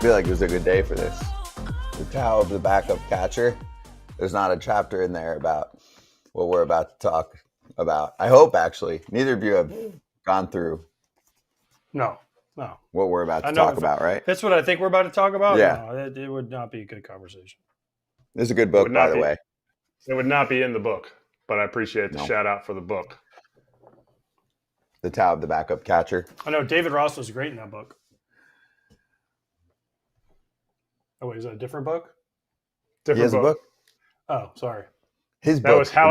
feel like it was a good day for this. The towel of the backup catcher. There's not a chapter in there about what we're about to talk about. I hope, actually. Neither of you have gone through No. what we're about to talk about, right? That's what I think we're about to talk about? Yeah. No, it would not be a good conversation. This is a good book, by the way. It would not be in the book, but I appreciate the shout out for the book. The towel of the backup catcher. I know David Ross was great in that book. Oh, wait, is that a different book? Different book. Oh, sorry. His that book was How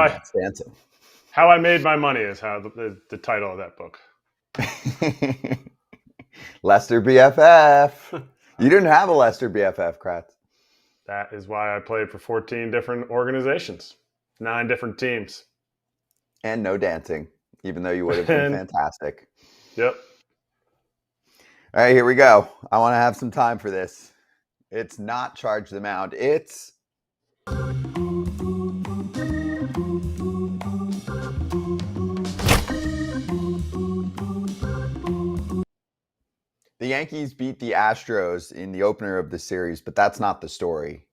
I Made My Money is how the title of that book. Lester BFF. You didn't have a Lester BFF, Kratz. That is why I played for 14 different organizations, 9 different teams. And no dancing, even though you would have been fantastic. Yep. All right, here we go. I want to have some time for this. It's not Charge the Mound. It's the Yankees beat the Astros in the opener of the series, but that's not the story.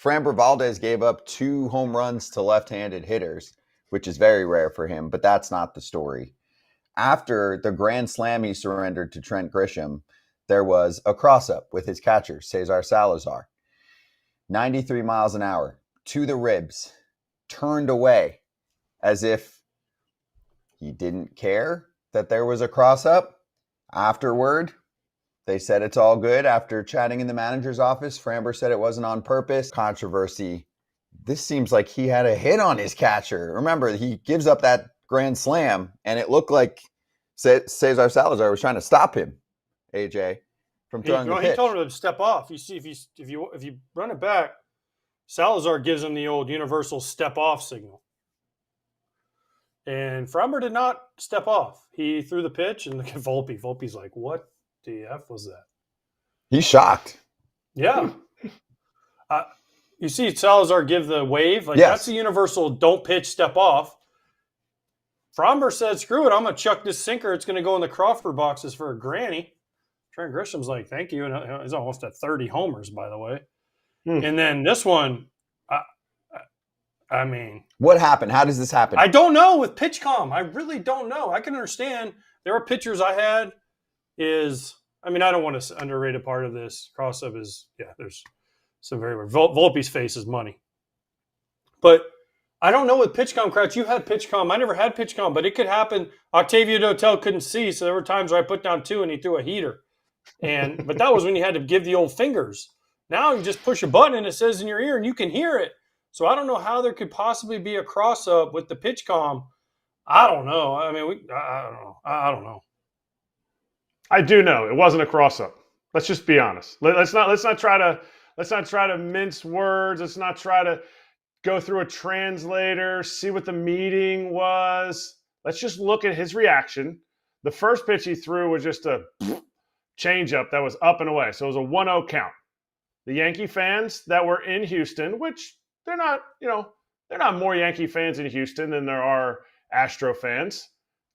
Framber Valdez gave up 2 home runs to left-handed hitters, which is very rare for him, but that's not the story. After the grand slam he surrendered to Trent Grisham, there was a cross-up with his catcher, César Salazar. 93 miles an hour to the ribs, turned away as if he didn't care that there was a cross-up. Afterward, they said it's all good. After chatting in the manager's office, Framber said it wasn't on purpose. Controversy. This seems like he had a hit on his catcher. Remember, he gives up that grand slam, and it looked like César Salazar was trying to stop him, AJ, from throwing the pitch. He told him to step off. You see, if you run it back, Salazar gives him the old universal step off signal. And Framber did not step off. He threw the pitch, and look at Volpe. Volpe's like, what the F was that? He's shocked. Yeah. You see Salazar give the wave. Like, yes. That's the universal don't pitch, step off. Framber said, screw it, I'm going to chuck this sinker. It's going to go in the Crawford boxes for a granny. Trent Grisham's like, thank you. And he's almost at 30 homers, by the way. And then this one, I mean. What happened? How does this happen? I don't know with PitchCom. I really don't know. I can understand. There are pitchers I had I don't want to underrate a part of this. Cross-up is, there's some very – Volpe's face is money. But I don't know with PitchCom, Kratz. You had PitchCom. I never had PitchCom, but it could happen. Octavio Dotel couldn't see, so there were times where I put down 2 and he threw a heater. But that was when you had to give the old fingers. Now you just push a button and it says in your ear and you can hear it. So I don't know how there could possibly be a cross-up with the PitchCom. I don't know. I mean, I don't know. I do know it wasn't a cross-up. Let's just be honest. Let's not try to mince words. Let's not try to go through a translator, see what the meeting was. Let's just look at his reaction. The first pitch he threw was just a changeup that was up and away. So it was a 1-0 count. The Yankee fans that were in Houston, which they're not more Yankee fans in Houston than there are Astro fans.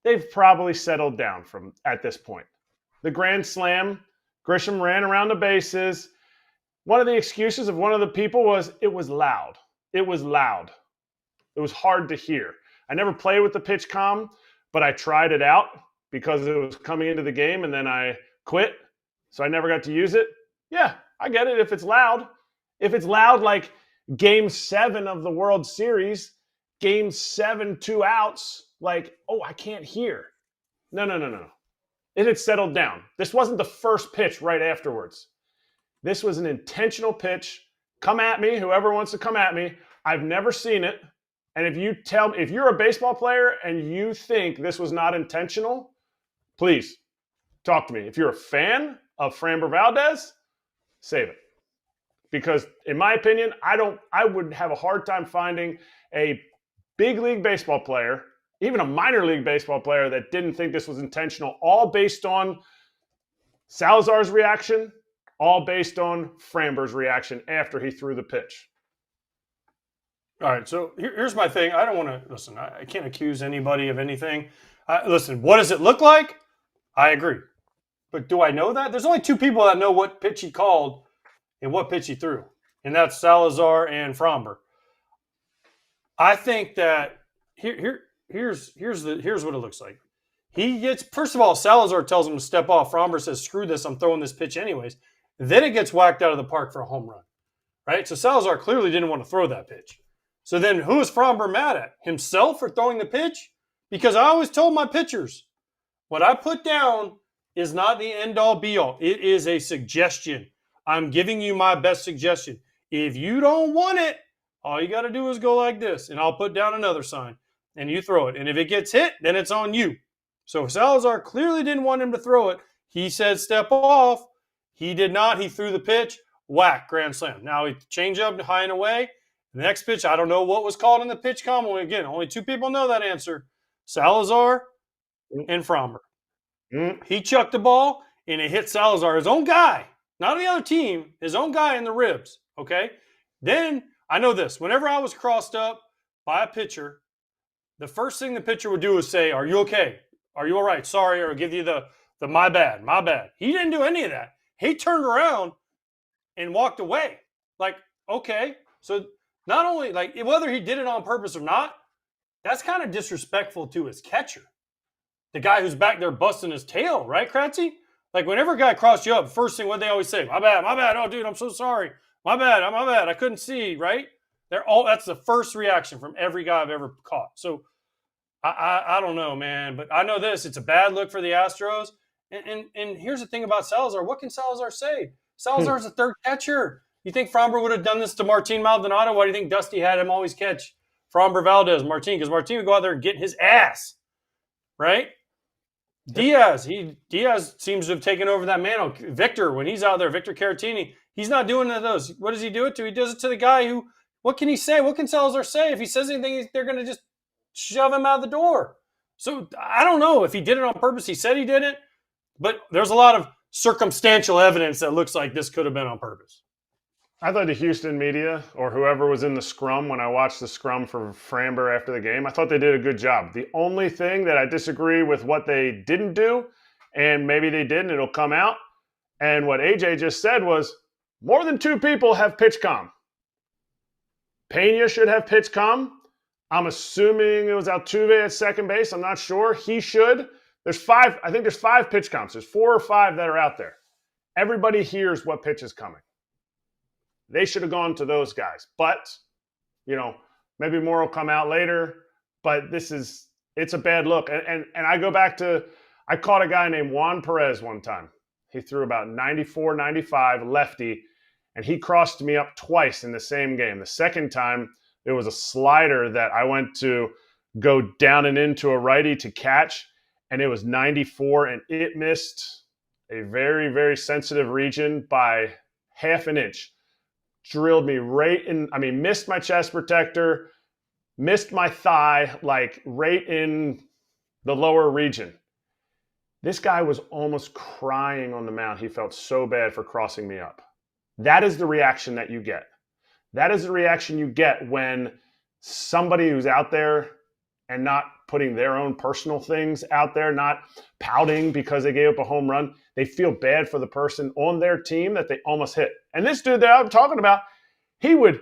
They've probably settled down at this point. The grand slam, Grisham ran around the bases. One of the excuses of one of the people was it was loud. It was loud. It was hard to hear. I never played with the PitchCom, but I tried it out because it was coming into the game and then I quit. So I never got to use it. Yeah, I get it if it's loud. If it's loud like Game 7 of the World Series, Game 7, 2 outs, like, oh, I can't hear. No. It had settled down. This wasn't the first pitch right afterwards. This was an intentional pitch. Come at me, whoever wants to come at me. I've never seen it. And if you're a baseball player and you think this was not intentional, please talk to me. If you're a fan of Framber Valdez, save it. Because in my opinion, I would have a hard time finding a big league baseball player, even a minor league baseball player, that didn't think this was intentional, all based on Salazar's reaction, all based on Framber's reaction after he threw the pitch. All right, so here's my thing. I don't want to – listen, I can't accuse anybody of anything. Listen, what does it look like? I agree. But do I know that? There's only two people that know what pitch he called and what pitch he threw, and that's Salazar and Framber. I think that here's what it looks like. He gets, first of all, Salazar tells him to step off. Framber says, screw this, I'm throwing this pitch anyways. Then it gets whacked out of the park for a home run, right? So Salazar clearly didn't want to throw that pitch. So then who is Framber mad at? Himself for throwing the pitch? Because I always told my pitchers, what I put down is not the end-all, be-all. It is a suggestion. I'm giving you my best suggestion. If you don't want it, all you got to do is go like this, and I'll put down another sign, and you throw it. And if it gets hit, then it's on you. So Salazar clearly didn't want him to throw it. He said step off. He did not. He threw the pitch. Whack, grand slam. Now he changed up high and away. The next pitch, I don't know what was called in the pitch column. Again, only two people know that answer. Salazar and Framber. He chucked the ball, and it hit Salazar, his own guy, not the other team, his own guy in the ribs, okay? Then, I know this. Whenever I was crossed up by a pitcher, the first thing the pitcher would do is say, are you okay? Are you all right? Sorry, or give you the my bad, my bad. He didn't do any of that. He turned around and walked away. Like, okay. So not only, like, whether he did it on purpose or not, that's kind of disrespectful to his catcher. The guy who's back there busting his tail, right, Kratzy? Like, whenever a guy crossed you up, first thing, what they always say, my bad, my bad. Oh, dude, I'm so sorry. My bad, I couldn't see, right? That's the first reaction from every guy I've ever caught. So I don't know, man, but I know this. It's a bad look for the Astros. And here's the thing about Salazar. What can Salazar say? Salazar's a third catcher. You think Framber would have done this to Martin Maldonado? Why do you think Dusty had him always catch Framber Valdez, Martin? Because Martin would go out there and get his ass, right? Diaz seems to have taken over that mantle. Victor, when he's out there, Victor Caratini, he's not doing those. What does he do it to? He does it to the guy who, what can he say? What can Salazar say? If he says anything, they're going to just shove him out of the door. So I don't know if he did it on purpose. He said he didn't, but there's a lot of circumstantial evidence that looks like this could have been on purpose. I thought the Houston media or whoever was in the scrum, when I watched the scrum for Framber after the game, I thought they did a good job. The only thing that I disagree with what they didn't do, and maybe they didn't, it'll come out, and what AJ just said was more than two people have pitch comm. Pena should have pitch comm. I'm assuming it was Altuve at second base. I'm not sure. He should. There's five. I think there's five pitch comms. There's 4 or 5 that are out there. Everybody hears what pitch is coming. They should have gone to those guys. But, maybe more will come out later. But it's a bad look. And I go back to, I caught a guy named Juan Perez one time. He threw about 94, 95, lefty, and he crossed me up twice in the same game. The second time, it was a slider that I went to go down and into a righty to catch, and it was 94, and it missed a very, very sensitive region by half an inch. Drilled me missed my chest protector, missed my thigh, like right in the lower region. This guy was almost crying on the mound. He felt so bad for crossing me up. That is the reaction that you get. That is the reaction you get when somebody who's out there and not putting their own personal things out there, not pouting because they gave up a home run. They feel bad for the person on their team that they almost hit. And this dude that I'm talking about, he would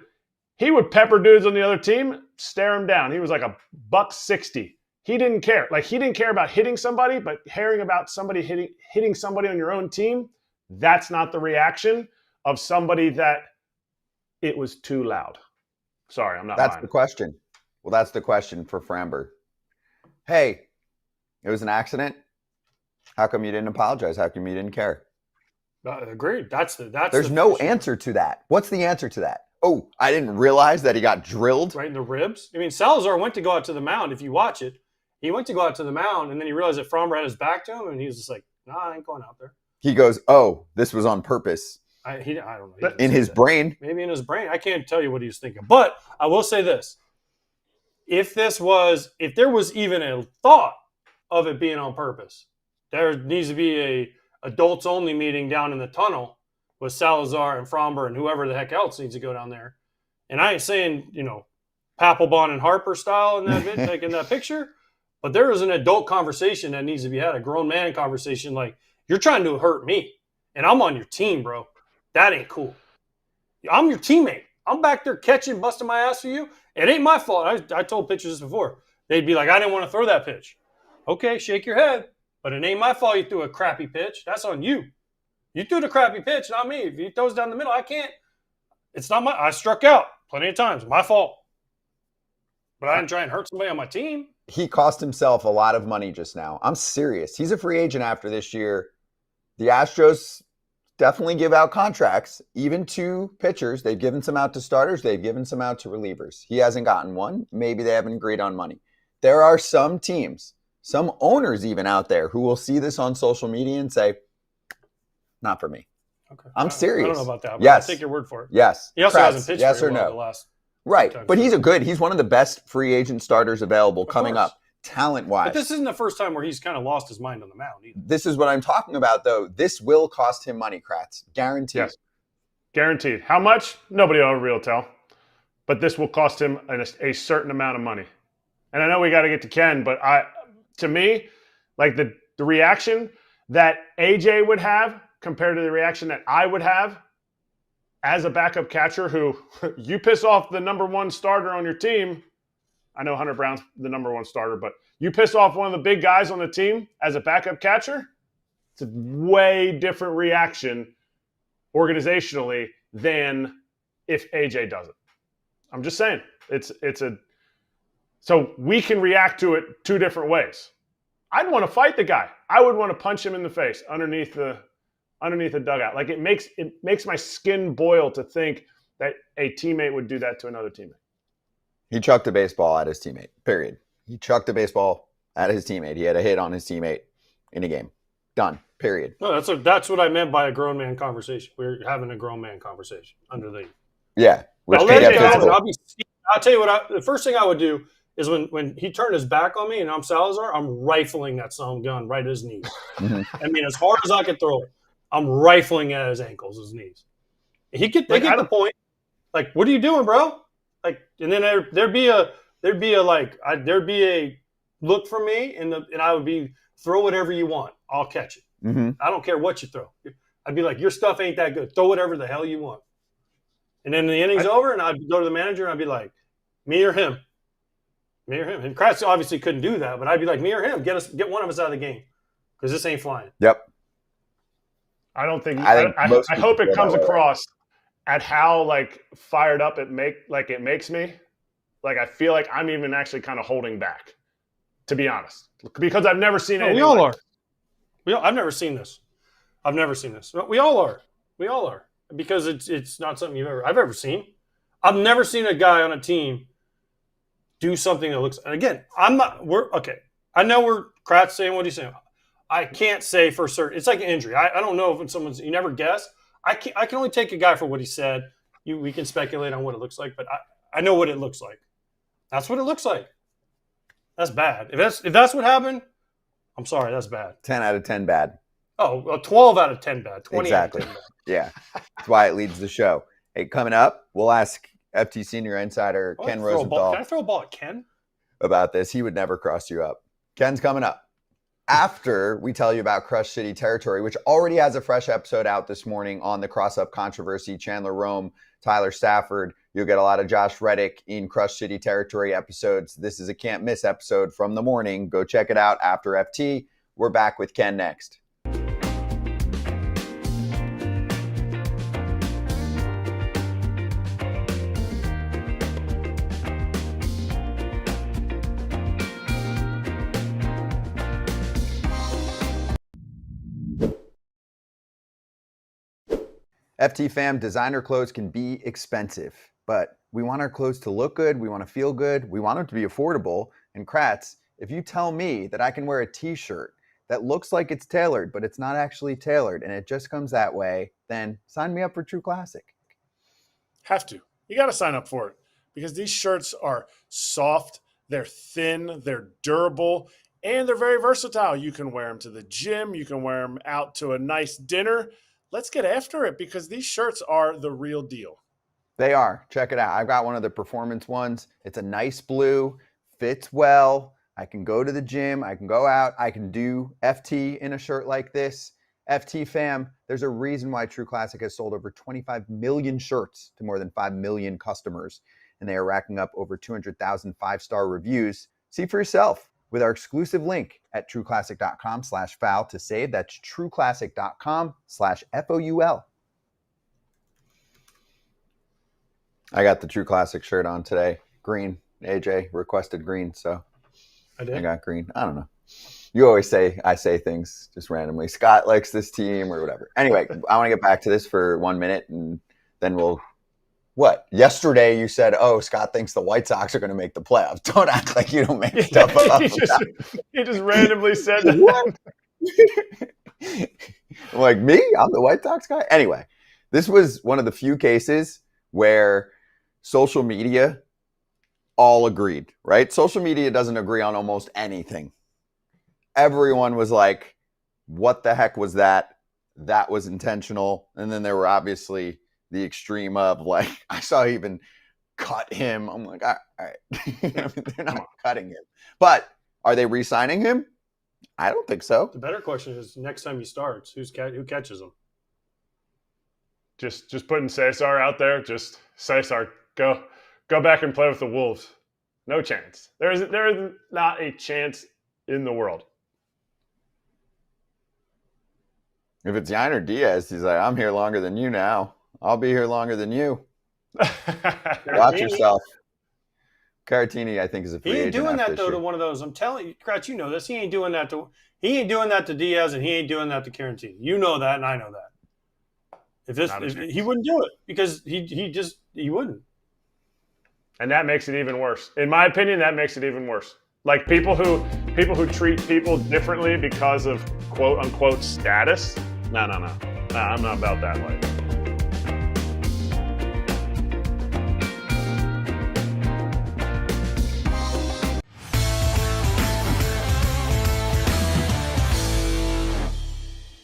pepper dudes on the other team, stare him down. He was like a $160. He didn't care. Like, he didn't care about hitting somebody, but hearing about somebody hitting somebody on your own team, that's not the reaction of somebody that it was too loud. Sorry, I'm not lying. That's the question. Well, that's the question for Framber. Hey, it was an accident. How come you didn't apologize? How come you didn't care? Agreed. There's no answer to that. What's the answer to that? Oh, I didn't realize that he got drilled. Right in the ribs. I mean, Salazar went to go out to the mound. If you watch it, he went to go out to the mound, and then he realized that Framber had his back to him, and he was just like, nah, I ain't going out there. He goes, oh, this was on purpose. I don't know. In his brain. Maybe in his brain. I can't tell you what he was thinking. But I will say this. If there was even a thought of it being on purpose, there needs to be a adults-only meeting down in the tunnel with Salazar and Framber and whoever the heck else needs to go down there. And I ain't saying, Papelbon and Harper style in that like in that picture, but there is an adult conversation that needs to be had, a grown man conversation. Like, You're trying to hurt me, and I'm on your team, bro. That ain't cool. I'm your teammate. I'm back there catching, busting my ass for you. It ain't my fault. I told pitchers this before. They'd be like, I didn't want to throw that pitch. Okay, shake your head. But it ain't my fault you threw a crappy pitch. That's on you. You threw the crappy pitch, not me. If he throws down the middle, I can't. It's not I struck out plenty of times. My fault. But I didn't try and hurt somebody on my team. He cost himself a lot of money just now. I'm serious. He's a free agent after this year. The Astros definitely give out contracts, even to pitchers. They've given some out to starters. They've given some out to relievers. He hasn't gotten one. Maybe they haven't agreed on money. There are some teams, some owners even out there who will see this on social media and say, not for me. Okay. I'm serious. I don't know about that. But Yes. I'll take your word for it. Yes. He also Kratz, hasn't pitched yes very or well no? the last Right. times. But he's one of the best free agent starters available coming course. up, talent-wise. But this isn't the first time where he's kind of lost his mind on the mound either. This is what I'm talking about, though. This will cost him money, Kratz. Guaranteed. Yes. Guaranteed. How much? Nobody will ever tell. But this will cost him a certain amount of money. And I know we got to get to Ken, but to me, like the reaction that AJ would have compared to the reaction that I would have as a backup catcher who you piss off the number one starter on your team. I know Hunter Brown's the number one starter, but you piss off one of the big guys on the team as a backup catcher, it's a way different reaction organizationally than if AJ does it. I'm just saying. So we can react to it two different ways. I'd want to fight the guy. I would want to punch him in the face underneath the dugout. Like it makes my skin boil to think that a teammate would do that to another teammate. He chucked a baseball at his teammate, period. He chucked a baseball at his teammate. He had a hit on his teammate in a game. Done, period. No, that's what I meant by a grown man conversation. We're having a grown man conversation under the. Yeah. Which I'll could let get you go, physical. I'll tell you what. The first thing I would do is when he turned his back on me and I'm Salazar, I'm rifling that son of a gun right at his knees. Mhm. I mean, as hard as I could throw it, I'm rifling at his ankles, his knees. They get the point. Like, what are you doing, bro? Like, and then there'd be a look from me, and I would be throw whatever you want, I'll catch it. Mm-hmm. I don't care what you throw. I'd be like, your stuff ain't that good. Throw whatever the hell you want. And then the inning's over, and I'd go to the manager, and I'd be like, me or him. Me or him. And Kratz obviously couldn't do that, but I'd be like, me or him. Get one of us out of the game because this ain't flying. Yep. I don't think. I hope it comes that way. across at how like fired up it makes me. Like I feel like I'm even actually kind of holding back, to be honest, because I've never seen it. We all are. I've never seen this. We all are. Because it's not something I've ever seen. I've never seen a guy on a team do something that looks. And again, we're okay. I know we're Kratz saying what he's saying. I can't say for certain. It's like an injury. I don't know if someone's. You never guess. I can only take a guy for what he said. We can speculate on what it looks like, but I know what it looks like. That's what it looks like. That's bad. If that's what happened, I'm sorry. That's bad. 10 out of 10 bad. Oh, well, 12 out of 10 bad. 20 Exactly. out of 10 bad. Yeah. That's why it leads the show. Hey, coming up, we'll ask FT Senior Insider Ken Rosenthal Can I throw a ball at Ken? about this. He would never cross you up. Ken's coming up. After we tell you about Crush City Territory, which already has a fresh episode out this morning on the cross-up controversy, Chandler Rome, Tyler Stafford. You'll get a lot of Josh Reddick in Crush City Territory episodes. This is a can't miss episode from the morning. Go check it out after FT. We're back with Ken next. FT fam, designer clothes can be expensive, but we want our clothes to look good. We want to feel good. We want them to be affordable. And Kratz, if you tell me that I can wear a t-shirt that looks like it's tailored, but it's not actually tailored, and it just comes that way, then sign me up for True Classic. Have to. You got to sign up for it because these shirts are soft, they're thin, they're durable, and they're very versatile. You can wear them to the gym. You can wear them out to a nice dinner. Let's get after it because these shirts are the real deal. They are. Check it out. I've got one of the performance ones. It's a nice blue, fits well. I can go to the gym. I can go out. I can do FT in a shirt like this. FT fam, there's a reason why True Classic has sold over 25 million shirts to more than 5 million customers, and they are racking up over 200,000 5-star reviews. See for yourself with our exclusive link at trueclassic.com/foul to save. That's trueclassic.com/FOUL. I got the True Classic shirt on today. Green. AJ requested green, so I did. I got green. I don't know. You always say I say things just randomly. Scott likes this team or whatever. Anyway, I want to get back to this for 1 minute, and then we'll – what? Yesterday you said, oh, Scott thinks the White Sox are going to make the playoffs. Don't act like you don't make stuff up. He just randomly said that. I'm like, me? I'm the White Sox guy? Anyway, this was one of the few cases where social media all agreed, right? Social media doesn't agree on almost anything. Everyone was like, what the heck was that? That was intentional. And then there were obviously the extreme of like, I saw even cut him. I'm like, all right. They're not cutting him. But are they re-signing him? I don't think so. The better question is next time he starts, who catches him? Just putting César out there. Just César, go back and play with the Wolves. No chance. There is not a chance in the world. If it's Yainer Diaz, he's like, I'm here longer than you now. I'll be here longer than you. Watch yourself. Caratini, I think, is a free agent. He ain't doing that though year. to one of those. I'm telling you, Kratz, you know this. He ain't doing that to Diaz, and he ain't doing that to Caratini. You know that, and I know that. If he wouldn't do it because he wouldn't. And that makes it even worse. In my opinion, that makes it even worse. Like people who treat people differently because of quote unquote status. No. I'm not about that life.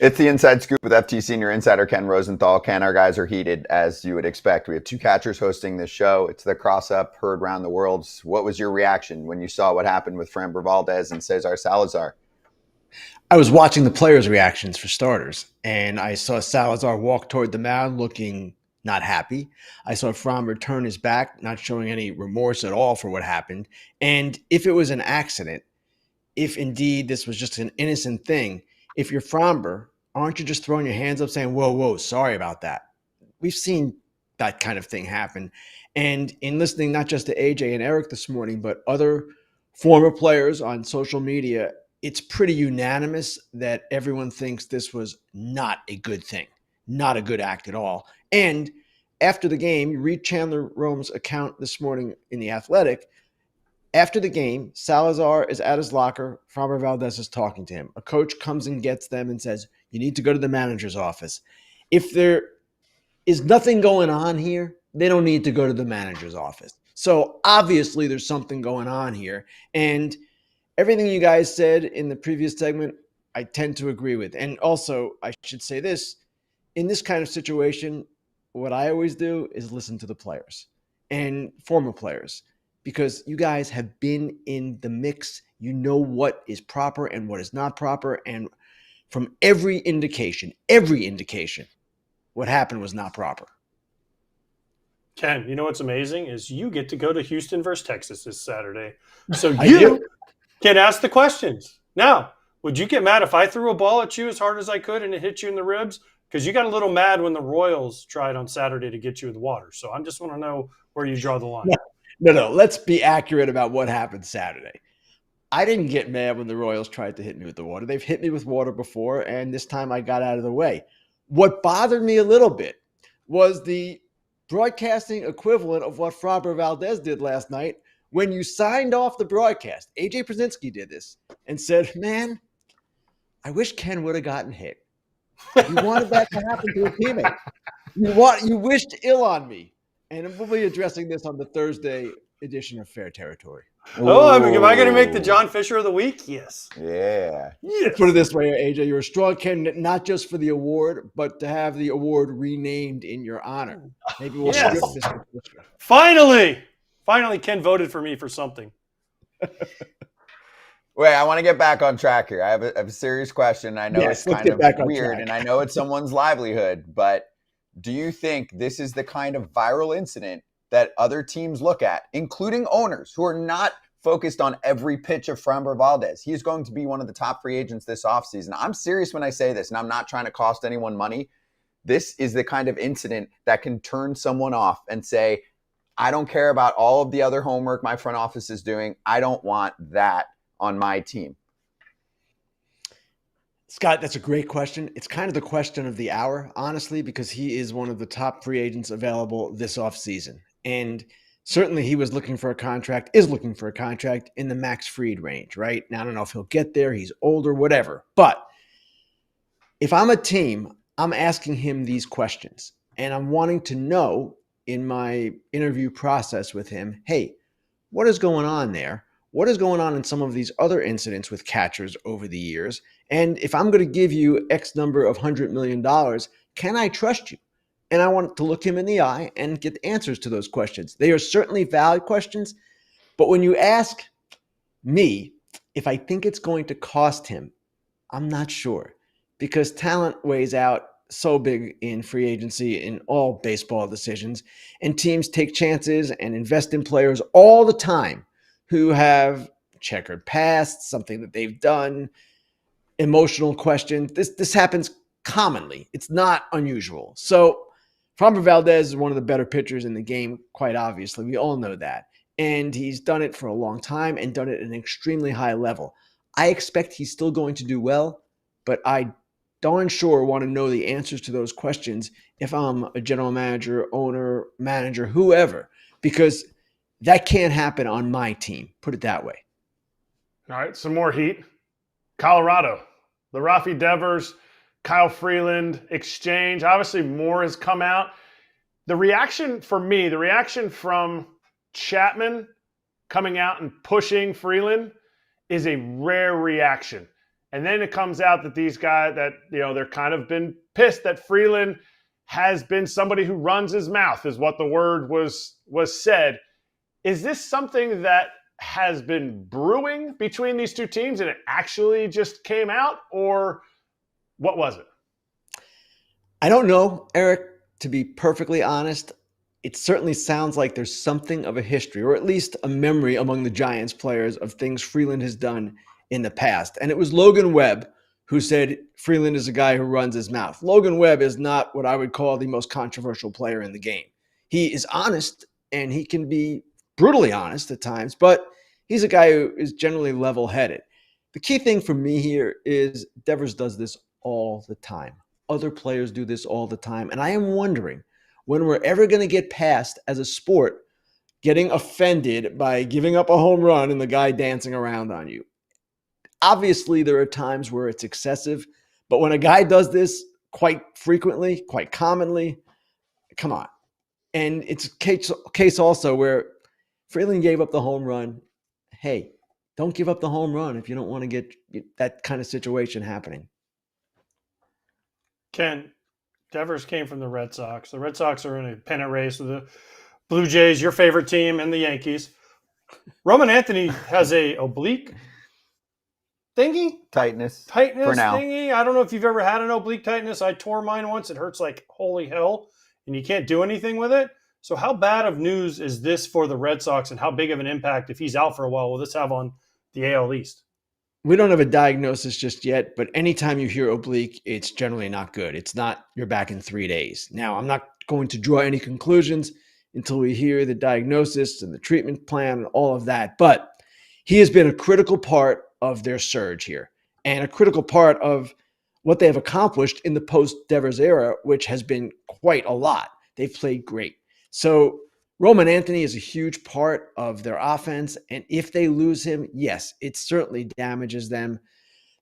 It's the Inside Scoop with FT Senior Insider Ken Rosenthal. Ken, our guys are heated, as you would expect. We have two catchers hosting this show. It's the cross-up heard around the world. What was your reaction when you saw what happened with Framber Valdez and César Salazar? I was watching the players' reactions for starters, and I saw Salazar walk toward the mound looking not happy. I saw Framber turn his back, not showing any remorse at all for what happened. And if it was an accident, if indeed this was just an innocent thing, if you're Framber, aren't you just throwing your hands up saying, whoa, sorry about that? We've seen that kind of thing happen. And in listening not just to AJ and Erik this morning, but other former players on social media, it's pretty unanimous that everyone thinks this was not a good thing, not a good act at all. And after the game, you read Chandler Rome's account this morning in The Athletic. After the game, Salazar is at his locker. Framber Valdez is talking to him. A coach comes and gets them and says, you need to go to the manager's office. If there is nothing going on here, they don't need to go to the manager's office. So obviously there's something going on here. And everything you guys said in the previous segment, I tend to agree with. And also, I should say this, in this kind of situation, what I always do is listen to the players and former players, because you guys have been in the mix. You know what is proper and what is not proper. And from every indication, what happened was not proper. Ken, you know what's amazing is you get to go to Houston versus Texas this Saturday. So I you do. can ask the questions. Now, would you get mad if I threw a ball at you as hard as I could and it hit you in the ribs? Because you got a little mad when the Royals tried on Saturday to get you in the water. So I just want to know where you draw the line. No. Let's be accurate about what happened Saturday. I didn't get mad when the Royals tried to hit me with the water. They've hit me with water before, and this time I got out of the way. What bothered me a little bit was the broadcasting equivalent of what Framber Valdez did last night when you signed off the broadcast. AJ Pierzynski did this and said, man, I wish Ken would have gotten hit. You wanted that to happen to a teammate. You wished ill on me. And we'll be addressing this on the Thursday edition of Fair Territory. Oh, am I going to make the John Fisher of the week? Yes. Yeah. Yes. Put it this way, AJ, you're a strong candidate, not just for the award, but to have the award renamed in your honor. Maybe we'll Yes. skip this one. Finally, Ken voted for me for something. Wait, I want to get back on track here. I have a serious question. I know Yes, it's let's kind get of back on weird, track. and I know it's someone's livelihood, but do you think this is the kind of viral incident that other teams look at, including owners who are not focused on every pitch of Framber Valdez? He is going to be one of the top free agents this offseason. I'm serious when I say this, and I'm not trying to cost anyone money. This is the kind of incident that can turn someone off and say, I don't care about all of the other homework my front office is doing. I don't want that on my team. Scott, that's a great question. It's kind of the question of the hour, honestly, because he is one of the top free agents available this offseason. And certainly he was looking for a contract, is looking for a contract in the Max Fried range, right? Now, I don't know if he'll get there. He's older, whatever. But if I'm a team, I'm asking him these questions. And I'm wanting to know in my interview process with him, hey, what is going on there? What is going on in some of these other incidents with catchers over the years? And if I'm going to give you X number of $100 million, can I trust you? And I want to look him in the eye and get answers to those questions. They are certainly valid questions. But when you ask me if I think it's going to cost him, I'm not sure, because talent weighs out so big in free agency in all baseball decisions, and teams take chances and invest in players all the time who have checkered past, something that they've done, emotional questions. This happens commonly. It's not unusual. So Framber Valdez is one of the better pitchers in the game, quite obviously. We all know that. And he's done it for a long time and done it at an extremely high level. I expect he's still going to do well, but I darn sure want to know the answers to those questions if I'm a general manager, owner, manager, whoever, because that can't happen on my team. Put it that way. All right, some more heat. Colorado, the Rafeal Devers, Kyle Freeland exchange. Obviously, more has come out. The reaction for me, the reaction from Chapman coming out and pushing Freeland is a rare reaction. And then it comes out that these guys that, they're kind of been pissed that Freeland has been somebody who runs his mouth, is what the word was said. Is this something that has been brewing between these two teams and it actually just came out, or what was it? I don't know, Erik, to be perfectly honest. It certainly sounds like there's something of a history, or at least a memory among the Giants players of things Freeland has done in the past. And it was Logan Webb who said Freeland is a guy who runs his mouth. Logan Webb is not what I would call the most controversial player in the game. He is honest, and he can be brutally honest at times, but he's a guy who is generally level-headed. The key thing for me here is Devers does this all the time. Other players do this all the time. And I am wondering when we're ever going to get past, as a sport, getting offended by giving up a home run and the guy dancing around on you. Obviously, there are times where it's excessive, but when a guy does this quite frequently, quite commonly, come on. And it's a case also where Freeland gave up the home run. Hey, don't give up the home run if you don't want to get that kind of situation happening. Ken, Devers came from the Red Sox. The Red Sox are in a pennant race with the Blue Jays, your favorite team, and the Yankees. Roman Anthony has a oblique Tightness tightness for now. thingy. I don't know if you've ever had an oblique tightness. I tore mine once. It hurts like holy hell, and you can't do anything with it. So how bad of news is this for the Red Sox, and how big of an impact, if he's out for a while, will this have on the AL East? We don't have a diagnosis just yet, but anytime you hear oblique, it's generally not good. It's not you're back in 3 days. Now, I'm not going to draw any conclusions until we hear the diagnosis and the treatment plan and all of that, but he has been a critical part of their surge here and a critical part of what they have accomplished in the post-Devers era, which has been quite a lot. They've played great. So Roman Anthony is a huge part of their offense, and if they lose him, yes, it certainly damages them.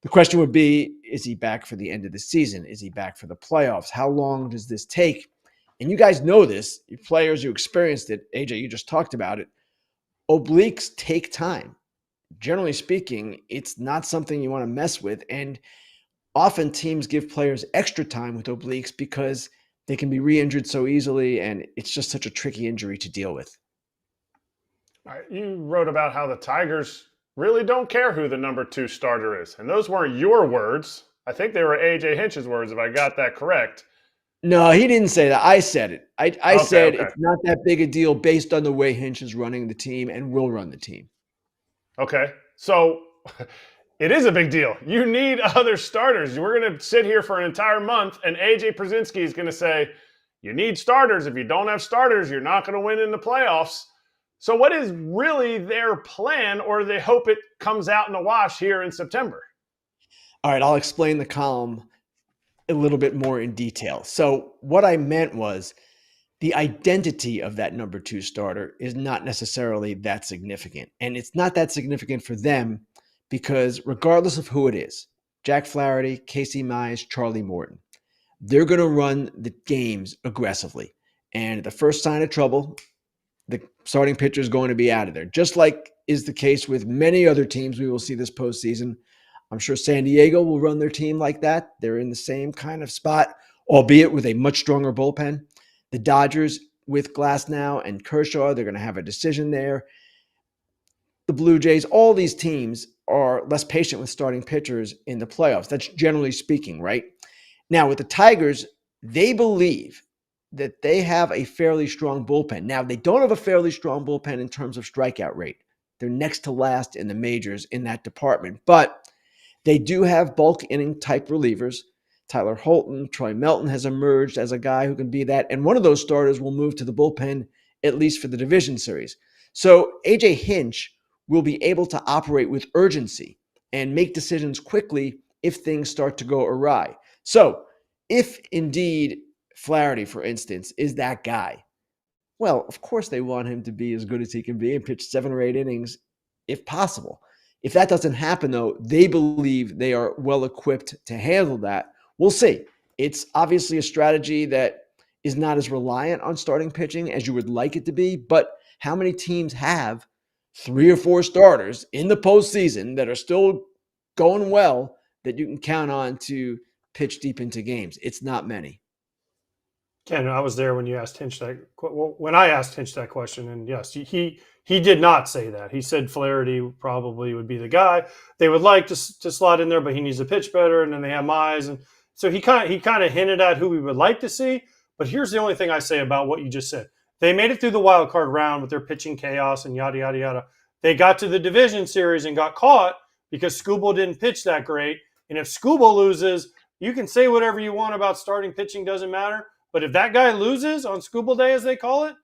The question would be, is he back for the end of the season? Is he back for the playoffs? How long does this take? And you guys know this, you players who experienced it. AJ, you just talked about it. Obliques take time. Generally speaking, it's not something you want to mess with, and often teams give players extra time with obliques because they can be re-injured so easily, and it's just such a tricky injury to deal with. All right, you wrote about how the Tigers really don't care who the number 2 starter is. And those weren't your words. I think they were AJ Hinch's words, if I got that correct. No, he didn't say that. I said it. I said okay. It's not that big a deal based on the way Hinch is running the team and will run the team. Okay. So it is a big deal. You need other starters. We're going to sit here for an entire month, and AJ Pierzynski is going to say, you need starters. If you don't have starters, you're not going to win in the playoffs. So what is really their plan, or do they hope it comes out in the wash here in September? All right, I'll explain the column a little bit more in detail. So what I meant was the identity of that number 2 starter is not necessarily that significant. And it's not that significant for them because regardless of who it is, Jack Flaherty, Casey Mize, Charlie Morton, they're going to run the games aggressively. And at the first sign of trouble, the starting pitcher is going to be out of there, just like is the case with many other teams we will see this postseason. I'm sure San Diego will run their team like that. They're in the same kind of spot, albeit with a much stronger bullpen. The Dodgers with Glasnow and Kershaw, they're going to have a decision there. The Blue Jays, all these teams are less patient with starting pitchers in the playoffs. That's generally speaking, right? Now, with the Tigers, they believe that they have a fairly strong bullpen. Now, they don't have a fairly strong bullpen in terms of strikeout rate. They're next to last in the majors in that department. But they do have bulk inning type relievers. Tyler Holton, Troy Melton has emerged as a guy who can be that. And one of those starters will move to the bullpen, at least for the division series. So AJ Hinch will be able to operate with urgency and make decisions quickly if things start to go awry. So if indeed Flaherty, for instance, is that guy, well, of course they want him to be as good as he can be and pitch 7 or 8 innings if possible. If that doesn't happen, though, they believe they are well equipped to handle that. We'll see. It's obviously a strategy that is not as reliant on starting pitching as you would like it to be, but how many teams have 3 or 4 starters in the postseason that are still going well that you can count on to pitch deep into games? It's not many. Ken, I was there when you asked Hinch that. When I asked Hinch that question, and yes, he did not say that. He said Flaherty probably would be the guy they would like to slot in there, but he needs to pitch better. And then they have Mize, and so he kind of hinted at who we would like to see. But here's the only thing I say about what you just said: they made it through the wild card round with their pitching chaos and yada yada yada. They got to the division series and got caught because Skubal didn't pitch that great. And if Skubal loses, you can say whatever you want about starting pitching, doesn't matter. But if that guy loses on Skubal Day, as they call it,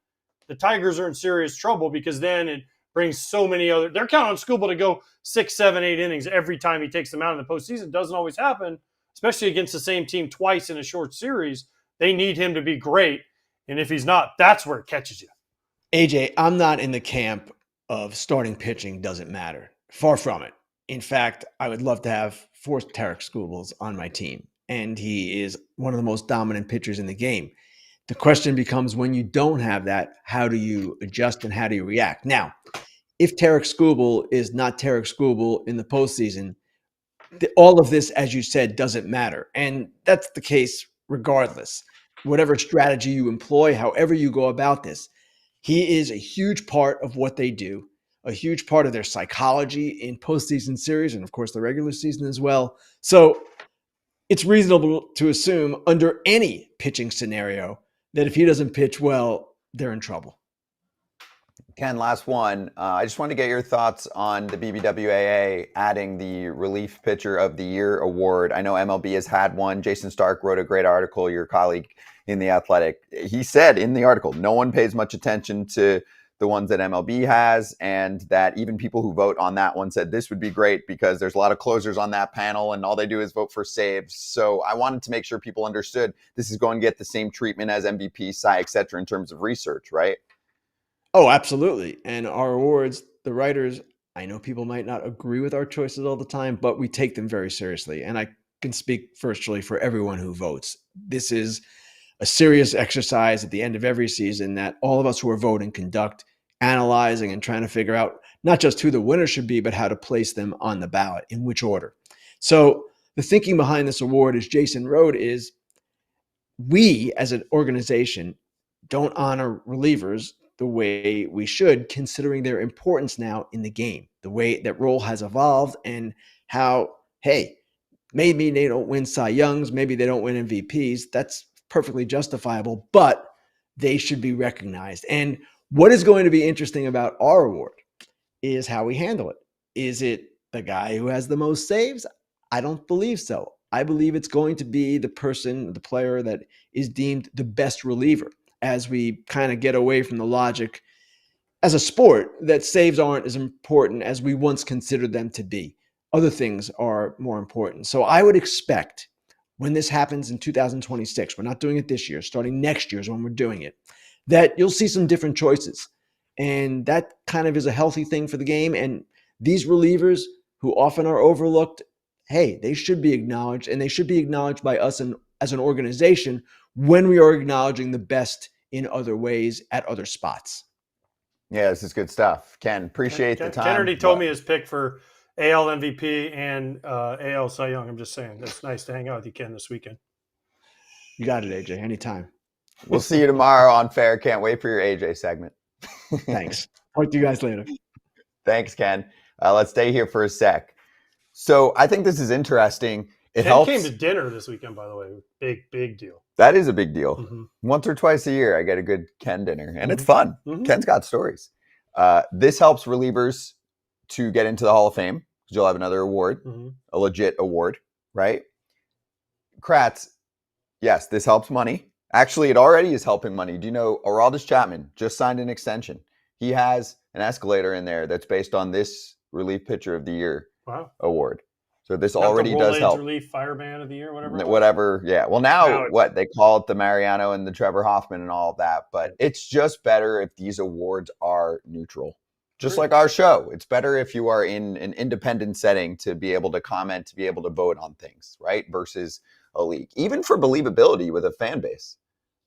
the Tigers are in serious trouble because then it brings so many other – they're counting on Skubal to go 6, 7, 8 innings every time he takes them out in the postseason. It doesn't always happen, especially against the same team twice in a short series. They need him to be great. And if he's not, that's where it catches you. AJ, I'm not in the camp of starting pitching doesn't matter. Far from it. In fact, I would love to have 4 Tarek Skubals on my team. And he is one of the most dominant pitchers in the game. The question becomes, when you don't have that, how do you adjust and how do you react? Now, if Tarek Skubal is not Tarek Skubal in the postseason, all of this, as you said, doesn't matter. And that's the case regardless. Whatever strategy you employ, however you go about this, he is a huge part of what they do, a huge part of their psychology in postseason series and, of course, the regular season as well. So it's reasonable to assume under any pitching scenario that if he doesn't pitch well, they're in trouble. Ken, last one. I just wanted to get your thoughts on the BBWAA adding the Relief Pitcher of the Year award. I know MLB has had one. Jason Stark wrote a great article, your colleague in The Athletic. He said in the article, no one pays much attention to the ones that MLB has, and that even people who vote on that one said this would be great because there's a lot of closers on that panel and all they do is vote for saves. So I wanted to make sure people understood this is going to get the same treatment as MVP, Cy, et cetera, in terms of research, right? Oh, absolutely. And our awards, the writers, I know people might not agree with our choices all the time, but we take them very seriously. And I can speak virtually for everyone who votes. This is a serious exercise at the end of every season that all of us who are voting conduct, analyzing and trying to figure out not just who the winner should be, but how to place them on the ballot, in which order. So the thinking behind this award, as Jason wrote, is we as an organization don't honor relievers the way we should, considering their importance now in the game, the way that role has evolved, and how, hey, maybe they don't win Cy Youngs, maybe they don't win MVPs. That's perfectly justifiable, but they should be recognized. And what is going to be interesting about our award is how we handle it. Is it the guy who has the most saves? I don't believe so. I believe it's going to be the player that is deemed the best reliever, as we kind of get away from the logic as a sport that saves aren't as important as we once considered them to be. Other things are more important. So I would expect when this happens in 2026, we're not doing it this year, starting next year is when we're doing it, that you'll see some different choices. And that kind of is a healthy thing for the game. And these relievers who often are overlooked, hey, they should be acknowledged, and they should be acknowledged by us as an organization when we are acknowledging the best in other ways at other spots. Yeah, this is good stuff. Ken, appreciate the time. Ken already told me his pick for AL MVP and AL Cy Young. I'm just saying, it's nice to hang out with you, Ken, this weekend. You got it, AJ. Anytime. We'll see you tomorrow on Fair. Can't wait for your AJ segment. Thanks. Talk to you guys later. Thanks, Ken. Let's stay here for a sec. So I think this is interesting. Ken helps. Came to dinner this weekend, by the way. Big deal. That is a big deal. Mm-hmm. Once or twice a year, I get a good Ken dinner, and it's fun. Mm-hmm. Ken's got stories. This helps relievers to get into the Hall of Fame, because you'll have another award, a legit award, right? Kratz, yes, this helps money. Actually, it already is helping money. Do you know Aroldis Chapman just signed an extension? He has an escalator in there that's based on this Relief Pitcher of the Year award. So this already does help. Relief Fireman of the Year, whatever. Whatever, yeah. Well, now what they call it, the Mariano and the Trevor Hoffman and all of that. But it's just better if these awards are neutral. Just like our show. It's better if you are in an independent setting to be able to comment, to be able to vote on things, right? Versus a league. Even for believability with a fan base.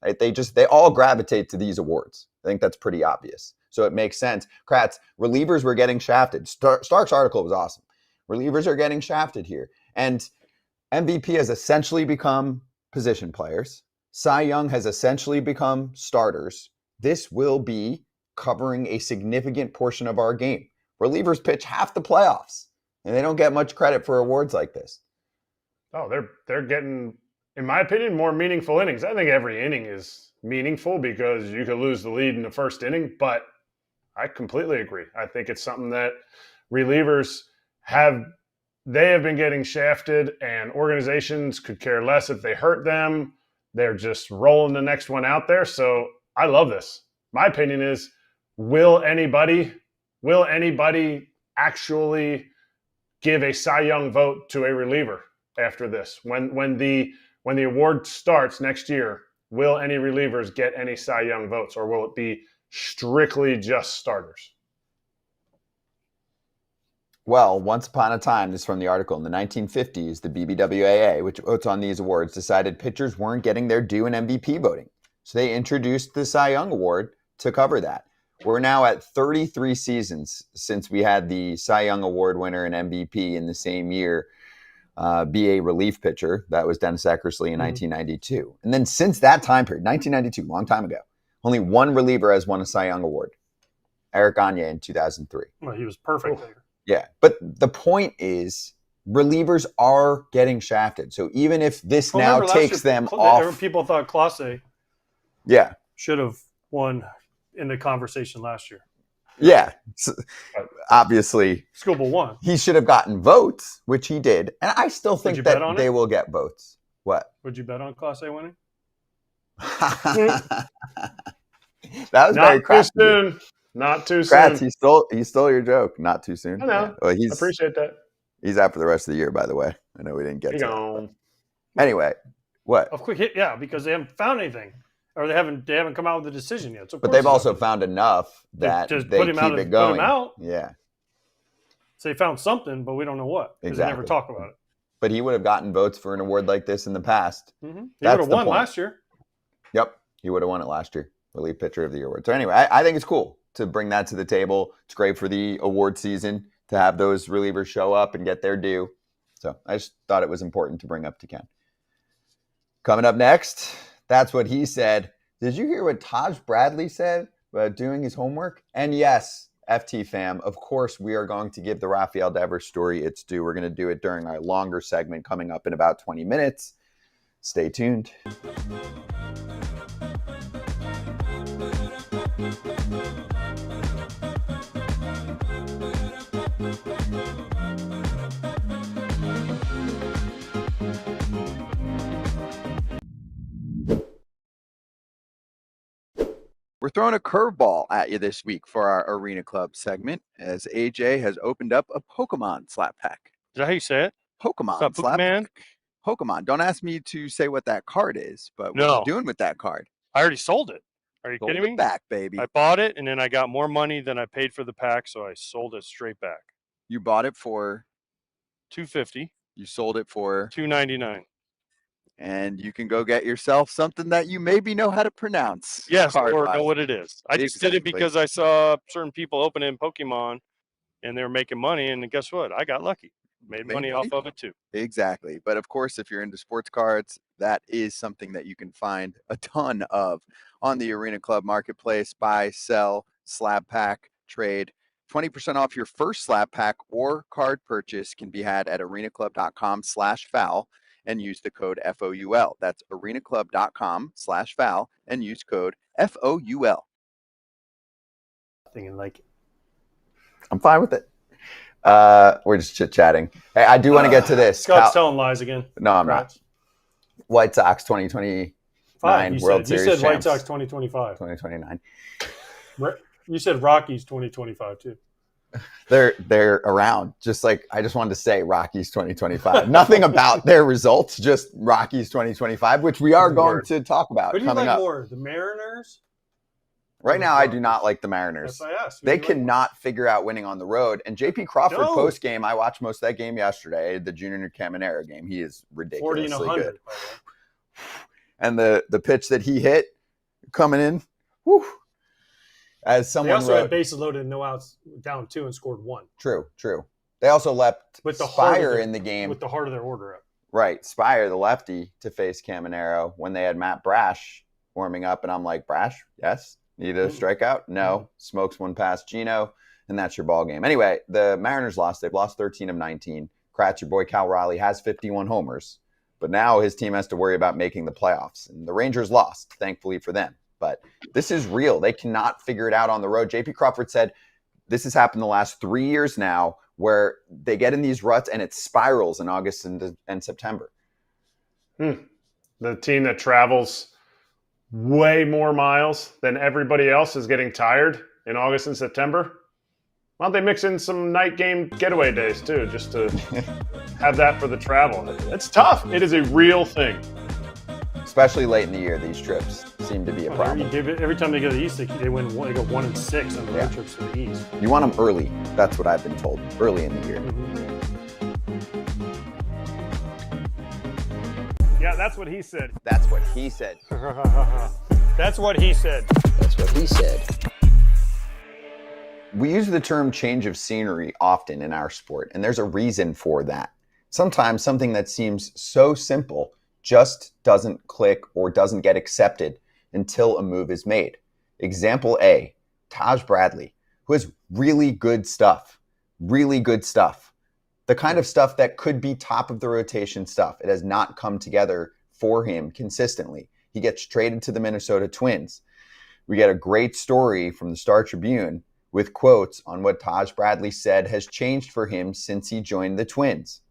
Right? They all gravitate to these awards. I think that's pretty obvious. So it makes sense. Kratz, relievers were getting shafted. Stark's article was awesome. Relievers are getting shafted here. And MVP has essentially become position players. Cy Young has essentially become starters. This will be covering a significant portion of our game. Relievers pitch half the playoffs, and they don't get much credit for awards like this. Oh, they're getting, in my opinion, more meaningful innings. I think every inning is meaningful because you could lose the lead in the first inning, but I completely agree. I think it's something that relievers have been getting shafted, and organizations could care less if they hurt them. They're just rolling the next one out there. So I love this. My opinion is, will anybody actually give a Cy Young vote to a reliever after this? When the award starts next year, will any relievers get any Cy Young votes, or will it be strictly just starters? Well, once upon a time, this is from the article, in the 1950s, the BBWAA, which votes on these awards, decided pitchers weren't getting their due in MVP voting. So they introduced the Cy Young Award to cover that. We're now at 33 seasons since we had the Cy Young Award winner and MVP in the same year be a relief pitcher. That was Dennis Eckersley in 1992. And then since that time period, 1992, long time ago, only one reliever has won a Cy Young Award. Erik Gagne in 2003. Well, he was perfect there. Yeah, but the point is, relievers are getting shafted. So even if this now takes them off, people thought Clase, should have won in the conversation last year. Yeah, so, obviously, Scooball won. He should have gotten votes, which he did, and I still think that they will get votes. What? Would you bet on Clase winning? That was very crafty. Not too Kratz, soon. he stole your joke. Not too soon. I know. Yeah. Well, I appreciate that. He's out for the rest of the year, by the way. I know we didn't get to that. Anyway, what? A quick hit, because they haven't found anything, or they haven't come out with a decision yet. So but they've also found enough that they keep it going. Put him out. Yeah. So they found something, but we don't know what. Because they never talk about it. But he would have gotten votes for an award like this in the past. Mm-hmm. He would have won last year. Yep. He would have won it last year. Relief Pitcher of the Year award. So anyway, I think it's cool to bring that to the table. It's great for the award season to have those relievers show up and get their due. So I just thought it was important to bring up to Ken. Coming up next, that's what he said. Did you hear what Taj Bradley said doing his homework. And yes, FT fam, of course, we are going to give the Rafeal Devers story its due. We're going to do it during our longer segment coming up in about 20 minutes. Stay tuned. We're throwing a curveball at you this week for our Arena Club segment, as AJ has opened up a Pokemon slap pack. Is that how you say it? Pokemon slap Pokemon? pack. Pokemon. Don't ask me to say what that card is, but what No. you doing with that card? I already sold it. Are you Sold kidding it me? back, baby. I bought it, and then I got more money than I paid for the pack, so I sold it straight back. You bought it for $250. You sold it for $299. And you can go get yourself something that you maybe know how to pronounce. Yes, or card-wise. know what it is. I just did it Exactly. because I saw certain people opening Pokemon, and they were making money, and guess what? I got lucky. Made money off of it, too. Exactly. But of course, if you're into sports cards, that is something that you can find a ton of on the Arena Club Marketplace. Buy, sell, slab pack, trade. 20% off your first slab pack or card purchase can be had at arenaclub.com/foul and use the code FOUL. That's arenaclub.com/foul and use code FOUL. Thinking like, I'm fine with it. We're just chit-chatting. Hey, I do want to get to this. Scott's telling lies again. No, I'm not. White Sox 2029 World Series You said White champs. Sox 2025. 2029. You said Rockies 2025 too. They're around. Just like I just wanted to say Rockies 2025. Nothing about their results, just Rockies 2025, which we are going to talk about Who do you coming like up. more, the Mariners? Right now, I do not like the Mariners. That's what I asked. They cannot figure out winning on the road. And JP Crawford No. post game, I watched most of that game yesterday, the Junior Caminero game. He is 40 and ridiculously 100. good. And the pitch that he hit coming in, whew, as They someone also wrote, had bases loaded and no outs, down 2 and scored 1. True. They also left With the heart of Spire their- in the game. With the heart of their order up. Right, Spire, the lefty, to face Caminero when they had Matt Brash warming up. And I'm like, Brash, yes. Need a strikeout? No. Smokes one past Gino, and that's your ball game. Anyway, the Mariners lost. They've lost 13 of 19. Kratz, your boy Cal Raleigh, has 51 homers. But now his team has to worry about making the playoffs. And the Rangers lost, thankfully for them. But this is real. They cannot figure it out on the road. JP Crawford said this has happened the last 3 years now where they get in these ruts and it spirals in August and September. The team that travels way more miles than everybody else is getting tired in August and September. Why don't they mix in some night game getaway days too, just to have that for the travel? It's tough. It is a real thing. Especially late in the year, these trips seem to be a problem. Every time they go to the East, they win. They go 1-6 on the road trips to the East. You want them early. That's what I've been told. Early in the year. Yeah, that's what he said. That's what he said. That's what he said. That's what he said. We use the term change of scenery often in our sport, and there's a reason for that. Sometimes something that seems so simple just doesn't click or doesn't get accepted until a move is made. Example A, Taj Bradley, who has really good stuff. Really good stuff. The kind of stuff that could be top of the rotation stuff. It has not come together for him consistently. He gets traded to the Minnesota Twins. We get a great story from the Star Tribune with quotes on what Taj Bradley said has changed for him since he joined the Twins.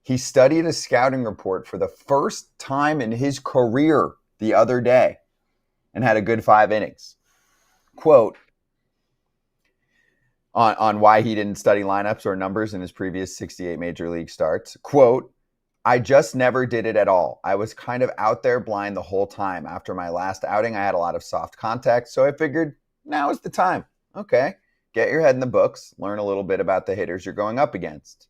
He studied a scouting report for the first time in his career the other day and had a good 5 innings. Quote, on why he didn't study lineups or numbers in his previous 68 major league starts. Quote, I just never did it at all. I was kind of out there blind the whole time. After my last outing, I had a lot of soft contact, so I figured now is the time. Okay, get your head in the books, learn a little bit about the hitters you're going up against.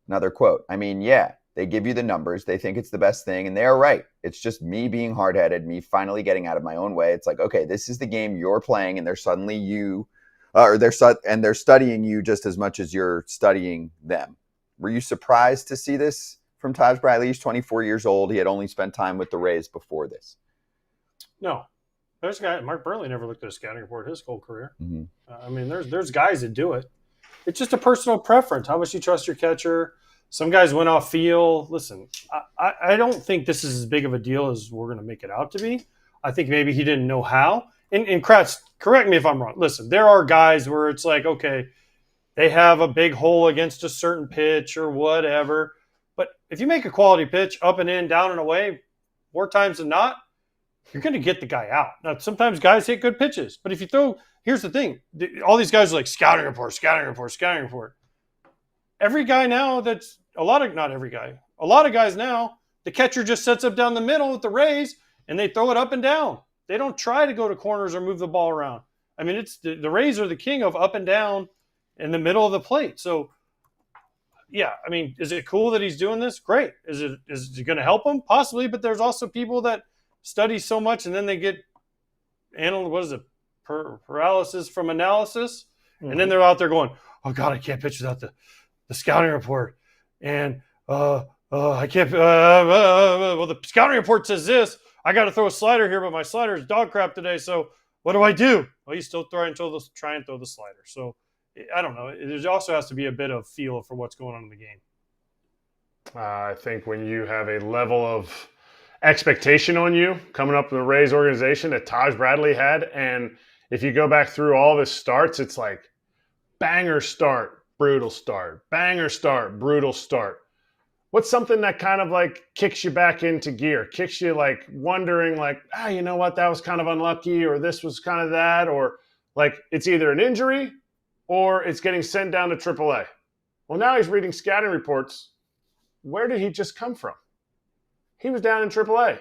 Another quote, I mean, yeah, they give you the numbers, they think it's the best thing, and they are right. It's just me being hard-headed, me finally getting out of my own way. It's like, okay, this is the game you're playing, and they're suddenly they're studying you just as much as you're studying them. Were you surprised to see this from Taj Bradley? He's 24 years old. He had only spent time with the Rays before this. No. There's a guy, Mark Burley never looked at a scouting report his whole career. Mm-hmm. I mean, there's guys that do it. It's just a personal preference. How much you trust your catcher. Some guys went off feel. Listen, I don't think this is as big of a deal as we're going to make it out to be. I think maybe he didn't know how. And Kratz, correct me if I'm wrong. Listen, there are guys where it's like, okay, they have a big hole against a certain pitch or whatever. But if you make a quality pitch up and in, down and away, more times than not, you're going to get the guy out. Now, sometimes guys hit good pitches. But if you throw – here's the thing. All these guys are like scouting report, scouting report, scouting report. Every guy now that's – not every guy. A lot of guys now, the catcher just sets up down the middle with the Rays, and they throw it up and down. They don't try to go to corners or move the ball around. I mean, it's the Rays are the king of up and down in the middle of the plate. So, yeah, I mean, is it cool that he's doing this? Great. Is it going to help him? Possibly, but there's also people that study so much and then they get paralysis from analysis, and then they're out there going, oh, God, I can't pitch without the scouting report. And I can't well, the scouting report says this. I got to throw a slider here, but my slider is dog crap today. So what do I do? Well, you still try and throw the slider. So I don't know. There also has to be a bit of feel for what's going on in the game. I think when you have a level of expectation on you coming up in the Rays organization that Taj Bradley had, and if you go back through all of his starts, it's like banger start, brutal start, banger start, brutal start. What's something that kind of like kicks you back into gear, kicks you like wondering like, you know what, that was kind of unlucky, or this was kind of that, or like it's either an injury or it's getting sent down to AAA. Well, now he's reading scouting reports. Where did he just come from? He was down in AAA.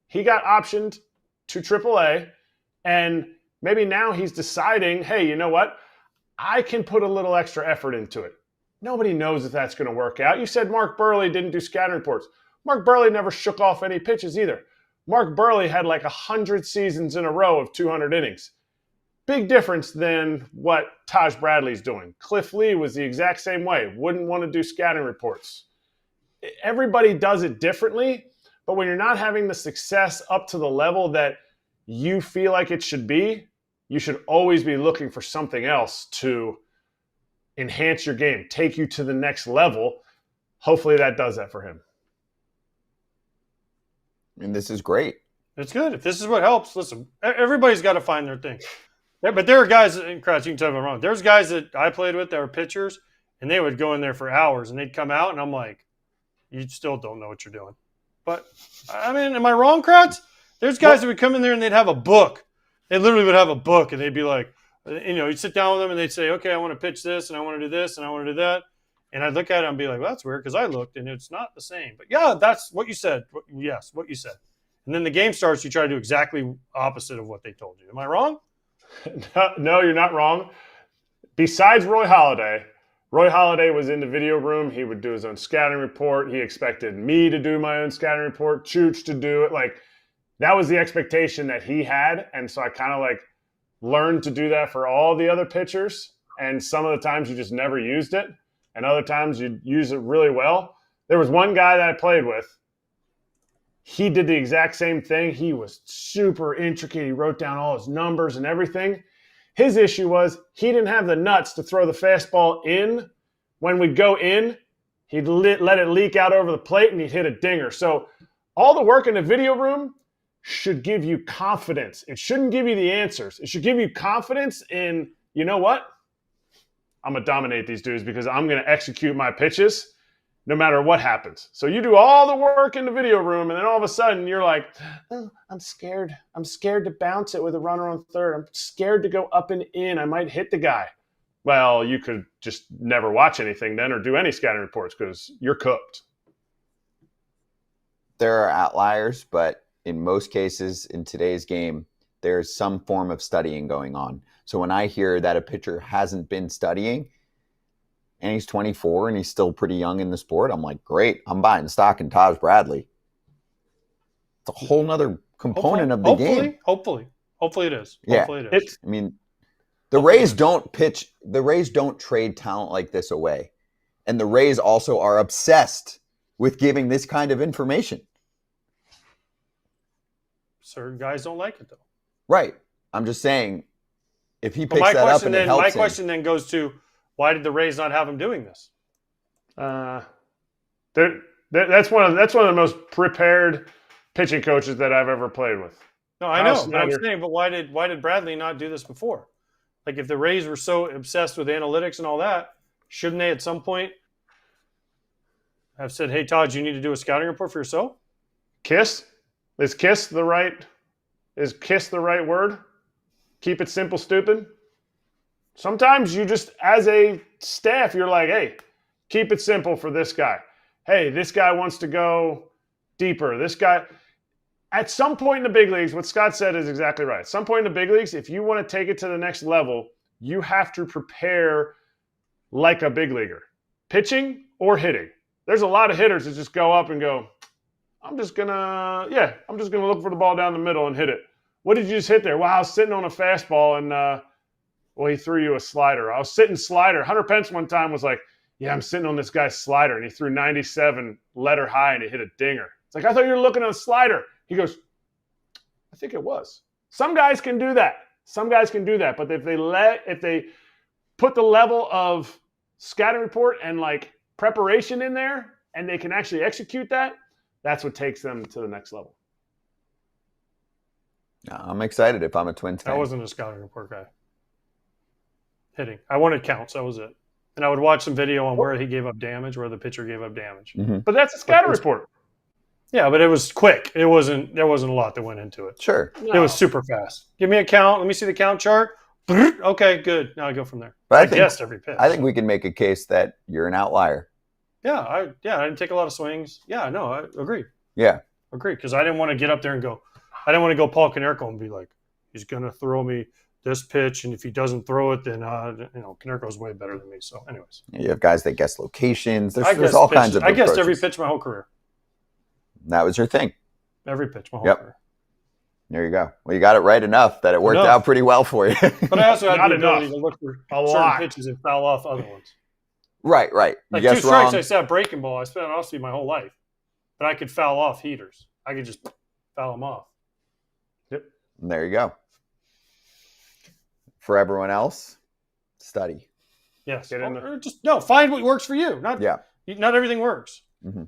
He got optioned to AAA, and maybe now he's deciding, hey, you know what? I can put a little extra effort into it. Nobody knows if that's going to work out. You said Mark Burley didn't do scouting reports. Mark Burley never shook off any pitches either. Mark Burley had like 100 seasons in a row of 200 innings. Big difference than what Taj Bradley's doing. Cliff Lee was the exact same way. Wouldn't want to do scouting reports. Everybody does it differently, but when you're not having the success up to the level that you feel like it should be, you should always be looking for something else to enhance your game, take you to the next level. Hopefully that does that for him. And this is great. It's good. If this is what helps, listen, everybody's got to find their thing. But there are guys, and Kratz, you can tell me if I'm wrong. There's guys that I played with that were pitchers, and they would go in there for hours, and they'd come out, and I'm like, you still don't know what you're doing. But, I mean, am I wrong, Kratz? There's guys that would come in there, and they'd have a book. They literally would have a book, and they'd be like, you'd sit down with them, and they'd say, okay, I want to pitch this, and I want to do this, and I want to do that. And I'd look at it and be like, well, that's weird, because I looked, and it's not the same. But, yeah, that's what you said. Yes, what you said. And then the game starts, you try to do exactly opposite of what they told you. Am I wrong? No, you're not wrong. Besides Roy Halladay was in the video room. He would do his own scouting report. He expected me to do my own scouting report, Chooch to do it. Like, that was the expectation that he had. And so I kind of like learned to do that for all the other pitchers. And some of the times you just never used it. And other times you'd use it really well. There was one guy that I played with. He did the exact same thing. He was super intricate. He wrote down all his numbers and everything. His issue was he didn't have the nuts to throw the fastball in. When we'd go in, he'd let it leak out over the plate and he'd hit a dinger. So all the work in the video room should give you confidence. It shouldn't give you the answers. It should give you confidence in, you know what? I'm going to dominate these dudes because I'm going to execute my pitches no matter what happens. So you do all the work in the video room, and then all of a sudden you're like, oh, I'm scared. I'm scared to bounce it with a runner on third. I'm scared to go up and in. I might hit the guy. Well, you could just never watch anything then or do any scouting reports because you're cooked. There are outliers, but in most cases in today's game, there's some form of studying going on. So when I hear that a pitcher hasn't been studying, and he's 24 and he's still pretty young in the sport, I'm like, great, I'm buying stock in Taj Bradley. It's a whole nother component of the game. Hopefully it is. Yeah. Hopefully it is. I mean, the Rays don't trade talent like this away. And the Rays also are obsessed with giving this kind of information. Certain guys don't like it, though. Right. I'm just saying, if he But picks that up and it helps my him. question then goes to, why did the Rays not have him doing this? That's one of the most prepared pitching coaches that I've ever played with. No, I know. But I'm saying, but why did Bradley not do this before? Like, if the Rays were so obsessed with analytics and all that, shouldn't they at some point have said, "Hey, Taj, you need to do a scouting report for yourself"? Kiss? Is kiss the right word? Keep it simple, stupid. Sometimes you just, as a staff, you're like, hey, keep it simple for this guy. Hey, this guy wants to go deeper. This guy, at some point in the big leagues, what Scott said is exactly right. At some point in the big leagues, if you want to take it to the next level, you have to prepare like a big leaguer, pitching or hitting. There's a lot of hitters that just go up and go, I'm just gonna look for the ball down the middle and hit it. What did you just hit there? Well, I was sitting on a fastball and he threw you a slider. I was sitting slider. Hunter Pence one time was like, yeah, I'm sitting on this guy's slider, and he threw 97 letter high and he hit a dinger. It's like, I thought you were looking at a slider. He goes, I think it was. Some guys can do that. But if they put the level of scouting report and like preparation in there, and they can actually execute that, that's what takes them to the next level. I'm excited if I'm a Twins fan. I wasn't a scouting report guy. Hitting. I wanted counts. That was it. And I would watch some video on where he gave up damage, where the pitcher gave up damage. Mm-hmm. But that's a scouting report. Yeah, but it was quick. There wasn't a lot that went into it. Sure. No. It was super fast. Give me a count. Let me see the count chart. Okay, good. Now I go from there. But I guessed every pitch. I think we can make a case that you're an outlier. Yeah, I didn't take a lot of swings. Yeah, no, I agree. Yeah. Agree, because I didn't want to get up there and go, I didn't want to go Paul Konerko and be like, he's going to throw me this pitch, and if he doesn't throw it, then, Konerko's way better than me. So, anyways. You have guys that guess locations. There's all kinds of I guessed approaches. every pitch my whole career. That was your thing. Every pitch my whole career. There you go. Well, you got it right enough that it worked out pretty well for you. But I also had the ability to look for certain pitches and foul off other ones. Right. Like 2 strikes, I sat breaking ball. I spent honestly my whole life. But I could foul off heaters. I could just foul them off. Yep. And there you go. For everyone else, study. Yes. Find what works for you. Not everything works. Mm-hmm.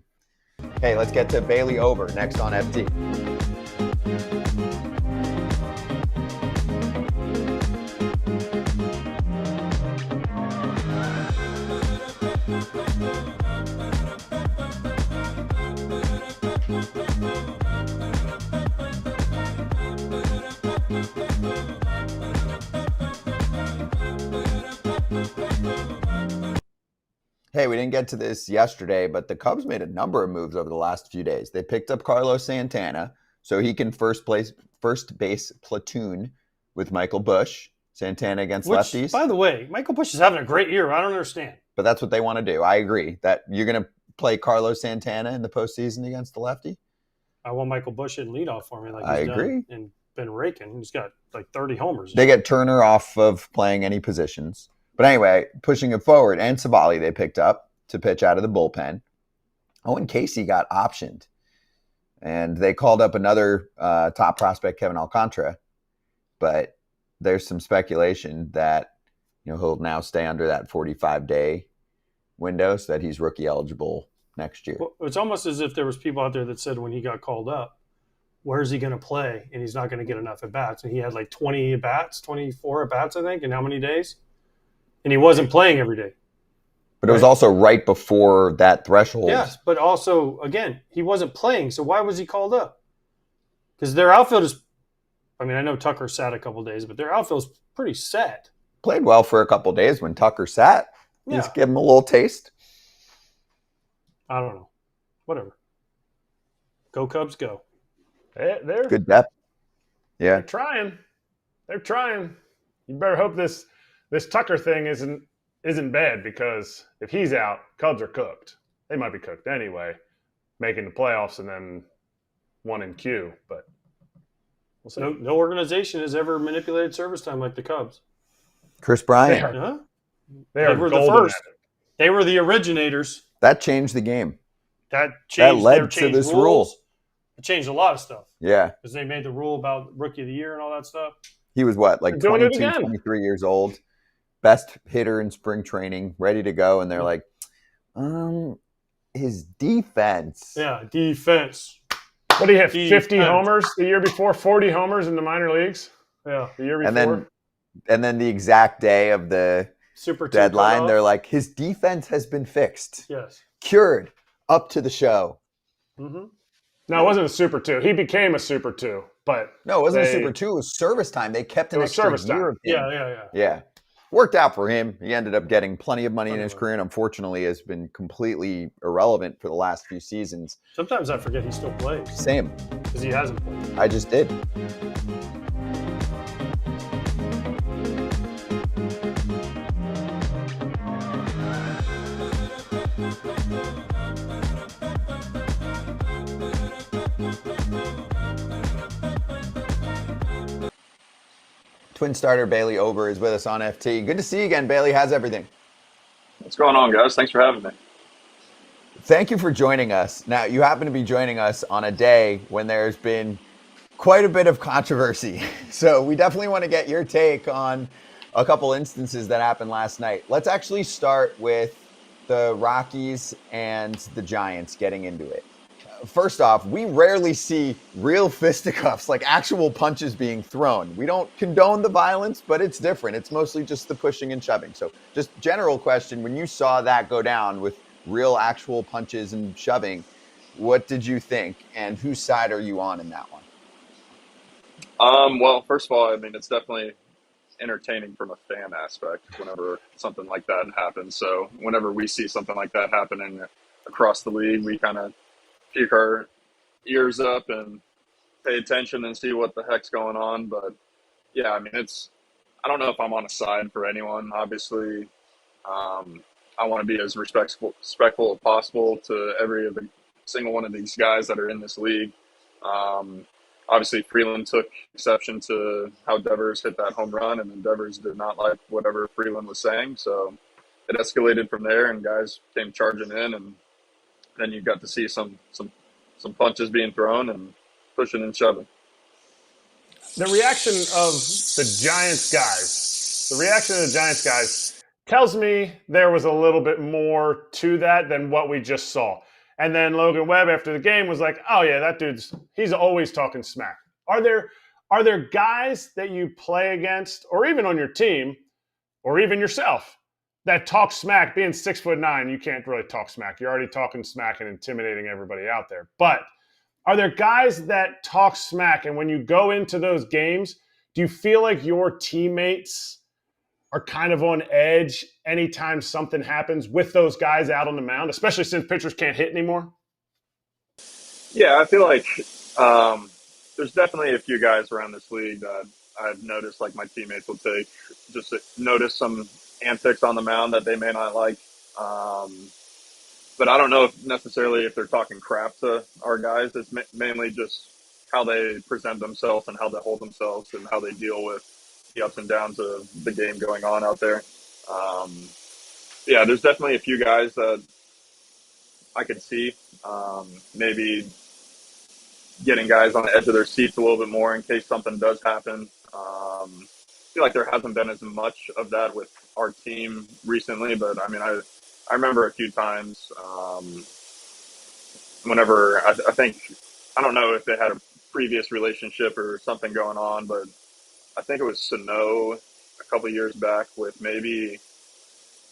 Hey, let's get to Bailey Ober next on FT. Hey, we didn't get to this yesterday, but the Cubs made a number of moves over the last few days. They picked up Carlos Santana so he can first base platoon with Michael Busch. Santana against lefties. By the way, Michael Busch is having a great year. I don't understand. But that's what they want to do. I agree that you're going to play Carlos Santana in the postseason against the lefty. I want Michael Busch in leadoff for me. I agree. And been raking. He's got like 30 homers. They get Turner off of playing any positions. But anyway, pushing it forward, and Savali they picked up to pitch out of the bullpen. Owen Casey got optioned. And they called up another top prospect, Kevin Alcantara. But there's some speculation that he'll now stay under that 45-day window so that he's rookie eligible next year. Well, it's almost as if there was people out there that said when he got called up, where's he going to play? And he's not going to get enough at-bats. And he had like 20 at-bats, 24 at-bats, I think, in how many days? And he wasn't playing every day. But it was also right before that threshold. Yes, but also, again, he wasn't playing. So why was he called up? Because their outfield is – I know Tucker sat a couple of days, but their outfield is pretty set. Played well for a couple of days when Tucker sat. Yeah. Just give him a little taste. I don't know. Whatever. Go Cubs, go. They're good depth. Yeah. They're trying. You better hope this Tucker thing isn't bad, because if he's out, Cubs are cooked. They might be cooked anyway, making the playoffs and then one in Q. But we'll see. No organization has ever manipulated service time like the Cubs. Chris Bryant. They were the first. They were the originators. That changed the game. That led to this rule. It changed a lot of stuff Yeah. because they made the rule about rookie of the year and all that stuff. He was what, like They're doing it 22, again. 23 years old, best hitter in spring training, ready to go. And they're like, his defense. Yeah, defense. What do you have? 50 Defense. homers the year before, 40 homers in the minor leagues Yeah. the year before. And then the exact day of the Super two deadline, cutoff. they're like, his defense has been fixed, Yes. cured, up to the show. Mm-hmm. No, it wasn't a Super 2. He became a Super 2, but No, it wasn't a they- Super 2. It was service time. They kept an It was extra service year time. of him. Yeah. Yeah. Worked out for him. He ended up getting plenty of money in his Plenty of career, and unfortunately has been completely irrelevant for the last few seasons. Sometimes I forget he still plays Same. because he hasn't played. I just did. Twin starter Bailey Ober is with us on FT. Good to see you again, Bailey. How's everything? What's going on, guys? Thanks for having me. Thank you for joining us. Now, you happen to be joining us on a day when there's been quite a bit of controversy. So we definitely want to get your take on a couple instances that happened last night. Let's actually start with the Rockies and the Giants getting into it. First off, we rarely see real fisticuffs, like actual punches being thrown. We don't condone the violence, but it's different. It's mostly just the pushing and shoving. So just general question, when you saw that go down with real actual punches and shoving, what did you think? And whose side are you on in that one? Well, first of all, I mean, it's definitely entertaining from a fan aspect whenever something like that happens. So whenever we see something like that happening across the league, we kind of peek our ears up and pay attention and see what the heck's going on. But yeah, I mean, I don't know if I'm on a side for anyone. Obviously, I want to be as respectful as possible to every single one of these guys that are in this league. Obviously, Freeland took exception to how Devers hit that home run, and then Devers did not like whatever Freeland was saying. So it escalated from there, and guys came charging in, and then you got to see some punches being thrown and pushing and shoving. the reaction of the Giants guys tells me there was a little bit more to that than what we just saw. And then Logan Webb after the game was like, "Oh yeah, that he's always talking smack." Are there guys that you play against, or even on your team, or even yourself, that talk smack? Being 6'9", you can't really talk smack. You're already talking smack and intimidating everybody out there. But are there guys that talk smack, and when you go into those games, do you feel like your teammates are kind of on edge anytime something happens with those guys out on the mound, especially since pitchers can't hit anymore? Yeah, I feel like there's definitely a few guys around this league that I've noticed, like my teammates will take, just to notice some antics on the mound that they may not like. But I don't know if necessarily if they're talking crap to our guys. It's mainly just how they present themselves and how they hold themselves and how they deal with the ups and downs of the game going on out there. Yeah, there's definitely a few guys that I could see maybe getting guys on the edge of their seats a little bit more in case something does happen. I feel like there hasn't been as much of that with our team recently, but I mean, I remember a few times whenever I think, I don't know if they had a previous relationship or something going on, but I think it was Sano a couple years back with maybe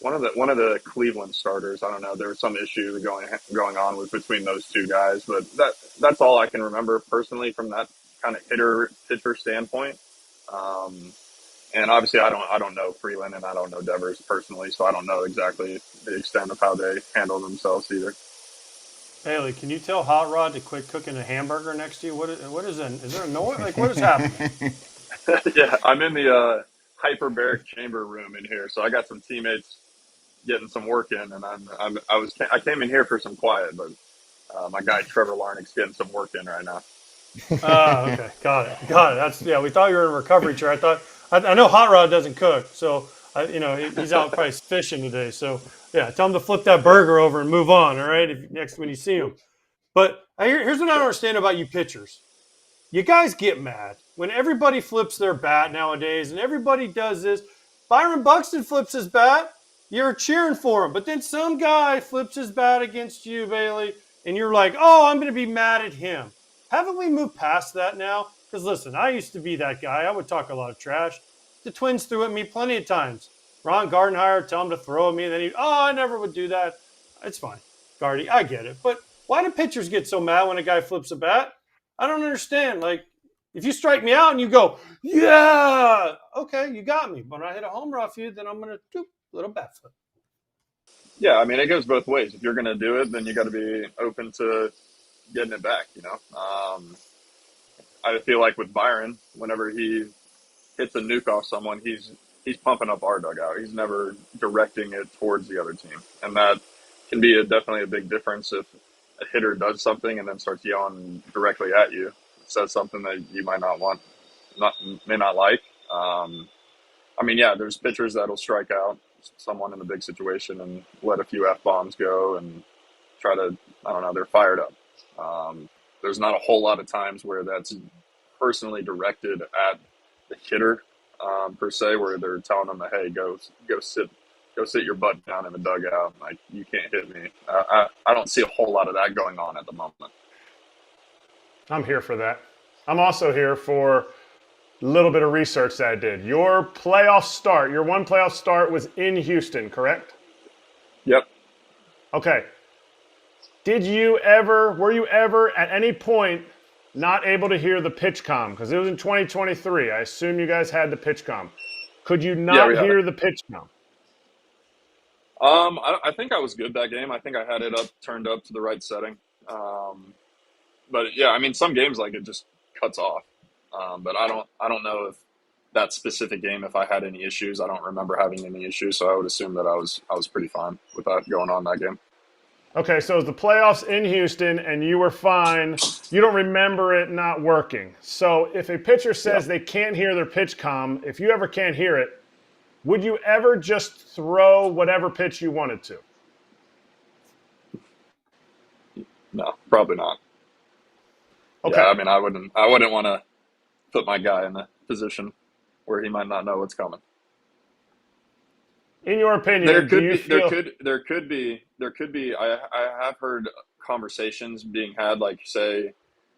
one of the Cleveland starters. I don't know. There was some issue going on between those two guys, but that's all I can remember personally from that kind of hitter pitcher standpoint. And obviously, I don't know Freeland and I don't know Devers personally, so I don't know exactly the extent of how they handle themselves either. Bailey, can you tell Hot Rod to quit cooking a hamburger next to you? What is it? Is there a noise? Like, what is happening? Yeah, I'm in the hyperbaric chamber room in here, so I got some teammates getting some work in, and I came in here for some quiet, but my guy Trevor Larnick's getting some work in right now. Oh, okay, got it. We thought you were in a recovery chair. I know Hot Rod doesn't cook, so he's out probably fishing today. So yeah, tell him to flip that burger over and move on. All right, when you see him. But here's what I don't understand about you pitchers. You guys get mad when everybody flips their bat nowadays and everybody does this. Byron Buxton flips his bat. You're cheering for him. But then some guy flips his bat against you, Bailey, and you're like, oh, I'm going to be mad at him. Haven't we moved past that now? Because listen, I used to be that guy. I would talk a lot of trash. The Twins threw at me plenty of times. Ron Gardenhire tell him to throw at me, and then I never would do that. It's fine, Gardy, I get it. But why do pitchers get so mad when a guy flips a bat? I don't understand. Like, if you strike me out and you go, yeah, okay, you got me. But when I hit a home run off you, then I'm going to do a little bat flip. Yeah, I mean, it goes both ways. If you're going to do it, then you got to be open to getting it back, you know? I feel like with Byron, whenever he hits a nuke off someone, he's pumping up our dugout. He's never directing it towards the other team. And that can be definitely a big difference if a hitter does something and then starts yelling directly at you. It says something that you might may not like. I mean, yeah, there's pitchers that'll strike out someone in a big situation and let a few F-bombs go and try to, I don't know, they're fired up. There's not a whole lot of times where that's personally directed at the hitter, per se, where they're telling them, hey, go sit your butt down in the dugout. Like, you can't hit me. I don't see a whole lot of that going on at the moment. I'm here for that. I'm also here for a little bit of research that I did. Your one playoff start was in Houston, correct? Yep. Okay. Were you ever at any point not able to hear the pitch comm? Because it was in 2023. I assume you guys had the pitch comm. Could you not hear the pitch comm? I think I was good that game. I think I had it turned up to the right setting. But yeah, I mean, some games like it just cuts off. But I don't know if that specific game, if I had any issues. I don't remember having any issues, so I would assume that I was pretty fine with that going on that game. Okay, so it was the playoffs in Houston, and you were fine. You don't remember it not working. So if a pitcher says they can't hear their pitch comm, if you ever can't hear it, would you ever just throw whatever pitch you wanted to? No, probably not. Okay. Yeah, I mean, I wouldn't want to put my guy in a position where he might not know what's coming. In your opinion, there could be. I have heard conversations being had, like, say,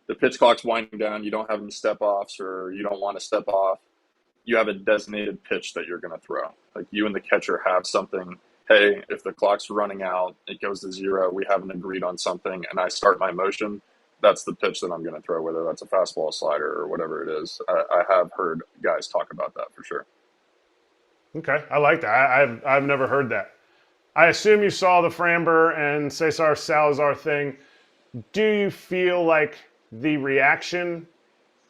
the pitch clock's winding down, you don't have any step offs, or you don't want to step off. You have a designated pitch that you're going to throw. Like, you and the catcher have something. Hey, if the clock's running out, it goes to 0. We haven't agreed on something, and I start my motion. That's the pitch that I'm going to throw, whether that's a fastball, slider, or whatever it is. I have heard guys talk about that for sure. Okay, I like that. I've never heard that. I assume you saw the Framber and César Salazar thing. Do you feel like the reaction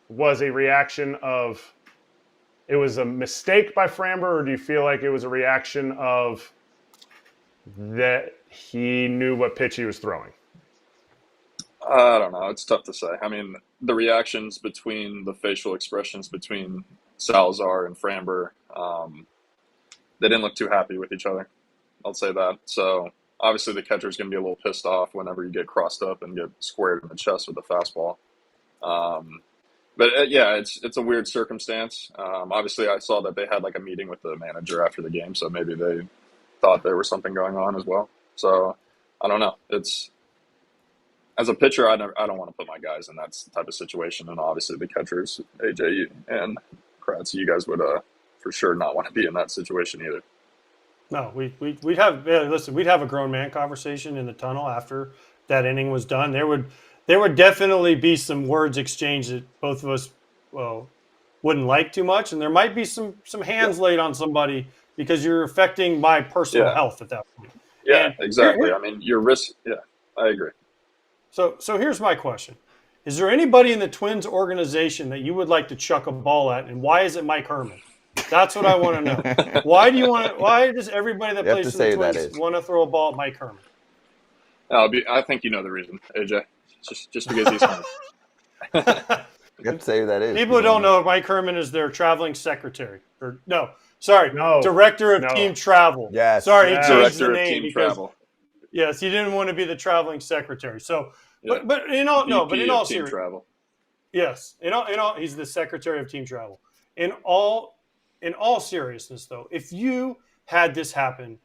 was a reaction of it was a mistake by Framber, or do you feel like it was a reaction of that he knew what pitch he was throwing? I don't know. It's tough to say. I mean, the reactions between the facial expressions between Salazar and Framber, they didn't look too happy with each other. I'll say that. So obviously the catcher's going to be a little pissed off whenever you get crossed up and get squared in the chest with a fastball. But yeah, it's a weird circumstance. Obviously I saw that they had like a meeting with the manager after the game, so maybe they thought there was something going on as well. So I don't know. As a pitcher, I don't want to put my guys in that type of situation. And obviously the catchers, AJ and Kratz, you guys would for sure not want to be in that situation either. No, we'd have we'd have a grown man conversation in the tunnel after that inning was done. There would definitely be some words exchanged that both of us wouldn't like too much, and there might be some hands laid on somebody because you're affecting my personal health at that point. Yeah, exactly. I mean, your risk. Yeah, I agree. So here's my question. Is there anybody in the Twins organization that you would like to chuck a ball at, and why is it Mike Herman? That's what I want to know. Why does everybody that plays for the Twins want to throw a ball at Mike Herman? I think you know the reason, AJ. Just because he's Herman. You have to say who that is. People who don't know, Mike Herman is their traveling secretary. Director of team travel. Yes. Sorry, he changed the name because, travel. Yes, he didn't want to be the traveling secretary. So Yeah. But in all VP of team seriousness, travel. yes, in all, he's the secretary of team travel. In all seriousness, though, if you had this happen,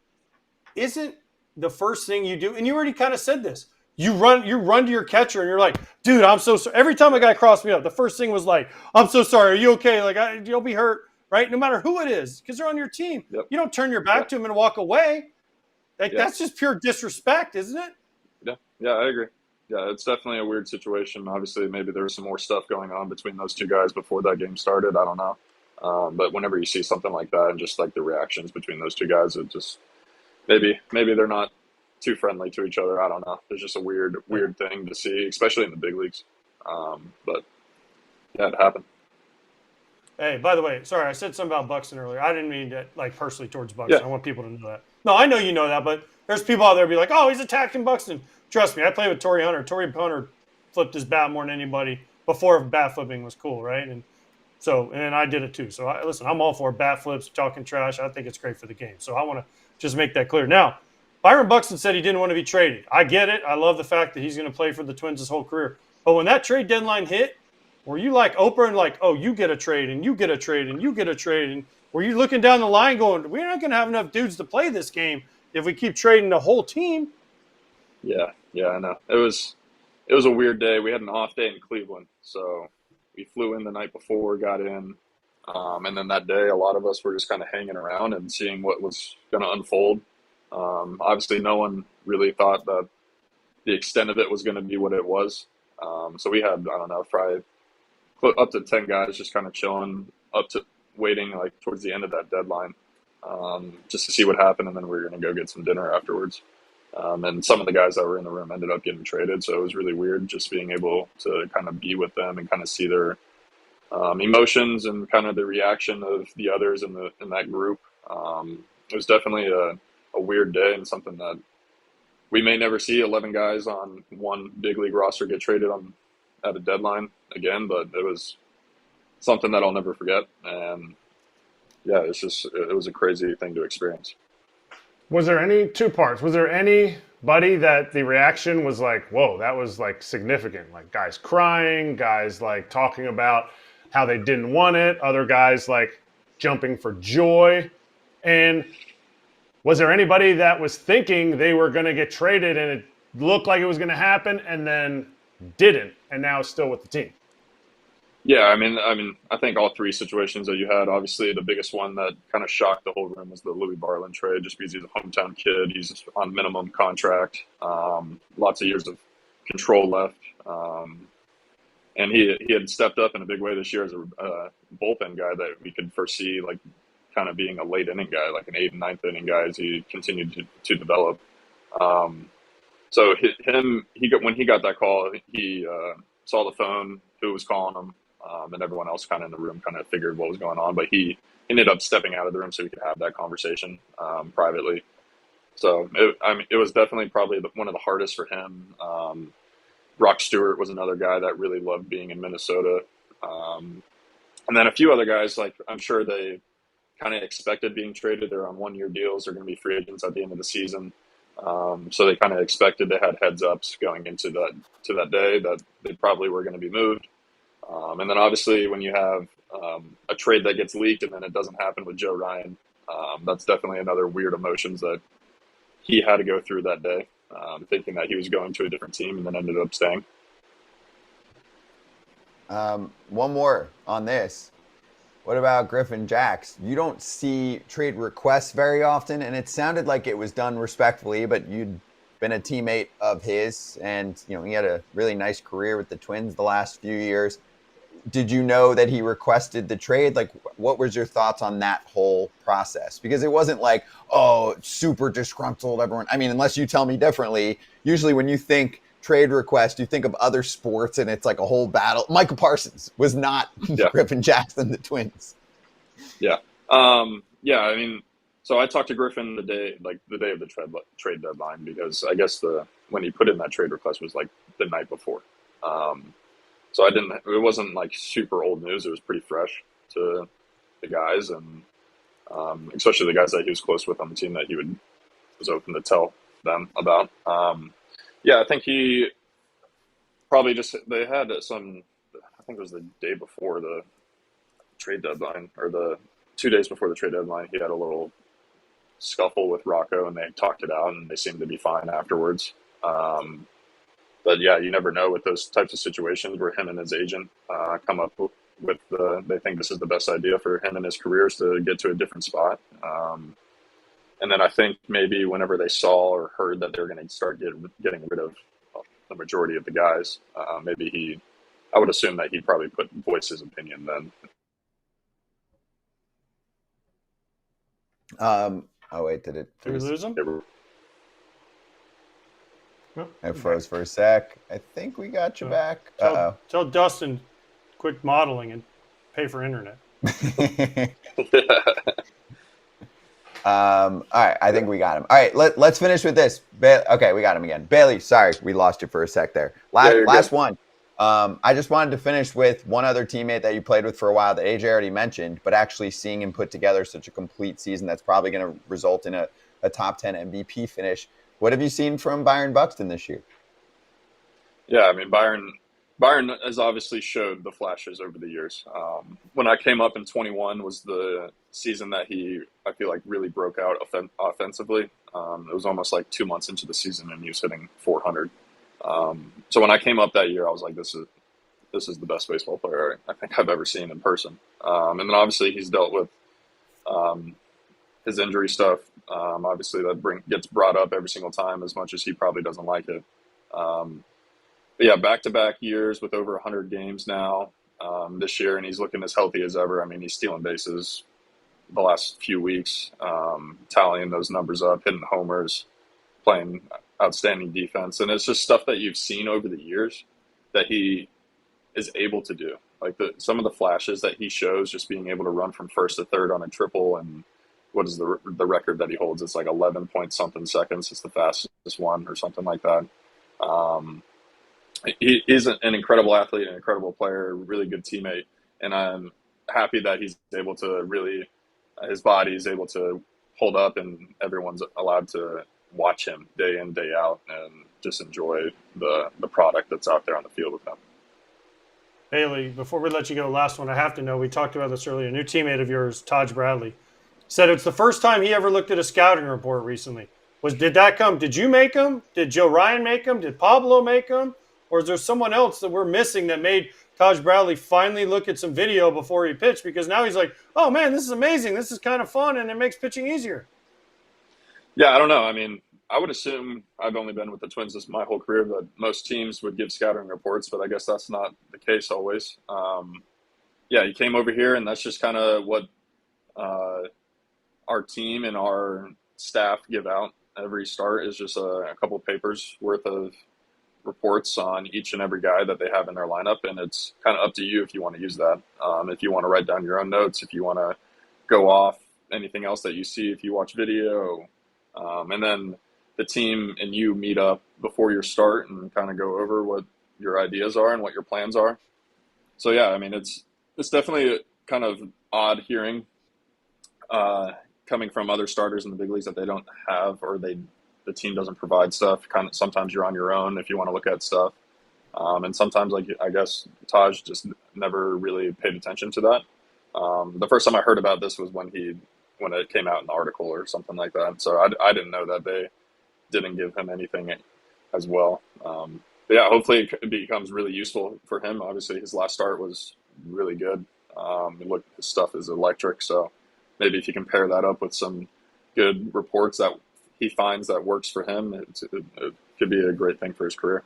isn't the first thing you do, and you already kind of said this, you run to your catcher and you're like, dude, I'm so sorry. Every time a guy crossed me up, the first thing was like, I'm so sorry. Are you okay? Like, you'll be hurt, right? No matter who it is, because they're on your team. Yep. You don't turn your back to him and walk away. Like, Yeah. that's just pure disrespect, isn't it? Yeah, I agree. Yeah, it's definitely a weird situation. Obviously, maybe there was some more stuff going on between those two guys before that game started. I don't know. But whenever you see something like that and just like the reactions between those two guys, it just maybe they're not too friendly to each other. I don't know. It's just a weird thing to see, especially in the big leagues. But yeah, it happened. Hey, by the way, sorry, I said something about Buxton earlier. I didn't mean that, like, personally towards Buxton. Yeah. I want people to know that. No, I know you know that, but there's people out there be like, oh, he's attacking Buxton. Trust me, I played with Torrey Hunter. Torrey Hunter flipped his bat more than anybody before bat flipping was cool, right? And then I did it too. So, listen, I'm all for bat flips, talking trash. I think it's great for the game. So I want to just make that clear. Now, Byron Buxton said he didn't want to be traded. I get it. I love the fact that he's going to play for the Twins his whole career. But when that trade deadline hit, were you like Oprah and like, oh, you get a trade and you get a trade and you get a trade? And were you looking down the line going, we're not going to have enough dudes to play this game if we keep trading the whole team? Yeah, I know. It was a weird day. We had an off day in Cleveland, so we flew in the night before, got in, and then that day, a lot of us were just kind of hanging around and seeing what was going to unfold. Obviously, no one really thought that the extent of it was going to be what it was. So we had, I don't know, probably up to 10 guys just kind of chilling, waiting like towards the end of that deadline, just to see what happened, and then we were going to go get some dinner afterwards. And some of the guys that were in the room ended up getting traded, so it was really weird just being able to kind of be with them and kind of see their emotions and kind of the reaction of the others in that group. It was definitely a weird day and something that we may never see 11 guys on one big league roster get traded at a deadline again, but it was something that I'll never forget. And yeah, it was a crazy thing to experience. Was there any two parts? Was there anybody that the reaction was like, whoa, that was like significant? Like guys crying, guys like talking about how they didn't want it, other guys like jumping for joy. And was there anybody that was thinking they were going to get traded and it looked like it was going to happen and then didn't and now is still with the team? Yeah, I mean, I think all three situations that you had, obviously the biggest one that kind of shocked the whole room was the Louis Barlin trade, just because he's a hometown kid. He's on minimum contract, lots of years of control left. And he had stepped up in a big way this year as a bullpen guy that we could foresee, like kind of being a late inning guy, like an 8th and 9th inning guy as he continued to develop. So when he got that call, he saw the phone, who was calling him, and everyone else kind of in the room kind of figured what was going on. But he ended up stepping out of the room so we could have that conversation privately. So it was definitely probably one of the hardest for him. Rock Stewart was another guy that really loved being in Minnesota. And then a few other guys, like I'm sure they kind of expected being traded. They're on 1-year deals. They're going to be free agents at the end of the season. So they kind of expected, they had heads ups going into that day that they probably were going to be moved. And then obviously when you have a trade that gets leaked and then it doesn't happen with Joe Ryan, that's definitely another weird emotions that he had to go through that day, thinking that he was going to a different team and then ended up staying. One more on this. What about Griffin Jax? You don't see trade requests very often, and it sounded like it was done respectfully, but you'd been a teammate of his, and he had a really nice career with the Twins the last few years. Did you know that he requested the trade? Like, what was your thoughts on that whole process? Because it wasn't like, oh, super disgruntled, everyone. I mean, unless you tell me differently, usually when you think trade request, you think of other sports and it's like a whole battle. Michael Parsons was not Griffin Jackson, the Twins. Yeah. I mean, so I talked to Griffin the day of the trade deadline, because I guess when he put in that trade request was like the night before. So it wasn't like super old news. It was pretty fresh to the guys, and especially the guys that he was close with on the team that he was open to tell them about. I think Probably just they had some. I think it was the day before the trade deadline, or the 2 days before the trade deadline. He had a little scuffle with Rocco, and they talked it out, and they seemed to be fine afterwards. But yeah, you never know with those types of situations where him and his agent come up with they think this is the best idea for him and his careers to get to a different spot. And then I think maybe whenever they saw or heard that they're going to start getting rid of the majority of the guys, maybe I would assume that he probably voice his opinion then. Oh wait, did we lose him? I froze for a sec. I think we got you back. Tell Dustin quit modeling and pay for internet. All right, I think we got him. All right, let's finish with this. Okay, we got him again. Bailey, sorry, we lost you for a sec there. Last one. I just wanted to finish with one other teammate that you played with for a while that AJ already mentioned, but actually seeing him put together such a complete season that's probably going to result in a top 10 MVP finish. What have you seen from Byron Buxton this year? Yeah, I mean, Byron has obviously showed the flashes over the years. When I came up in 21 was the season that I feel like, really broke out offensively. It was almost like 2 months into the season, and he was hitting 400. So when I came up that year, I was like, this is the best baseball player I think I've ever seen in person. And then obviously he's dealt with his injury stuff. Obviously that gets brought up every single time, as much as he probably doesn't like it. But yeah, back-to-back years with over 100 games now this year, and he's looking as healthy as ever. I mean, he's stealing bases the last few weeks, tallying those numbers up, hitting homers, playing outstanding defense. And it's just stuff that you've seen over the years that he is able to do. Like some of the flashes that he shows, just being able to run from first to third on a triple, and what is the record that he holds? It's like 11 point something seconds. It's the fastest one or something like that. He is an incredible athlete, an incredible player, really good teammate. And I'm happy that he's able to his body is able to hold up, and everyone's allowed to watch him day in, day out, and just enjoy the product that's out there on the field with him. Bailey, before we let you go, last one I have to know. We talked about this earlier. A new teammate of yours, Taj Bradley, said it's the first time he ever looked at a scouting report recently. Did you make him? Did Joe Ryan make him? Did Pablo make him? Or is there someone else that we're missing that made Taj Bradley finally look at some video before he pitched? Because now he's like, oh man, this is amazing. This is kind of fun, and it makes pitching easier. Yeah, I don't know. I mean, I would assume, I've only been with the Twins my whole career, that most teams would give scouting reports, but I guess that's not the case always. Yeah, he came over here, and that's just kind of what our team and our staff give out every start, is just a couple of papers worth of reports on each and every guy that they have in their lineup, and it's kind of up to you if you want to use that. If you want to write down your own notes, if you want to go off anything else that you see, if you watch video, and then the team and you meet up before your start and kind of go over what your ideas are and what your plans are. So yeah, I mean, it's definitely kind of odd hearing coming from other starters in the big leagues that they don't have, or the team doesn't provide stuff. Kind of sometimes you're on your own if you want to look at stuff, and sometimes, like, I guess Taj just never really paid attention to that. The first time I heard about this was when it came out in the article or something like that. So I didn't know that they didn't give him anything as well. But yeah, hopefully it becomes really useful for him. Obviously, his last start was really good. His stuff is electric. So maybe if you can pair that up with some good reports that he finds that works for him, it could be a great thing for his career.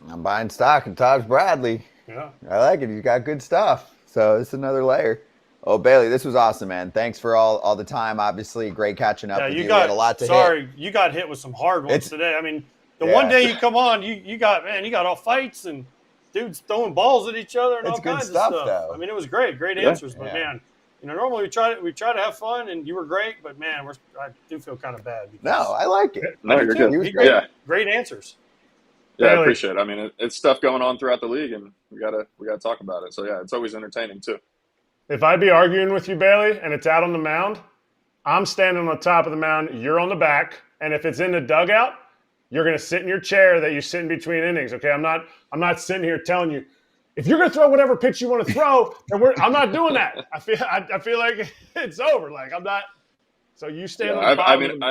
I'm buying stock in Taj Bradley. Yeah, I like it. He's got good stuff. So it's another layer. Oh, Bailey, this was awesome, man. Thanks for all the time. Obviously, great catching up with you. We had a lot to hit. You got hit with some hard ones today. I mean, one day you come on, you got all fights and dudes throwing balls at each other and all kinds of stuff. Though. I mean, it was great answers. But man, normally we try to have fun, and you were great. But man, I do feel kind of bad. No, I like it. No, you're good. He was great. Yeah, great answers. Yeah, I appreciate it. I mean, it's stuff going on throughout the league, and we gotta talk about it. So yeah, it's always entertaining too. If I'd be arguing with you, Bailey, and it's out on the mound, I'm standing on the top of the mound, you're on the back, and if it's in the dugout, you're going to sit in your chair that you sit in between innings. Okay, I'm not sitting here telling you if you're going to throw whatever pitch you want to throw, then I'm not doing that. I feel like it's over. Like I'm not. So you stand on the bottom.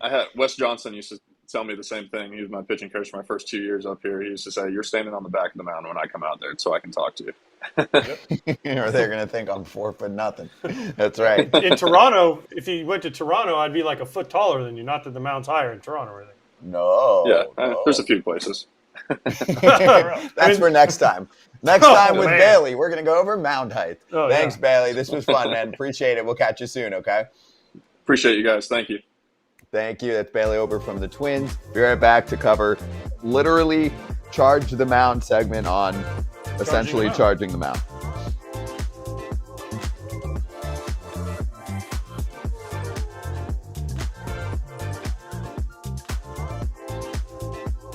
I had Wes Johnson used to tell me the same thing. He was my pitching coach for my first 2 years up here. He used to say, "You're standing on the back of the mound when I come out there, so I can talk to you." Or they're going to think I'm 4'0". That's right. In Toronto, if you went to Toronto, I'd be like a foot taller than you. Not that the mound's higher in Toronto or anything. No. Yeah, there's a few places. That's for next time. Next time with man. Bailey, we're going to go over mound height. Oh, Thanks, yeah. Bailey. This was fun, man. Appreciate it. We'll catch you soon, okay? Appreciate you guys. Thank you. Thank you. That's Bailey Ober from the Twins. Be right back to cover literally Charge the Mound segment on essentially charging the mound.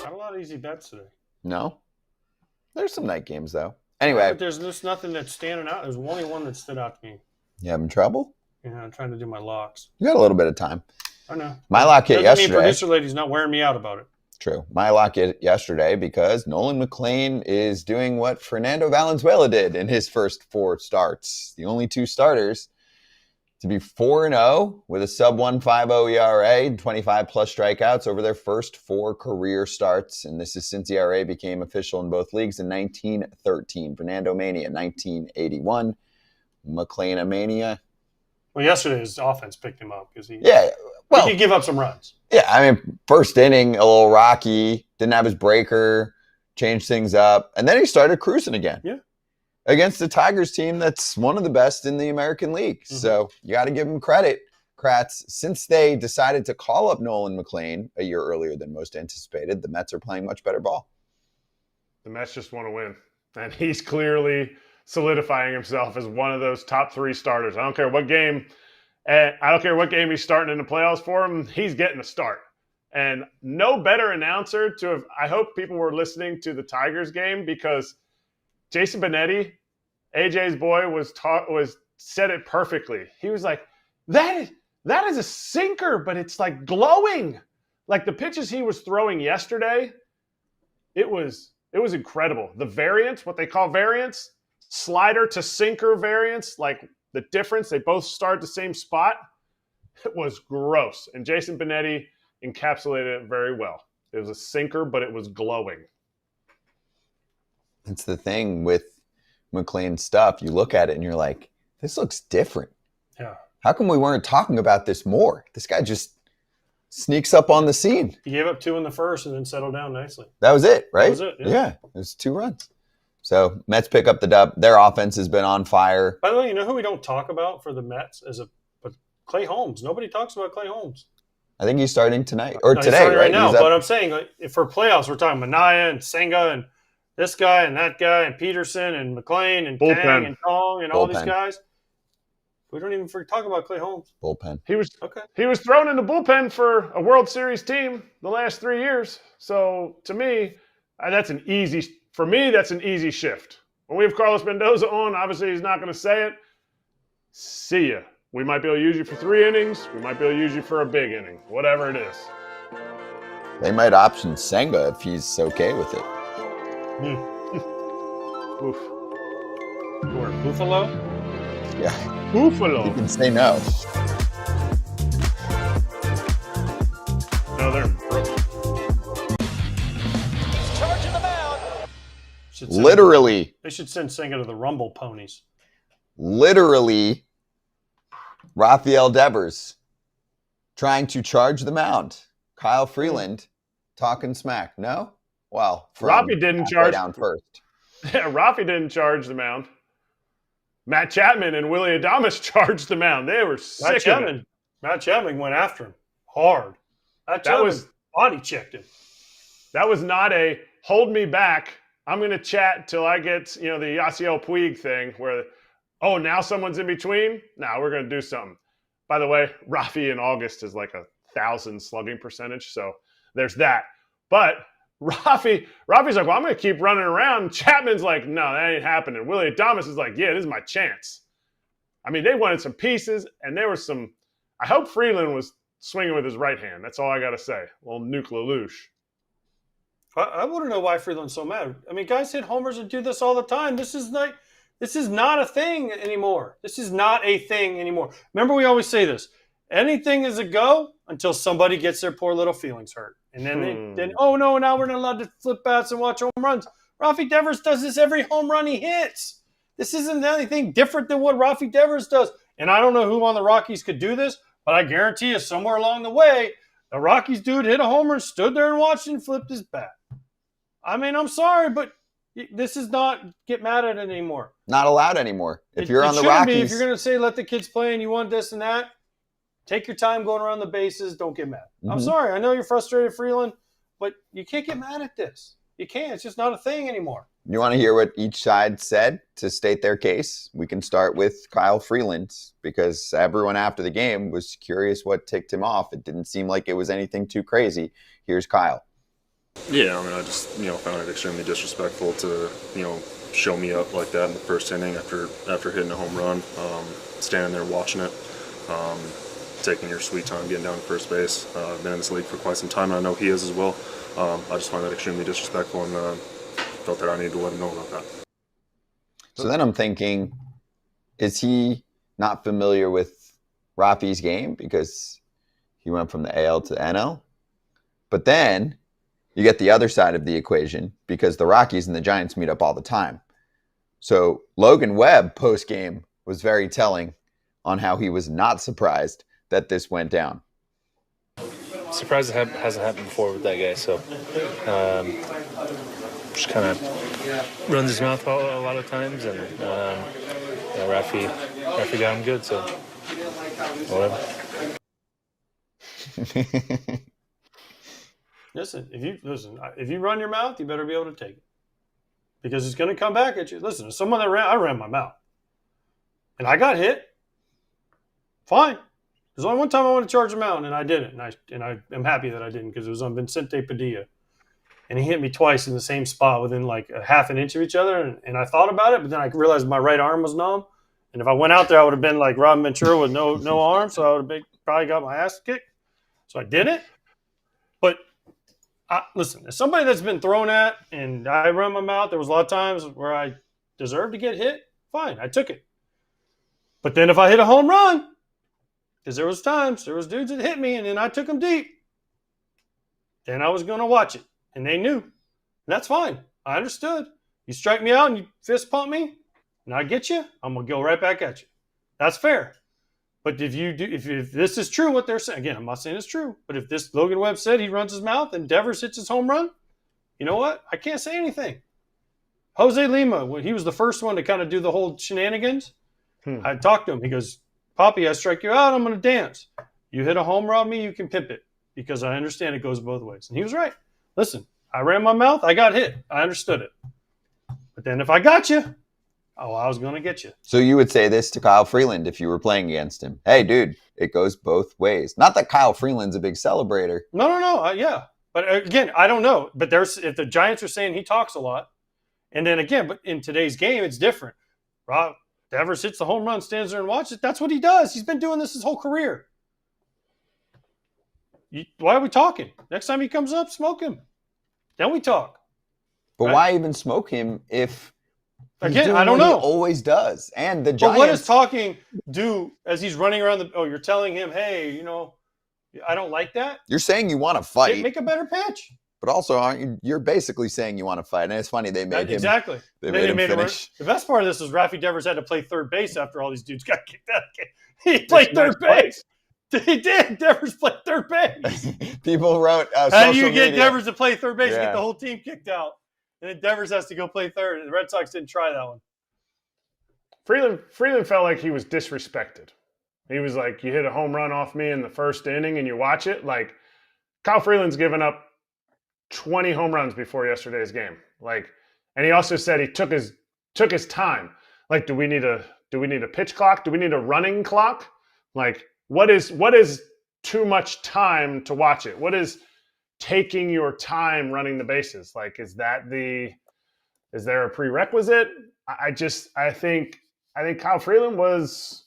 Not a lot of easy bets today. No? There's some night games, though. Anyway. But there's just nothing that's standing out. There's only one that stood out to me. You having trouble? Yeah, I'm trying to do my locks. You got a little bit of time. I know. My lock hit Doesn't yesterday. mean producer lady's not wearing me out about it. True. My lock hit yesterday because Nolan McLean is doing what Fernando Valenzuela did in his first 4 starts. The only 2 starters to be 4-0 with a sub 1.50 ERA, 25-plus strikeouts over their first 4 career starts. And this is since ERA became official in both leagues in 1913. Fernando Mania, 1981. McLean Mania. Well, yesterday his offense picked him up because he could give up some runs. Yeah, I mean, first inning, a little rocky, didn't have his breaker, changed things up, and then he started cruising again. Yeah. Against the Tigers team that's one of the best in the American League. Mm-hmm. So you got to give him credit, Kratz. Since they decided to call up Nolan McLean a year earlier than most anticipated, the Mets are playing much better ball. The Mets just want to win. And he's clearly solidifying himself as one of those top 3 starters. I don't care what game he's starting in the playoffs for him. He's getting a start. And no better announcer to have. I hope people were listening to the Tigers game because Jason Benetti, AJ's boy, said it perfectly. He was like, that is a sinker, but it's like glowing. Like the pitches he was throwing yesterday, it was incredible. The variance, what they call variance, slider to sinker variance, like the difference, they both start the same spot. It was gross. And Jason Benetti encapsulated it very well. It was a sinker, but it was glowing. It's the thing with McLean's stuff. You look at it and you're like, this looks different. Yeah. How come we weren't talking about this more? This guy just sneaks up on the scene. He gave up 2 in the first and then settled down nicely. That was it, right? That was it, yeah. It was 2 runs. So Mets pick up the dub. Their offense has been on fire. By the way, you know who we don't talk about for the Mets but Clay Holmes. Nobody talks about Clay Holmes. I think he's starting tonight or No, he's today, starting right? now, He's up- but I'm saying like, for playoffs, we're talking Manaea and Senga and this guy and that guy and Peterson and McLean and Bullpen. Kang and Tong and all these Bullpen. guys. We don't even talk about Clay Holmes. bullpen. He was Okay. thrown in the bullpen for a World Series team the last 3 years. So to me, that's an easy shift. When we have Carlos Mendoza on, obviously he's not going to say it. See ya. We might be able to use you for 3 innings. We might be able to use you for a big inning, whatever it is. They might option Senga if he's okay with it. Oof. Or Buffalo. Yeah, Buffalo. you can say no. No, they're in Brooklyn. Charging the mound. Literally, They should send Senga to the Rumble Ponies. Rafeal Devers trying to charge the mound. Kyle Freeland talking smack. No? Well, Rafi didn't charge down first. Yeah, Rafi didn't charge the mound. Matt Chapman and Willie Adames charged the mound. They were sick of it. Matt Chapman went after him hard. That was body checked him. That was not a hold me back. I'm going to chat till I get, the Yasiel Puig thing where, now someone's in between? Nah, we're going to do something. By the way, Rafi in August is like 1,000 slugging percentage, so there's that. But Rafi's like, well, I'm going to keep running around. Chapman's like, no, that ain't happening. Willie Adames is like, yeah, this is my chance. I mean, they wanted some pieces, and there was some – I hope Freeland was swinging with his right hand. That's all I got to say. A little nuke lelouch. I want to know why Freeland's so mad. I mean, guys hit homers and do this all the time. This is not a thing anymore. This is not a thing anymore. Remember, we always say this. Anything is a go until somebody gets their poor little feelings hurt. And then oh no, now we're not allowed to flip bats and watch home runs. Rafeal Devers does this every home run he hits. This isn't anything different than what Rafeal Devers does. And I don't know who on the Rockies could do this, but I guarantee you somewhere along the way, the Rockies dude hit a homer and stood there and watched and flipped his bat. I mean, I'm sorry, but this is not get mad at it anymore. Not allowed anymore. If you're on the Rockies. If you're going to say let the kids play and you want this and that, take your time going around the bases. Don't get mad. Mm-hmm. I'm sorry. I know you're frustrated, Freeland, but you can't get mad at this. You can't. It's just not a thing anymore. You want to hear what each side said to state their case? We can start with Kyle Freeland because everyone after the game was curious what ticked him off. It didn't seem like it was anything too crazy. Here's Kyle. Yeah, I mean, I just, found it extremely disrespectful to, show me up like that in the first inning after hitting a home run, standing there watching it, taking your sweet time getting down to first base. I've been in this league for quite some time, and I know he is as well. I just find that extremely disrespectful and felt that I needed to let him know about that. So then I'm thinking, is he not familiar with Rafi's game because he went from the AL to the NL? But then you get the other side of the equation because the Rockies and the Giants meet up all the time. So Logan Webb post-game was very telling on how he was not surprised that this went down. Surprised it hasn't happened before with that guy, so just kind of runs his mouth a lot of times, and Rafi got him good, so whatever. Listen, if you run your mouth, you better be able to take it because it's going to come back at you. Listen, someone that I ran my mouth, and I got hit. Fine. There's only one time I want to charge him out, and I didn't. And I am happy that I didn't because it was on Vicente Padilla. And he hit me twice in the same spot within like a half an inch of each other. And I thought about it, but then I realized my right arm was numb. And if I went out there, I would have been like Robin Ventura with no arm. So I would have probably got my ass kicked. So I didn't. But listen, as somebody that's been thrown at and I run my mouth, there was a lot of times where I deserved to get hit. Fine, I took it. But then if I hit a home run, because there was dudes that hit me, and then I took them deep. Then I was going to watch it, and they knew. And that's fine. I understood. You strike me out and you fist pump me, and I get you, I'm going to go right back at you. That's fair. But if this is true, what they're saying, again, I'm not saying it's true, but if this Logan Webb said he runs his mouth and Devers hits his home run, you know what? I can't say anything. Jose Lima, he was the first one to kind of do the whole shenanigans. I talked to him. He goes, Poppy, I strike you out, I'm going to dance. You hit a home run on me, you can pimp it because I understand it goes both ways. And he was right. Listen, I ran my mouth, I got hit. I understood it. But then if I got you, I was going to get you. So you would say this to Kyle Freeland if you were playing against him. Hey, dude, it goes both ways. Not that Kyle Freeland's a big celebrator. No. Yeah. But again, I don't know. But if the Giants are saying he talks a lot, and then again, but in today's game, it's different. Rob Devers hits the home run, stands there and watches it. That's what he does. He's been doing this his whole career. Why are we talking? Next time he comes up, smoke him. Then we talk. But right? Why even smoke him if again, I don't know. He always does. And the Giants. But what does talking do as he's running around you're telling him, hey, I don't like that? You're saying you want to fight. Make a better pitch. But also, you're basically saying you want to fight. And it's funny, they made him. Exactly. They made him finish. The best part of this was Rafeal Devers had to play third base after all these dudes got kicked out. He played third base. He did. Devers played third base. People wrote how do you get Devers to play third base and get the whole team kicked out? And then Devers has to go play third. And the Red Sox didn't try that one. Freeland felt like he was disrespected. He was like, you hit a home run off me in the first inning and you watch it. Like, Kyle Freeland's given up 20 home runs before yesterday's game. Like, and he also said he took his time. Like, do we need a pitch clock? Do we need a running clock? Like, what is too much time to watch it? What is taking your time running the bases? Like, is there a prerequisite? I think Kyle Freeland was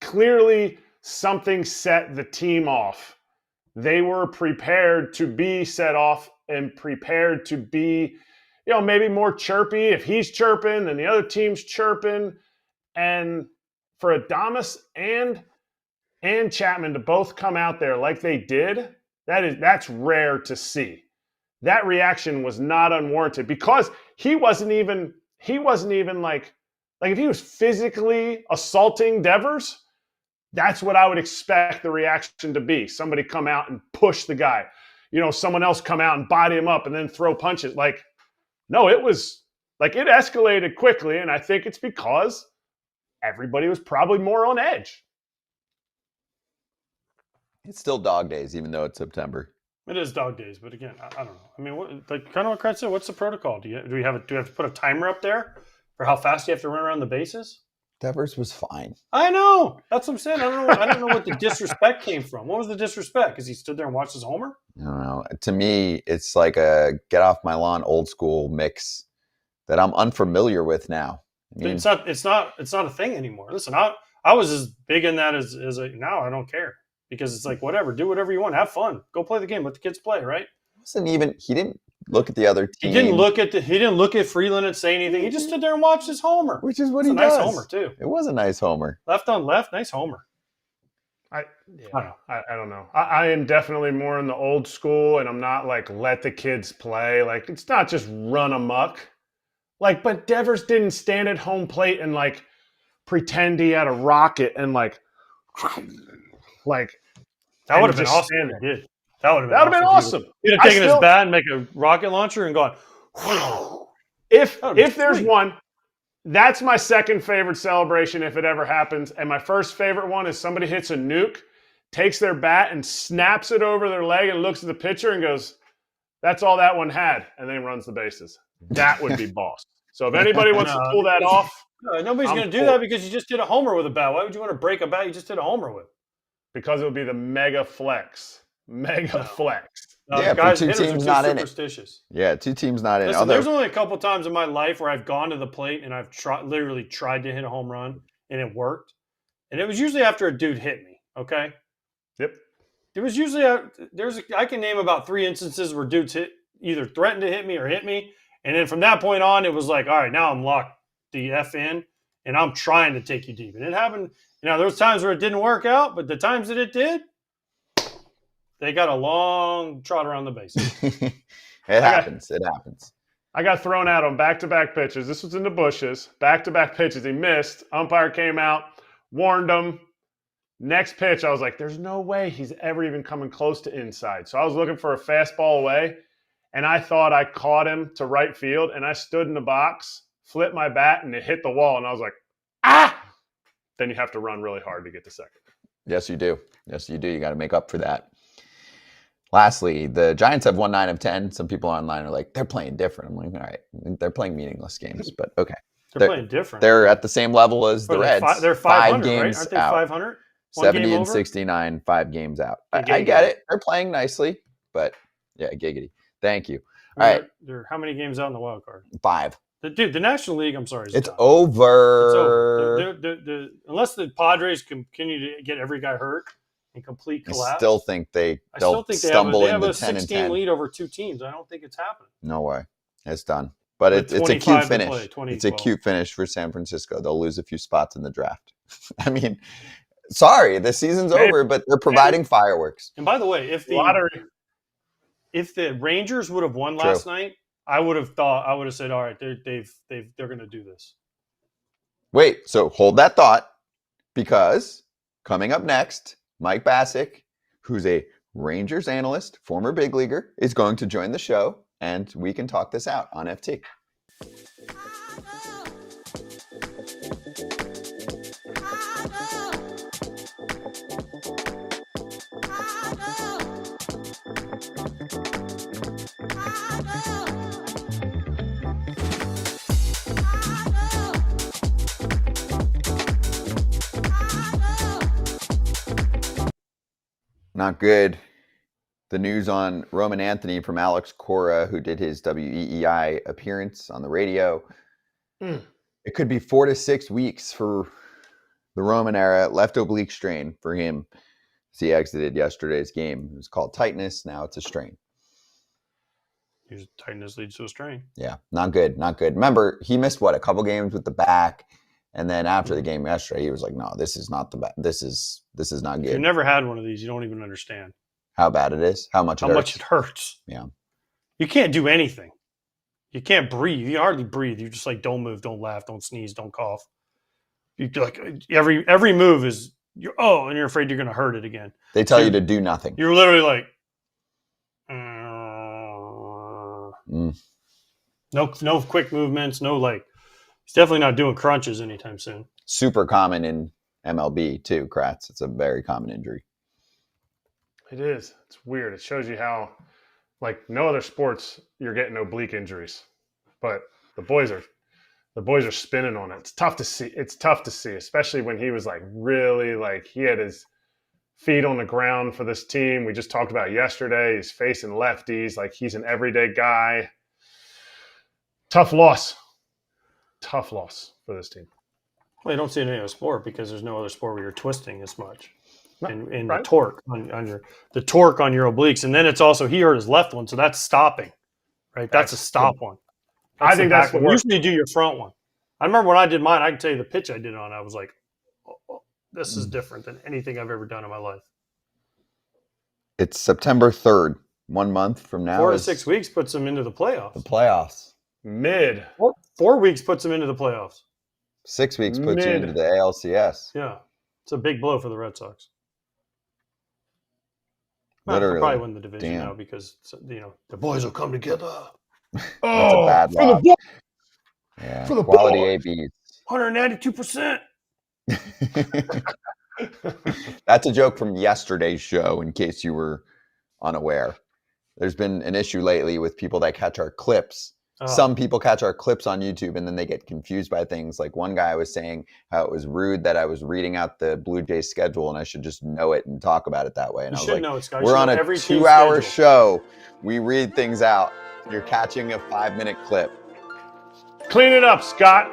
clearly something set the team off. They were prepared to be set off and prepared to be, maybe more chirpy. If he's chirping, then the other team's chirping. And for Adames and Chapman to both come out there like they did, that's rare to see. That reaction was not unwarranted because he wasn't even like if he was physically assaulting Devers, that's what I would expect the reaction to be. Somebody come out and push the guy. Someone else come out and body him up and then throw punches. No, it was it escalated quickly, and I think it's because everybody was probably more on edge. It's still dog days, even though it's September. It is dog days, but again, I don't know. I mean, kind of what Kratz said. What's the protocol? Do we have to put a timer up there for how fast you have to run around the bases? Devers was fine. I know. That's what I'm saying. I don't know what the disrespect came from. What was the disrespect? Because he stood there and watched his homer? I don't know. To me, it's like a get off my lawn old school mix that I'm unfamiliar with now. I mean, it's not a thing anymore. Listen, I was as big in that as now I don't care. Because it's like, whatever, do whatever you want, have fun, go play the game, let the kids play, right? He didn't look at the other team. He didn't look at Freeland and say anything. He just stood there and watched his homer, which is what he does. Nice homer too. It was a nice homer. Left on left, nice homer. I don't know. I am definitely more in the old school, and I'm not let the kids play. It's not just run amok. But Devers didn't stand at home plate and pretend he had a rocket and that would have been awesome. If he did. That would have been awesome. He'd have taken his bat and make a rocket launcher and gone. If there's one, that's my second favorite celebration if it ever happens. And my first favorite one is somebody hits a nuke, takes their bat and snaps it over their leg and looks at the pitcher and goes, "That's all that one had," and then runs the bases. That would be boss. So if anybody wants to pull that off, nobody's going to do that because you just did a homer with a bat. Why would you want to break a bat you just did a homer with? Because it would be the mega flex. Yeah, guys, two teams not in it. Yeah, two teams not in it. Listen, there's only a couple times in my life where I've gone to the plate and I've literally tried to hit a home run and it worked. And it was usually after a dude hit me, okay? Yep. It was usually I can name about 3 instances where dudes either threatened to hit me or hit me. And then from that point on, it was like, all right, now I'm locked the F in and I'm trying to take you deep. And it happened. There was times where it didn't work out, but the times that it did, they got a long trot around the bases. It happens. I got thrown out on back-to-back pitches. This was in the bushes. Back-to-back pitches. He missed. Umpire came out, warned him. Next pitch, I was like, there's no way he's ever even coming close to inside. So I was looking for a fastball away, and I thought I caught him to right field, and I stood in the box, flipped my bat, and it hit the wall, and I was like, ah! Then you have to run really hard to get to second. Yes, you do. You got to make up for that. Lastly, the Giants have won 9 of 10. Some people online are like, they're playing different. I'm like, all right, they're playing meaningless games, but okay. They're playing different. They're at the same level as the Reds. They're 500, 5 games right? Aren't they out. 500? 70 and 69, 5 games out. I get it. They're playing nicely, but yeah, giggity. Thank you. All right. They're how many games out in the wild card? 5. Dude, the National League, I'm sorry. It's over. It's over. Unless the Padres continue to get every guy hurt and complete collapse. I still think they'll stumble they have into a 10 and 16 10. lead over 2 teams. I don't think it's happening. No way. It's done. But it's a cute finish. 20, it's a cute finish for San Francisco. They'll lose a few spots in the draft. I mean, sorry, the season's over, but they're providing fireworks. And by the way, if the Rangers would have won last night, I would have said, all right, they're going to do this. Wait, so hold that thought, because coming up next, Mike Bacsik, who's a Rangers analyst, former big leaguer, is going to join the show, and we can talk this out on FT. Not good. The news on Roman Anthony from Alex Cora, who did his WEEI appearance on the radio. It could be 4 to 6 weeks for the Roman era, left oblique strain for him as he exited yesterday's game. It was called tightness. Now it's a strain. Tightness leads to a strain. Yeah, not good. Remember, he missed a couple games with the back, and then after the game yesterday, he was like, "No, this is not the back. This is not good." If you've never had one of these, you don't even understand how bad it is, how much it hurts. Yeah, you can't do anything. You can't breathe. You hardly breathe. You're just like, don't move, don't laugh, don't sneeze, don't cough. You like every move is and you're afraid you're going to hurt it again. They tell you to do nothing. You're literally like, no quick movements, no like. He's definitely not doing crunches anytime soon. Super common in MLB too, Kratz. It's a very common injury. It is. It's weird. It shows you how, like no other sports, you're getting oblique injuries, but the boys are spinning on it. It's tough to see, especially when he was like really like he had his feet on the ground for this team. We just talked about yesterday. He's facing lefties, like he's an everyday guy. Tough loss for this team. Well, you don't see it in any other sport because there's no other sport where you're twisting as much. And right. The torque on your obliques, and then it's also he hurt his left one, so that's stopping, right? That's a stop one. I think that's the worst. Usually do your front one. I remember when I did mine. I can tell you the pitch I did on. I was like, this is different than anything I've ever done in my life. It's September 3rd, 1 month from now. 4 to 6 weeks puts them into the playoffs. The playoffs. Mid. 4 weeks puts them into the playoffs. 6 weeks puts you into the ALCS. Yeah, it's a big blow for the Red Sox. Literally. They'll probably win the division now because the boys will come together. That's a bad loss. Yeah, for the quality boys. ABs. 192%. That's a joke from yesterday's show, in case you were unaware. There's been an issue lately with people that catch our clips. Some people catch our clips on YouTube and then they get confused by things. Like one guy was saying how it was rude that I was reading out the Blue Jays schedule and I should just know it and talk about it that way. And I was like, we're on a 2-hour show. We read things out. You're catching a 5-minute clip. Clean it up, Scott.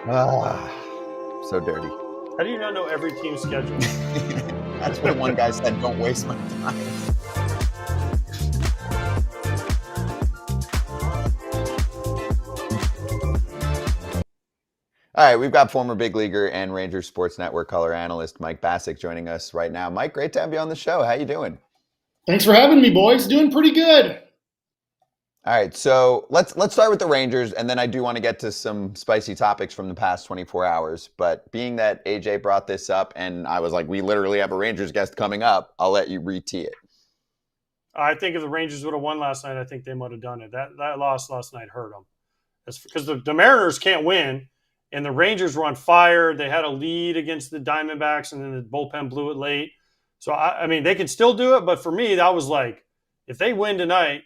So dirty. How do you not know every team's schedule? That's what one guy said, don't waste my time. All right, we've got former big leaguer and Rangers Sports Network color analyst Mike Bacsik joining us right now. Mike, great to have you on the show. How you doing? Thanks for having me, boys. Doing pretty good. All right, so let's start with the Rangers, and then I do want to get to some spicy topics from the past 24 hours. But being that AJ brought this up, and I was like, we literally have a Rangers guest coming up, I'll let you re-tee it. I think if the Rangers would have won last night, I think they might have done it. That loss last night hurt them. That's because the Mariners can't win, and the Rangers were on fire. They had a lead against the Diamondbacks, and then the bullpen blew it late. So, I mean, they can still do it, but for me, that was like, if they win tonight,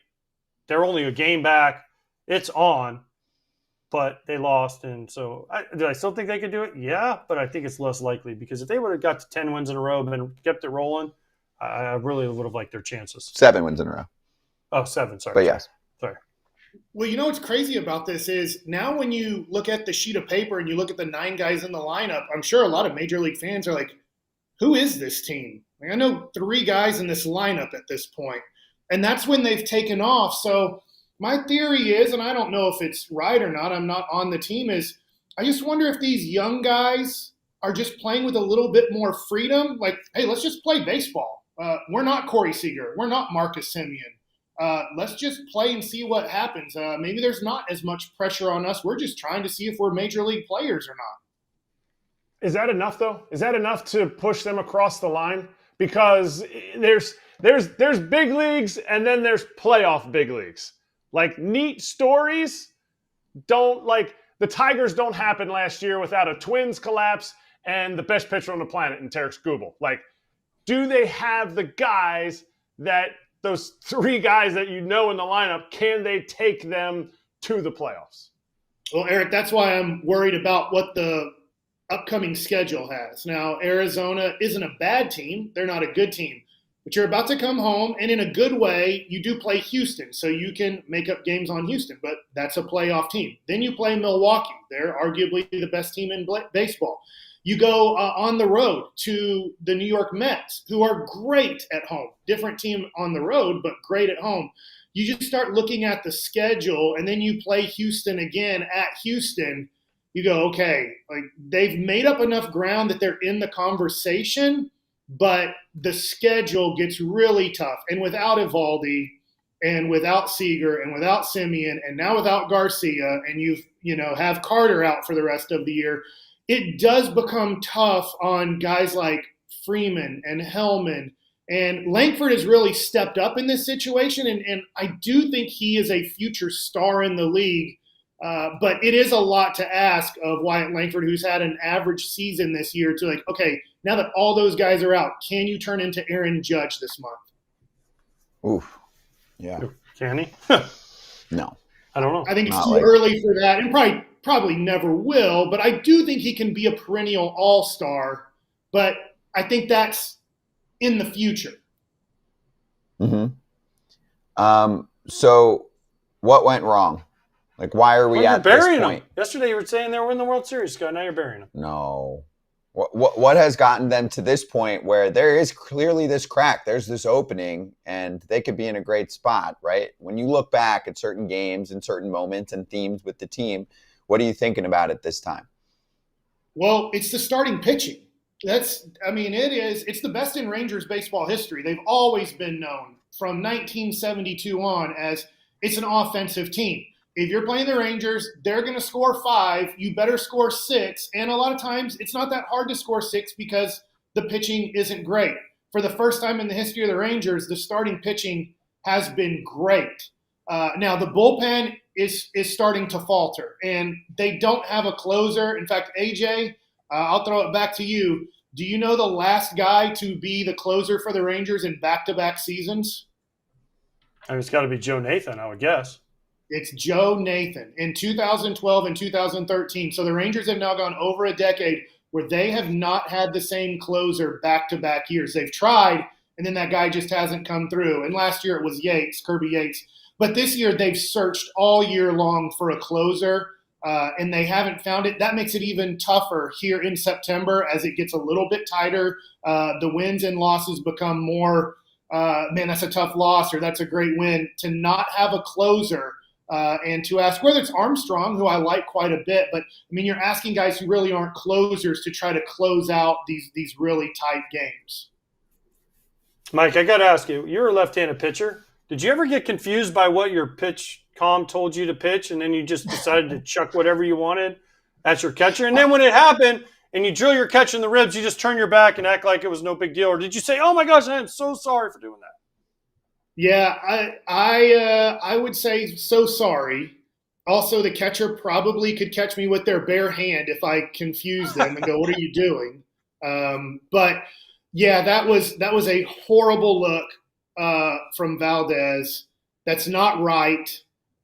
they're only a game back. It's on, but they lost. And so do I still think they could do it? Yeah, but I think it's less likely because if they would have got to 10 wins in a row and kept it rolling, I really would have liked their chances. 7 wins in a row. Oh, 7, sorry. But yes. Sorry. Well, you know what's crazy about this is now when you look at the sheet of paper and you look at the 9 guys in the lineup, I'm sure a lot of Major League fans are like, who is this team? I know 3 guys in this lineup at this point. And that's when they've taken off. So my theory is, and I don't know if it's right or not, I'm not on the team, is I just wonder if these young guys are just playing with a little bit more freedom. Like, hey, let's just play baseball. We're not Corey Seager. We're not Marcus Semien. Let's just play and see what happens. Maybe there's not as much pressure on us. We're just trying to see if we're major league players or not. Is that enough, though? Is that enough to push them across the line? Because there's big leagues and then there's playoff big leagues. Like neat stories don't like the Tigers don't happen last year without a Twins collapse and the best pitcher on the planet in Tarek Skubal. Like, do they have the guys that those 3 guys that you know in the lineup, can they take them to the playoffs? Well, Erik, that's why I'm worried about what the upcoming schedule has. Now, Arizona isn't a bad team. They're not a good team. But you're about to come home, and in a good way, you do play Houston, so you can make up games on Houston. But that's a playoff team. Then you play Milwaukee. They're arguably the best team in baseball. You go on the road to the New York Mets, who are great at home. Different team on the road, but great at home. You just start looking at the schedule, and then you play Houston again at Houston. You go, okay, like they've made up enough ground that they're in the conversation, but the schedule gets really tough. And without Evaldi, and without Seager, and without Simeon, and now without Garcia, and have Carter out for the rest of the year, it does become tough on guys like Freeman and Hellman. And Langford has really stepped up in this situation, and I do think he is a future star in the league. But it is a lot to ask of Wyatt Langford, who's had an average season this year, to like, okay, now that all those guys are out, can you turn into Aaron Judge this month? Oof. Yeah. Can he? No. I don't know. I think it's too early for that, and probably never will, but I do think he can be a perennial all-star, but I think that's in the future. Mm-hmm. So what went wrong? Like, why are we at this point? Them. Yesterday you were saying they were in the World Series, Scott. Now you're burying them. No. What has gotten them to this point where there is clearly this crack, there's this opening, and they could be in a great spot, right? When you look back at certain games and certain moments and themes with the team, what are you thinking about at this time? Well, it's the starting pitching. It's the best in Rangers baseball history. They've always been known from 1972 on as it's an offensive team. If you're playing the Rangers, they're going to score 5. You better score 6. And a lot of times it's not that hard to score 6 because the pitching isn't great. For the first time in the history of the Rangers, the starting pitching has been great. Now the bullpen is starting to falter, and they don't have a closer. In fact, AJ, I'll throw it back to you. Do you know the last guy to be the closer for the Rangers in back-to-back seasons? And it's got to be Joe Nathan, I would guess. It's Joe Nathan in 2012 and 2013. So the Rangers have now gone over a decade where they have not had the same closer back-to-back years. They've tried, and then that guy just hasn't come through. And last year it was Kirby Yates. But this year they've searched all year long for a closer, and they haven't found it. That makes it even tougher here in September as it gets a little bit tighter. The wins and losses become more, that's a tough loss or that's a great win. To not have a closer and to ask whether it's Armstrong, who I like quite a bit, but you're asking guys who really aren't closers to try to close out these really tight games. Mike, I got to ask you, you're a left-handed pitcher. Did you ever get confused by what your pitch comm told you to pitch, and then you just decided to chuck whatever you wanted at your catcher? And then when it happened and you drill your catcher in the ribs, you just turn your back and act like it was no big deal? Or did you say, oh, my gosh, I am so sorry for doing that? Yeah, I would say so sorry. Also, the catcher probably could catch me with their bare hand if I confused them and go, what are you doing? But, yeah, that was a horrible look from Valdez. That's not right.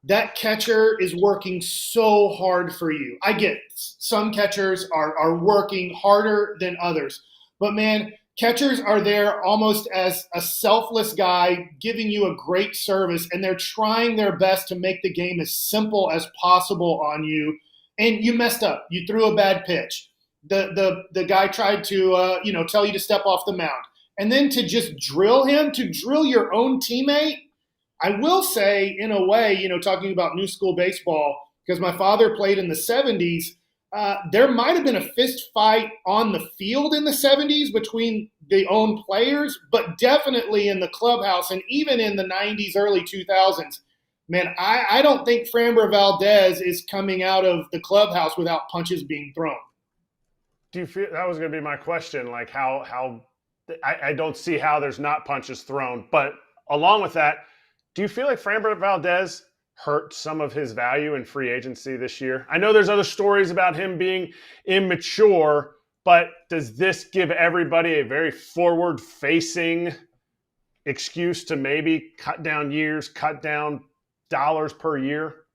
That catcher is working so hard for you. I get some catchers are working harder than others. But, man, catchers are there almost as a selfless guy giving you a great service, and they're trying their best to make the game as simple as possible on you. And you messed up. You threw a bad pitch. The guy tried to tell you to step off the mound. And then to just drill your own teammate, I will say, in a way, talking about new school baseball, because my father played in the 70s, there might have been a fist fight on the field in the 70s between the own players, but definitely in the clubhouse and even in the 90s, early 2000s. Man, I don't think Framber Valdez is coming out of the clubhouse without punches being thrown. Do you feel that was going to be my question? Like how I don't see how there's not punches thrown. But along with that, do you feel like Framber Valdez hurt some of his value in free agency this year? I know there's other stories about him being immature, but does this give everybody a very forward-facing excuse to maybe cut down years, cut down dollars per year?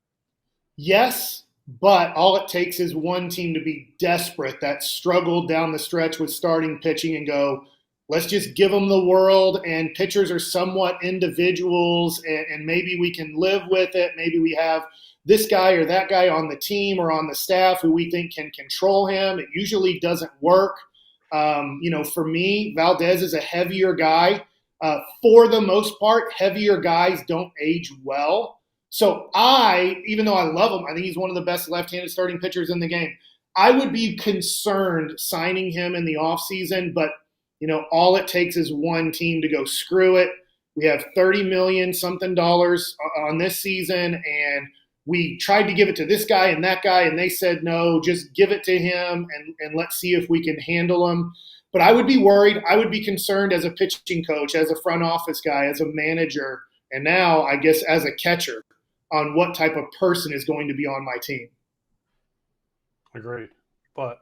Yes, but all it takes is one team to be desperate that struggled down the stretch with starting pitching and go, let's just give them the world, and pitchers are somewhat individuals, and maybe we can live with it. Maybe we have this guy or that guy on the team or on the staff who we think can control him. It usually doesn't work. For me, Valdez is a heavier guy. For the most part, heavier guys don't age well. So even though I love him, I think he's one of the best left-handed starting pitchers in the game. I would be concerned signing him in the offseason, but all it takes is one team to go screw it. We have $30 million something on this season, and we tried to give it to this guy and that guy, and they said no, just give it to him and let's see if we can handle him. But I would be worried. I would be concerned as a pitching coach, as a front office guy, as a manager, and now I guess as a catcher on what type of person is going to be on my team. Agreed. But,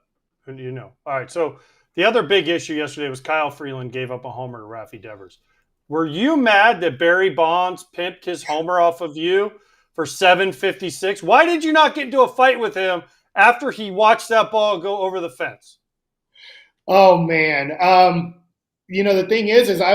all right, so the other big issue yesterday was Kyle Freeland gave up a homer to Rafeal Devers. Were you mad that Barry Bonds pimped his homer off of you for 756? Why did you not get into a fight with him after he watched that ball go over the fence? Oh, man. The thing is I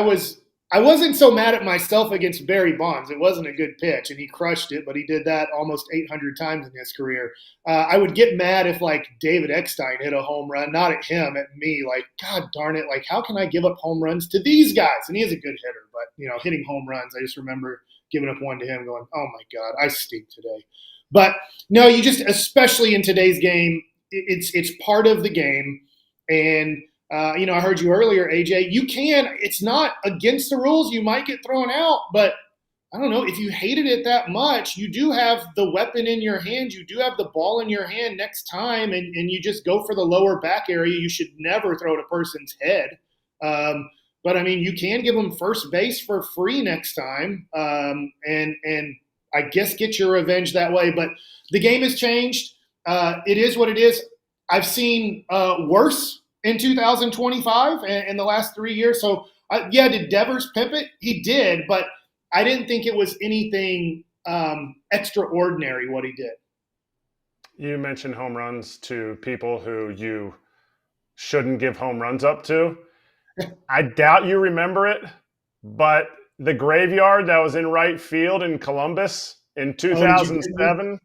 wasn't so mad at myself against Barry Bonds. It wasn't a good pitch, and he crushed it, but he did that almost 800 times in his career. I would get mad if, David Eckstein hit a home run, not at him, at me. God darn it, how can I give up home runs to these guys? And he is a good hitter, but, hitting home runs, I just remember giving up one to him going, oh, my God, I stink today. But, no, you just, especially in today's game, it's part of the game. And I heard you earlier, AJ, it's not against the rules. You might get thrown out, but I don't know, if you hated it that much, you do have the weapon in your hand. You do have the ball in your hand next time, and you just go for the lower back area. You should never throw at a person's head. But, you can give them first base for free next time, and I guess get your revenge that way. But the game has changed. It is what it is. I've seen worse in 2025 and the last 3 years. So, did Devers pimp it? He did, but I didn't think it was anything extraordinary what he did. You mentioned home runs to people who you shouldn't give home runs up to. I doubt you remember it, but the graveyard that was in right field in Columbus in 2007,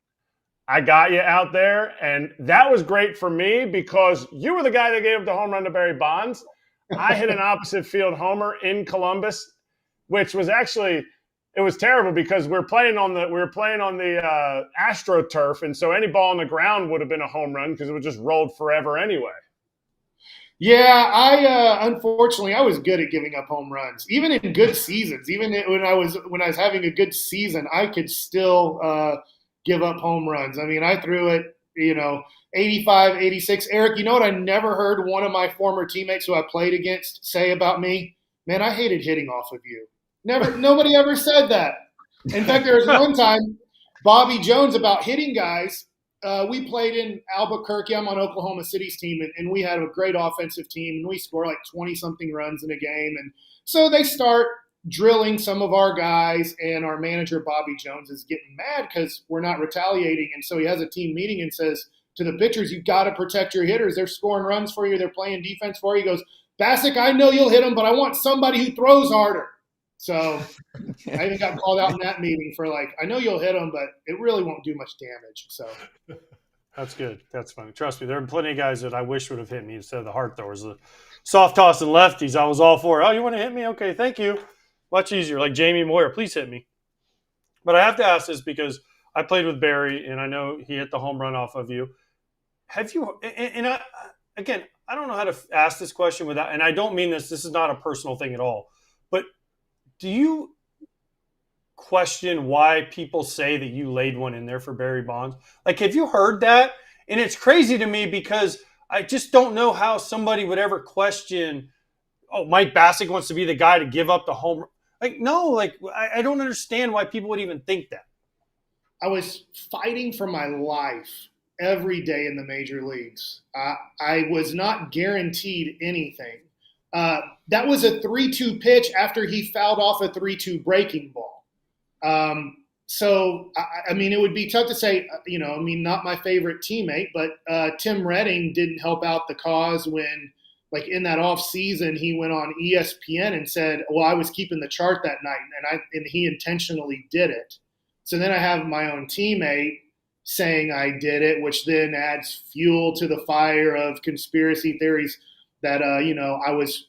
I got you out there, and that was great for me because you were the guy that gave up the home run to Barry Bonds. I hit an opposite field homer in Columbus, which was actually it was terrible because we were playing on the AstroTurf, and so any ball on the ground would have been a home run because it would just rolled forever anyway. Yeah, unfortunately I was good at giving up home runs, even in good seasons. Even when I was having a good season, I could still give up home runs. I threw it, 85, 86. Erik, you know what I never heard one of my former teammates who I played against say about me? Man, I hated hitting off of you. Nobody ever said that. In fact, there was one time, Bobby Jones about hitting guys. We played in Albuquerque. I'm on Oklahoma City's team, and we had a great offensive team, and we score 20-something runs in a game. And so they start drilling some of our guys, and our manager, Bobby Jones, is getting mad because we're not retaliating. And so he has a team meeting and says to the pitchers, you've got to protect your hitters. They're scoring runs for you. They're playing defense for you. He goes, Bacsik, I know you'll hit them, but I want somebody who throws harder. So I even got called out in that meeting for I know you'll hit them, but it really won't do much damage. So that's good. That's funny. Trust me, there are plenty of guys that I wish would have hit me instead of the hard throwers. The soft toss and lefties, I was all for. Oh, you want to hit me? Okay, thank you. Much easier. Like Jamie Moyer, please hit me. But I have to ask this because I played with Barry, and I know he hit the home run off of you. Have you? And I don't know how to ask this question without, and I don't mean this. This is not a personal thing at all. But do you question why people say that you laid one in there for Barry Bonds? Have you heard that? And it's crazy to me because I just don't know how somebody would ever question, oh, Mike Bacsik wants to be the guy to give up the home. No, I don't understand why people would even think that. I was fighting for my life every day in the major leagues. I was not guaranteed anything. That was a 3-2 pitch after he fouled off a 3-2 breaking ball. So, it would be tough to say, not my favorite teammate, but Tim Redding didn't help out the cause when, in that off season, he went on ESPN and said, well, I was keeping the chart that night, and he intentionally did it. So then I have my own teammate saying I did it, which then adds fuel to the fire of conspiracy theories that, I was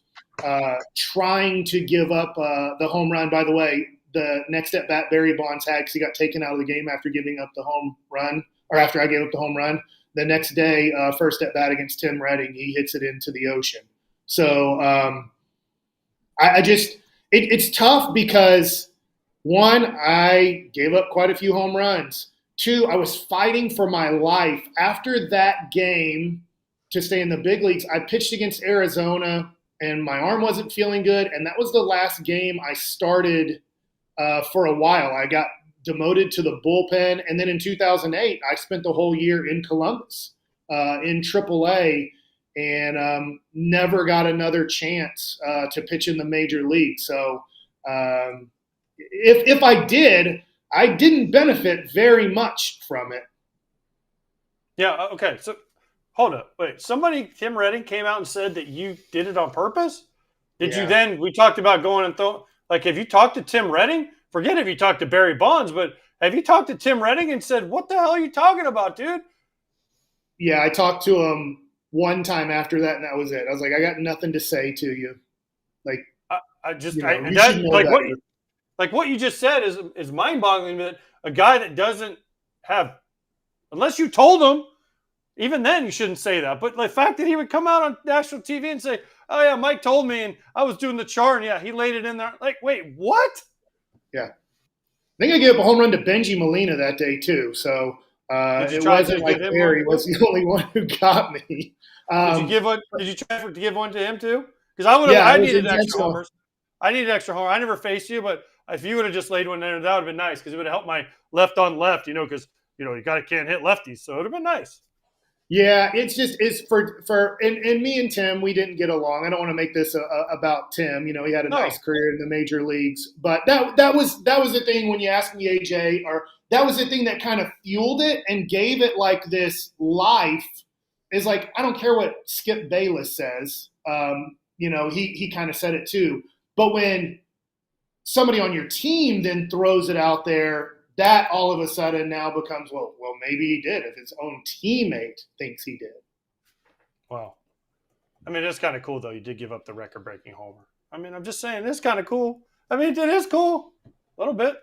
trying to give up the home run. By the way, the next at bat Barry Bonds had, because he got taken out of the game after giving up the home run, or after I gave up the home run. The next day, first at bat against Tim Redding, he hits it into the ocean. So it's tough because, one, I gave up quite a few home runs. Two, I was fighting for my life. After that game to stay in the big leagues, I pitched against Arizona, and my arm wasn't feeling good. And that was the last game I started for a while. I got demoted to the bullpen. And then in 2008, I spent the whole year in Columbus in AAA and never got another chance to pitch in the major league. So if I did, I didn't benefit very much from it. Yeah, okay. So hold up. Wait, Tim Redding came out and said that you did it on purpose? Did you then, we talked about going and have you talked to Tim Redding? Forget if you talked to Barry Bonds, but have you talked to Tim Redding and said, what the hell are you talking about, dude? Yeah, I talked to him one time after that, and that was it. I was like, I got nothing to say to you. Like, what you just said is mind-boggling, that a guy that doesn't have, unless you told him, even then you shouldn't say that. But the fact that he would come out on national TV and say, oh yeah, Mike told me and I was doing the chart and yeah, he laid it in there. Like, wait, what? Yeah. I think I gave up a home run to Benji Molina that day too. So it wasn't like Barry was the only one who got me. Did you try to give one to him too? Because I needed extra homers. I needed extra homer. I never faced you, but if you would have just laid one there, that would have been nice because it would have helped my left on left, because you can't hit lefties, so it would have been nice. Yeah, it's for me and Tim, we didn't get along. I don't want to make this about Tim. He had a nice career in the major leagues, but that was the thing when you asked me, AJ, or that was the thing that kind of fueled it and gave it like this life. Is like, I don't care what Skip Bayless says. He kind of said it too. But when somebody on your team then throws it out there, that all of a sudden now becomes, well, maybe he did if his own teammate thinks he did. Wow. I mean, it's kind of cool, though. You did give up the record-breaking homer. I mean, I'm just saying, it's kind of cool. I mean, it is cool. A little bit.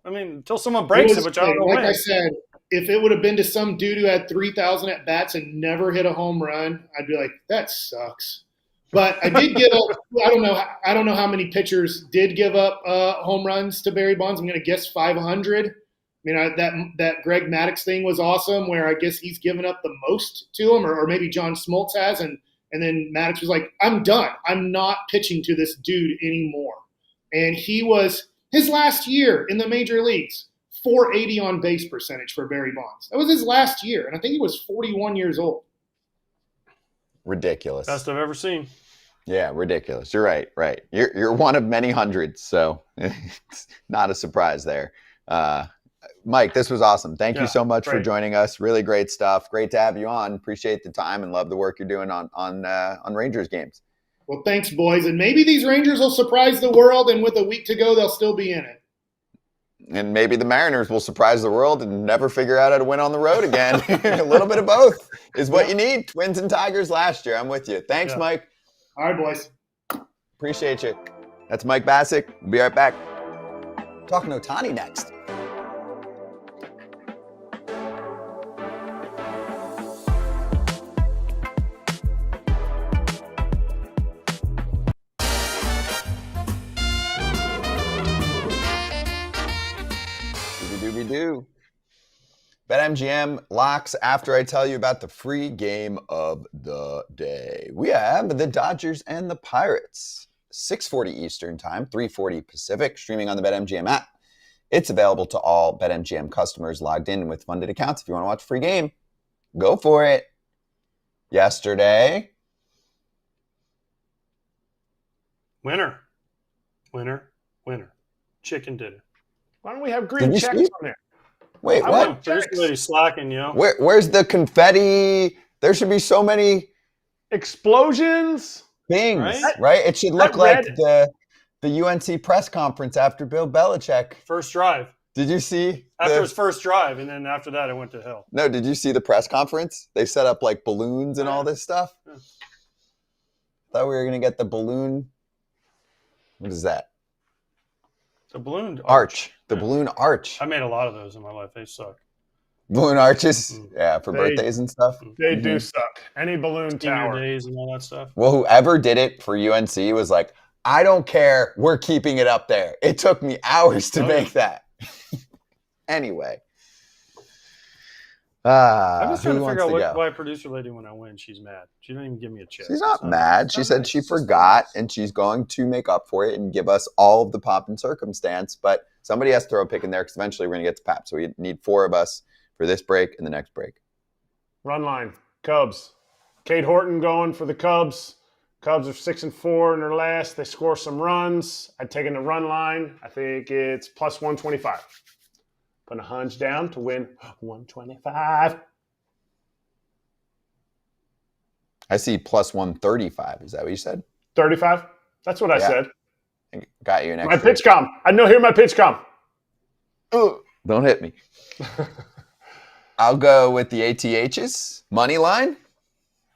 Until someone breaks it, which I don't know when. I said, if it would have been to some dude who had 3,000 at-bats and never hit a home run, I'd be like, that sucks. But I did give up. I don't know how many pitchers did give up home runs to Barry Bonds. I'm going to guess 500. I mean, that Greg Maddux thing was awesome, where I guess he's given up the most to him, or maybe John Smoltz has, and then Maddux was like, "I'm done. I'm not pitching to this dude anymore." And he was his last year in the major leagues, 480 on base percentage for Barry Bonds. That was his last year, and I think he was 41 years old. Ridiculous. Best I've ever seen. Yeah, ridiculous. You're right. Right. You're one of many hundreds, so it's not a surprise there. Mike, this was awesome. Thank you so much for joining us. Really great stuff. Great to have you on. Appreciate the time and love the work you're doing on Rangers games. Well, thanks, boys. And maybe these Rangers will surprise the world, and with a week to go, they'll still be in it. And maybe the Mariners will surprise the world and never figure out how to win on the road again. A little bit of both is what you need. Twins and Tigers last year. I'm with you. Thanks, Mike. All right, boys. Appreciate you. That's Mike Bacsik. We'll be right back. Talking Ohtani next. Do. BetMGM Locks after I tell you about the free game of the day. We have the Dodgers and the Pirates. 6:40 Eastern Time, 3:40 Pacific, streaming on the BetMGM app. It's available to all BetMGM customers logged in with funded accounts. If you want to watch a free game, go for it. Yesterday. Winner. Chicken dinner. Why don't we have green checks on there? Wait, what? There's somebody slacking, Where's the confetti? There should be so many explosions. Things, right? It should look like the UNC press conference after Bill Belichick. First drive. Did you see After his first drive, and then after that, it went to hell. No, did you see the press conference? They set up like balloons and all this stuff. Yeah. Thought we were gonna get the balloon. What is that? The balloon arch. The balloon arch. I made a lot of those in my life. They suck. Balloon arches, yeah, for birthdays and stuff. They do suck. Any balloon tower. Days and all that stuff. Well, whoever did it for UNC was like, I don't care. We're keeping it up there. It took me hours to make that. Anyway. I'm just trying to figure out why producer lady, when I win, she's mad. She didn't even give me a check. She's not mad. She said she forgot, and she's going to make up for it and give us all of the pomp and circumstance. But somebody has to throw a pick in there because eventually we're going to get to Pap. So we need 4 of us for this break and the next break. Run line, Cubs. Cade Horton going for the Cubs. Cubs are 6-4 in their last. They score some runs. I'd taken the run line. I think it's plus 125. Putting a hunch down to win 125. I see plus 135. Is that what you said? 35? That's what I said. Got you an extra. My pitch com. I know hear my pitch com. Ooh, don't hit me. I'll go with the ATHs. Money line.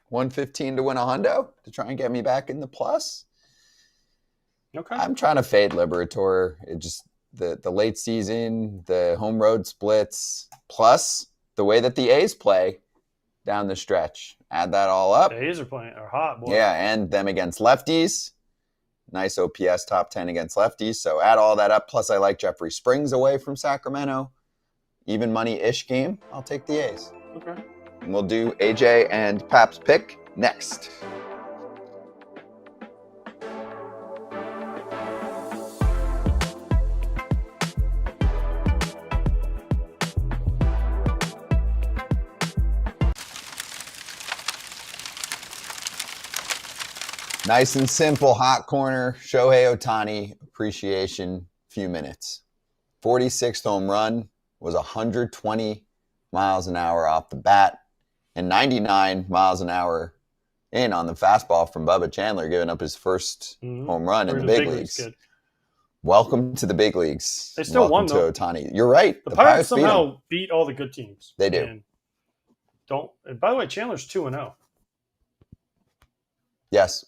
115 to win a hundo to try and get me back in the plus. Okay. I'm trying to fade Liberator. It just the late season, the home road splits, plus the way that the A's play down the stretch. Add that all up. The A's are hot, boy. Yeah, and them against lefties. Nice OPS top 10 against lefties. So add all that up. Plus I like Jeffrey Springs away from Sacramento. Even money-ish game. I'll take the A's. Okay. And we'll do AJ and Pap's pick next. Nice and simple, hot corner, Shohei Ohtani appreciation, few minutes. 46th home run was 120 miles an hour off the bat and 99 miles an hour in on the fastball from Bubba Chandler, giving up his first home run in the big leagues. Welcome to the big leagues. They still won, though. To Ohtani. You're right. The Pirates somehow beat all the good teams. They do. And by the way, Chandler's 2-0. Yes.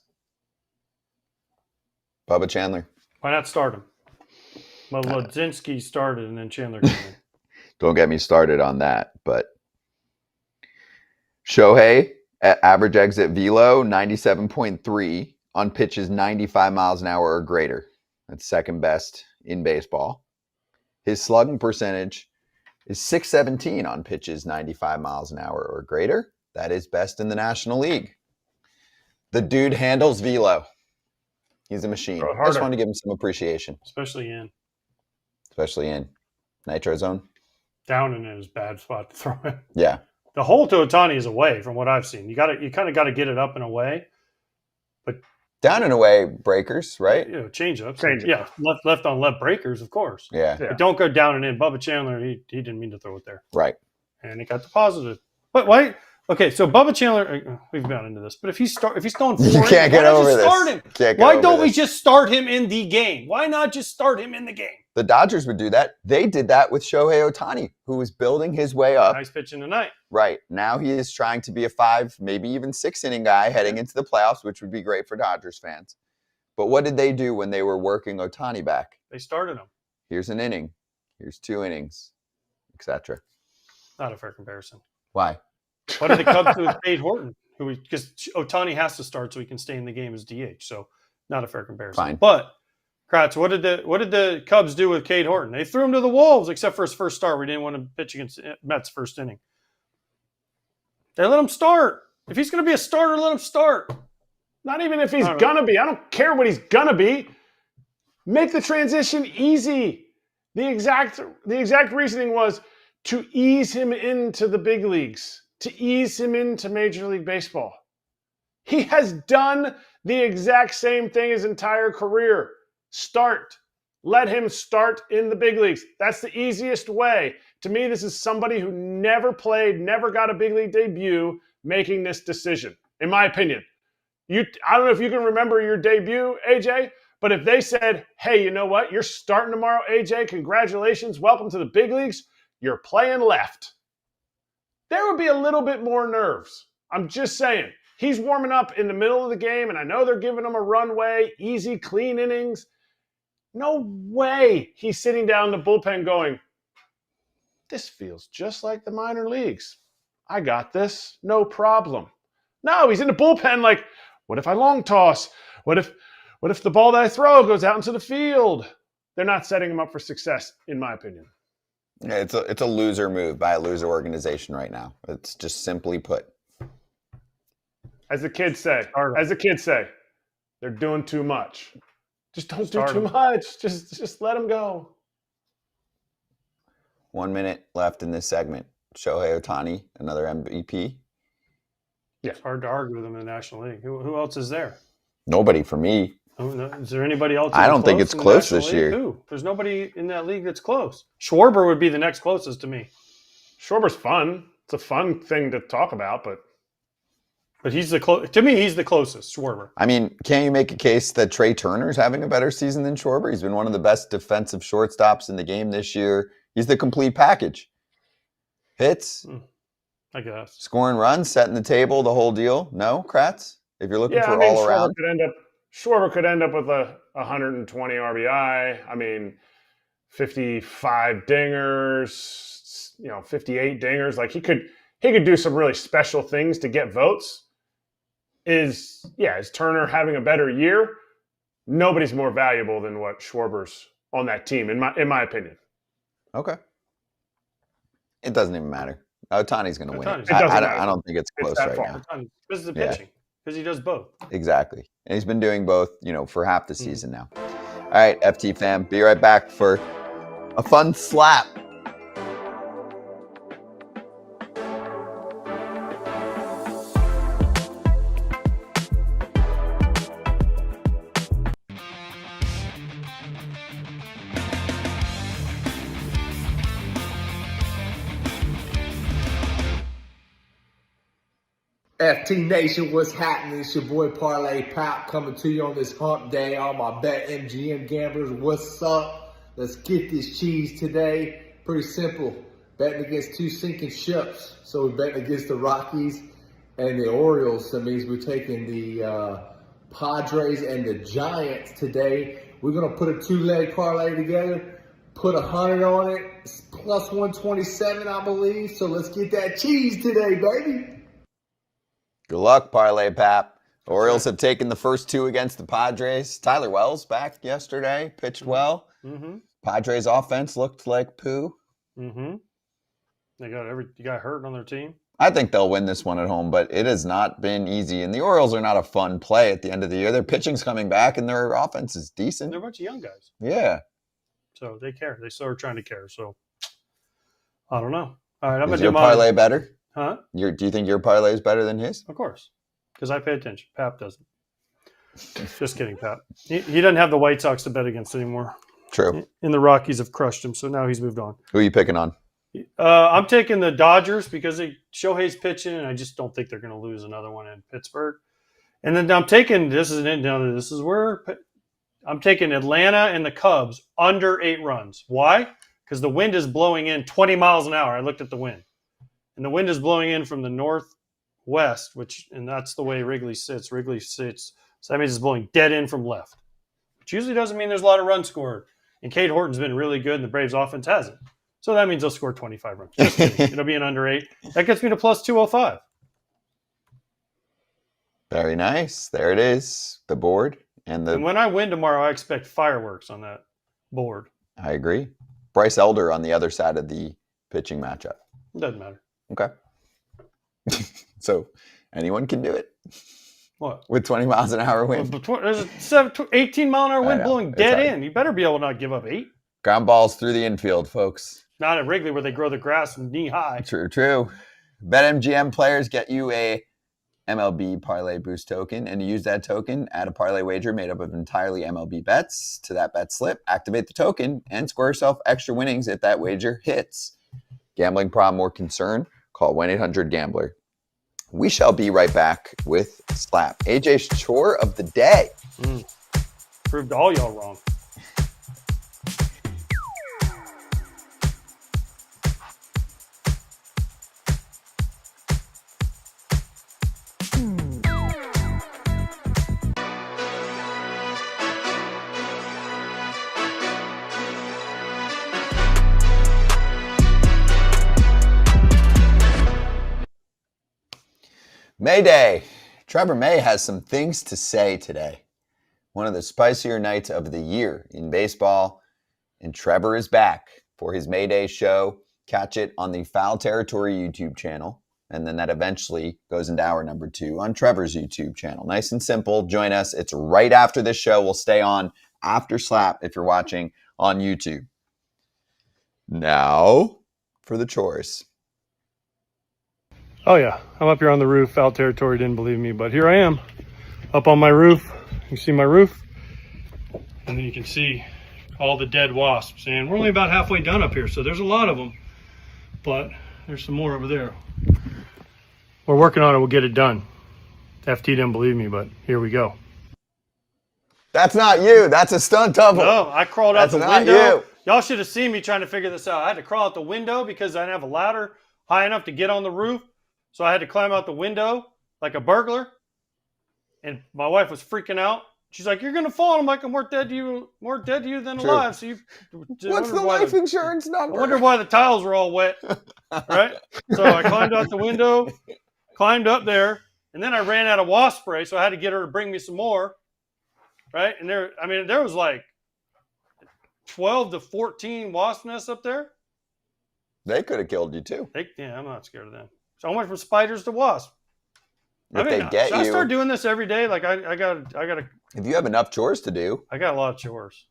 Bubba Chandler. Why not start him? Well, Ladzinski started and then Chandler came in. Don't get me started on that, but Shohei at average exit velo 97.3 on pitches 95 miles an hour or greater. That's second best in baseball. His slugging percentage is .617 on pitches 95 miles an hour or greater. That is best in the National League. The dude handles velo. He's a machine. I just want to give him some appreciation. Especially in Nitro Zone. Down in is a bad spot to throw in. Yeah. The hole to Ohtani is away from what I've seen. You kind of got to get it up and away. But down and away breakers, right? Change ups. Yeah, left on left breakers, of course. Yeah. But don't go down and in. Bubba Chandler, he didn't mean to throw it there. Right. And it got deposited. But why? Okay, so Bubba Chandler, we've gone into this, but if he's throwing 4 you can't get over this. Start him? Why don't we just start him in the game? Why not just start him in the game? The Dodgers would do that. They did that with Shohei Ohtani, who was building his way up. Nice pitching tonight. Right. Now he is trying to be a 5, maybe even 6 inning guy heading into the playoffs, which would be great for Dodgers fans. But what did they do when they were working Ohtani back? They started him. Here's an inning. Here's 2 innings, etc. Not a fair comparison. Why? What did the Cubs do with Cade Horton? Because Ohtani has to start so he can stay in the game as DH. So not a fair comparison. Fine. But Kratz, what did the Cubs do with Cade Horton? They threw him to the wolves, except for his first start. We didn't want to pitch against Mets first inning. They let him start. If he's going to be a starter, let him start. Not even if he's going to be. I don't care what he's going to be. Make the transition easy. The exact reasoning was to ease him into the big leagues, to ease him into Major League Baseball. He has done the exact same thing his entire career. Start. Let him start in the big leagues. That's the easiest way. To me, this is somebody who never played, never got a big league debut, making this decision, in my opinion. I don't know if you can remember your debut, AJ, But if they said, hey, you know what? You're starting tomorrow, AJ. Congratulations. Welcome to the big leagues. You're playing left. There would be a little bit more nerves. I'm just saying. He's warming up in the middle of the game, and I know they're giving him a runway, easy, clean innings. No way he's sitting down in the bullpen going, this feels just like the minor leagues. I got this. No problem. No, he's in the bullpen like, what if I long toss? What if the ball that I throw goes out into the field? They're not setting him up for success, in my opinion. Yeah, it's a loser move by a loser organization right now. It's just simply put. As the kids say, they're doing too much. Just don't do too much. Just let them go. 1 minute left in this segment. Shohei Ohtani, another MVP. Yeah, it's hard to argue with him in the National League. Who else is there? Nobody for me. Oh, no. Is there anybody else? I don't think it's close this year. Who? There's nobody in that league that's close. Schwarber would be the next closest to me. Schwarber's fun. It's a fun thing to talk about, but he's to me, he's the closest, Schwarber. I mean, can't you make a case that Trey Turner's having a better season than Schwarber? He's been one of the best defensive shortstops in the game this year. He's the complete package. Hits, I guess. Scoring runs, setting the table, the whole deal. No, Kratz? If you're looking for all around. Schwarber could end up with a 120 RBI. I mean, 55 dingers, 58 dingers. Like he could do some really special things to get votes. Is Turner having a better year? Nobody's more valuable than what Schwarber's on that team, in my opinion. Okay. It doesn't even matter. Ohtani's going to win it. I don't think it's close right now. This is the pitching. Because he does both. Exactly. And he's been doing both, for half the season now. All right, FT fam, be right back for a fun slap. FT Nation, what's happening? It's your boy Parlay Pop coming to you on this hump day. All my BetMGM gamblers, what's up? Let's get this cheese today. Pretty simple. Betting against two sinking ships. So we're betting against the Rockies and the Orioles. That means we're taking the Padres and the Giants today. We're going to put a two-leg parlay together. Put 100 on it. It's plus 127, I believe. So let's get that cheese today, baby. Good luck, Parlay Pap. The Orioles have taken the first two against the Padres. Tyler Wells back yesterday, pitched well. Mm-hmm. Padres offense looked like poo. Mm-hmm. You got hurt on their team. I think they'll win this one at home, but it has not been easy. And the Orioles are not a fun play at the end of the year. Their pitching's coming back, and their offense is decent. They're a bunch of young guys. Yeah. So they care. They still are trying to care. So I don't know. All right, I'm going to do parlay better? Huh? Do you think your parlay is better than his? Of course, because I pay attention. Pap doesn't. Just kidding, Pap. He doesn't have the White Sox to bet against anymore. True. And the Rockies have crushed him, so now he's moved on. Who are you picking on? I'm taking the Dodgers because Shohei's pitching, and I just don't think they're going to lose another one in Pittsburgh. And then I'm taking I'm taking Atlanta and the Cubs under 8 runs. Why? Because the wind is blowing in 20 miles an hour. I looked at the wind. And the wind is blowing in from the northwest, and that's the way Wrigley sits. So that means it's blowing dead in from left, which usually doesn't mean there's a lot of runs scored. And Cade Horton's been really good, and the Braves offense hasn't. So that means they'll score 25 runs. Just kidding. It'll be an under 8. That gets me to plus 205. Very nice. There it is. The board. And when I win tomorrow, I expect fireworks on that board. I agree. Bryce Elder on the other side of the pitching matchup. Doesn't matter. Okay. So anyone can do it. What? With 20 miles an hour wind. There's a 18 mile an hour wind blowing dead in. You better be able to not give up 8. Ground balls through the infield, folks. Not at Wrigley where they grow the grass knee high. True. BetMGM players get you a MLB Parlay Boost token, and to use that token, add a parlay wager made up of entirely MLB bets to that bet slip, activate the token, and score yourself extra winnings if that wager hits. Gambling problem or concern? Call 1-800-GAMBLER. We shall be right back with Slap, AJ's chore of the day. Proved all y'all wrong. May Day. Trevor May has some things to say today. One of the spicier nights of the year in baseball. And Trevor is back for his May Day show. Catch it on the Foul Territory YouTube channel. And then that eventually goes into hour number 2 on Trevor's YouTube channel. Nice and simple. Join us. It's right after this show. We'll stay on after Slap if you're watching on YouTube. Now for the chores. Oh, yeah. I'm up here on the roof. Foul Territory didn't believe me, but here I am up on my roof. You see my roof? And then you can see all the dead wasps. And we're only about halfway done up here, so there's a lot of them. But there's some more over there. We're working on it. We'll get it done. FT didn't believe me, but here we go. That's not you. That's a stunt double. No, I crawled out the That's not window. you. Y'all should have seen me trying to figure this out. I had to crawl out the window because I didn't have a ladder high enough to get on the roof. So I had to climb out the window like a burglar. And my wife was freaking out. She's like, "You're gonna fall." I'm like, "I'm more dead to you than True. alive." So you What's the life insurance number? I wonder why the tiles were all wet. Right? So I climbed out the window, climbed up there, and then I ran out of wasp spray, so I had to get her to bring me some more. Right? And there was like 12 to 14 wasp nests up there. They could have killed you too. I'm not scared of them. So I went from spiders to wasps. If they get should you, I start doing this every day? Like I got if you have enough chores to do, I got a lot of chores.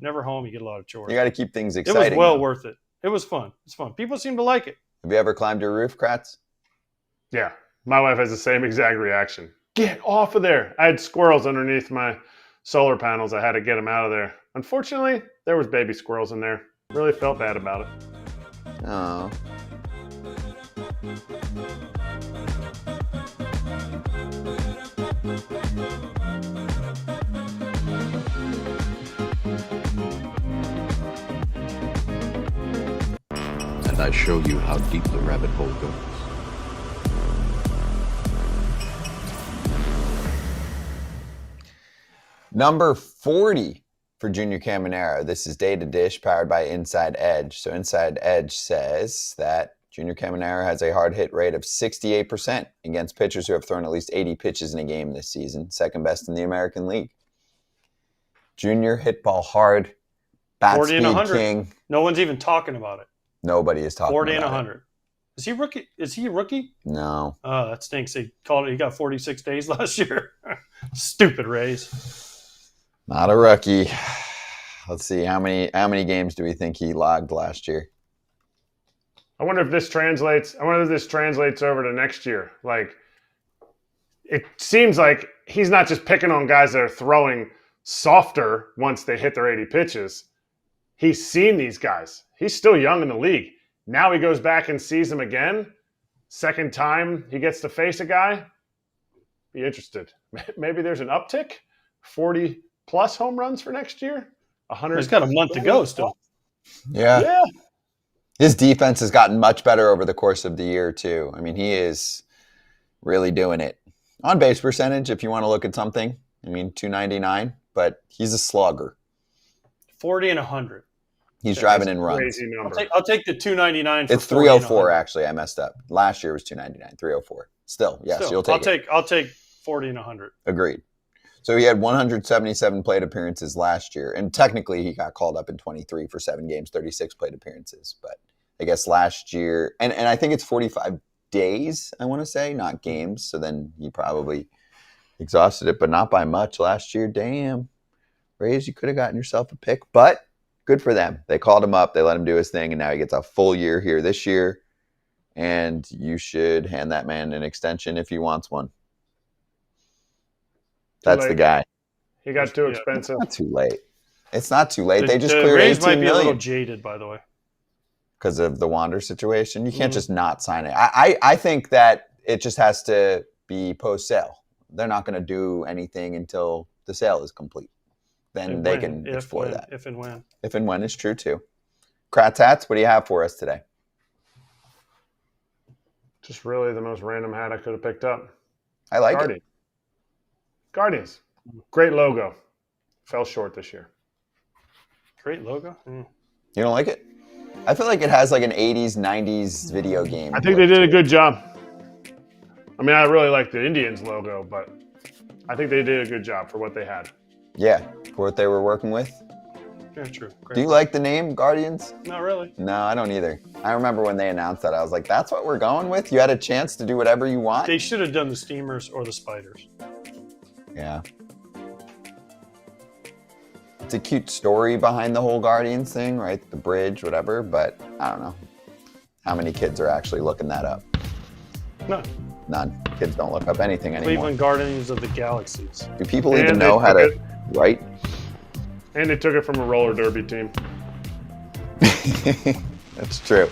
Never home, you get a lot of chores. you got to keep things It exciting. was well though. worth it. It was fun. It's fun. People seem to like it. Have you ever climbed your roof, Kratz? Yeah, my wife has the same exact reaction. Get off of there. I had squirrels underneath my solar panels. I had to get them out of there. Unfortunately, there was baby squirrels in there. Really felt bad about it. Oh. And I show you how deep the rabbit hole goes. Number 40 for Junior Caminero. This is Day to Dish powered by Inside Edge. So Inside Edge says that Junior Caminero has a hard hit rate of 68% against pitchers who have thrown at least 80 pitches in a game this season, second best in the American League. Junior hit ball hard, bat 40 speed and 100. king. No one's even talking about it. Nobody is talking 40 about and it. 100. Is he rookie? Is he a rookie? No. Oh, that stinks. They called it. He got 46 days last year. Stupid Rays. Not a rookie. Let's see, how many games do we think he logged last year? I wonder if this translates over to next year. Like, it seems like he's not just picking on guys that are throwing softer once they hit their 80 pitches. He's seen these guys. He's still young in the league. Now he goes back and sees them again. Second time he gets to face a guy. Be interested. Maybe there's an uptick. 40 plus home runs for next year. 100. He's got a month to go still. Yeah. His defense has gotten much better over the course of the year, too. I mean, he is really doing it. On base percentage, if you want to look at something, I mean, 299, but he's a slugger. 40 and 100. He's driving in runs. Crazy number. I'll take the 299 for It's 40 and 304, 100. actually. I messed up. Last year was 299, 304. Still, yes, Still, you'll take it. I'll take 40 and 100. Agreed. So he had 177 plate appearances last year, and technically he got called up in 23 for 7 games, 36 plate appearances. But I guess last year, and I think it's 45 days, I want to say, not games. So then he probably exhausted it, but not by much last year. Damn. Rays, you could have gotten yourself a pick, but good for them. They called him up, they let him do his thing, and now he gets a full year here this year. And you should hand that man an extension if he wants one. That's the guy. He got too expensive. Not too late. It's not too late. They just the cleared Rays 18 might be a little million jaded, by the way. because of the Wander situation. You can't just not sign it. I think that it just has to be post-sale. They're not going to do anything until the sale is complete. then they can explore that. If and when. If and when is true too. Kratz hats, what do you have for us today? Just really the most random hat I could have picked up. I like it. Guardians. Great logo. Fell short this year. Great logo. You don't like it? I feel like it has like an 80s, 90s video game. I think they did a good job. I mean, I really like the Indians logo, but I think they did a good job for what they had. Yeah, for what they were working with. Yeah, true. Great. Do you like the name Guardians? Not really. No, I don't either. I remember when they announced that, I was like, that's what we're going with? You had a chance to do whatever you want? They should have done the Steamers or the Spiders. Yeah. It's a cute story behind the whole Guardians thing, right? The bridge, whatever, but I don't know. How many kids are actually looking that up? None. Kids don't look up anything anymore. Cleveland Guardians of the Galaxies. Do people even know how to write? And they took it from a roller derby team. That's true.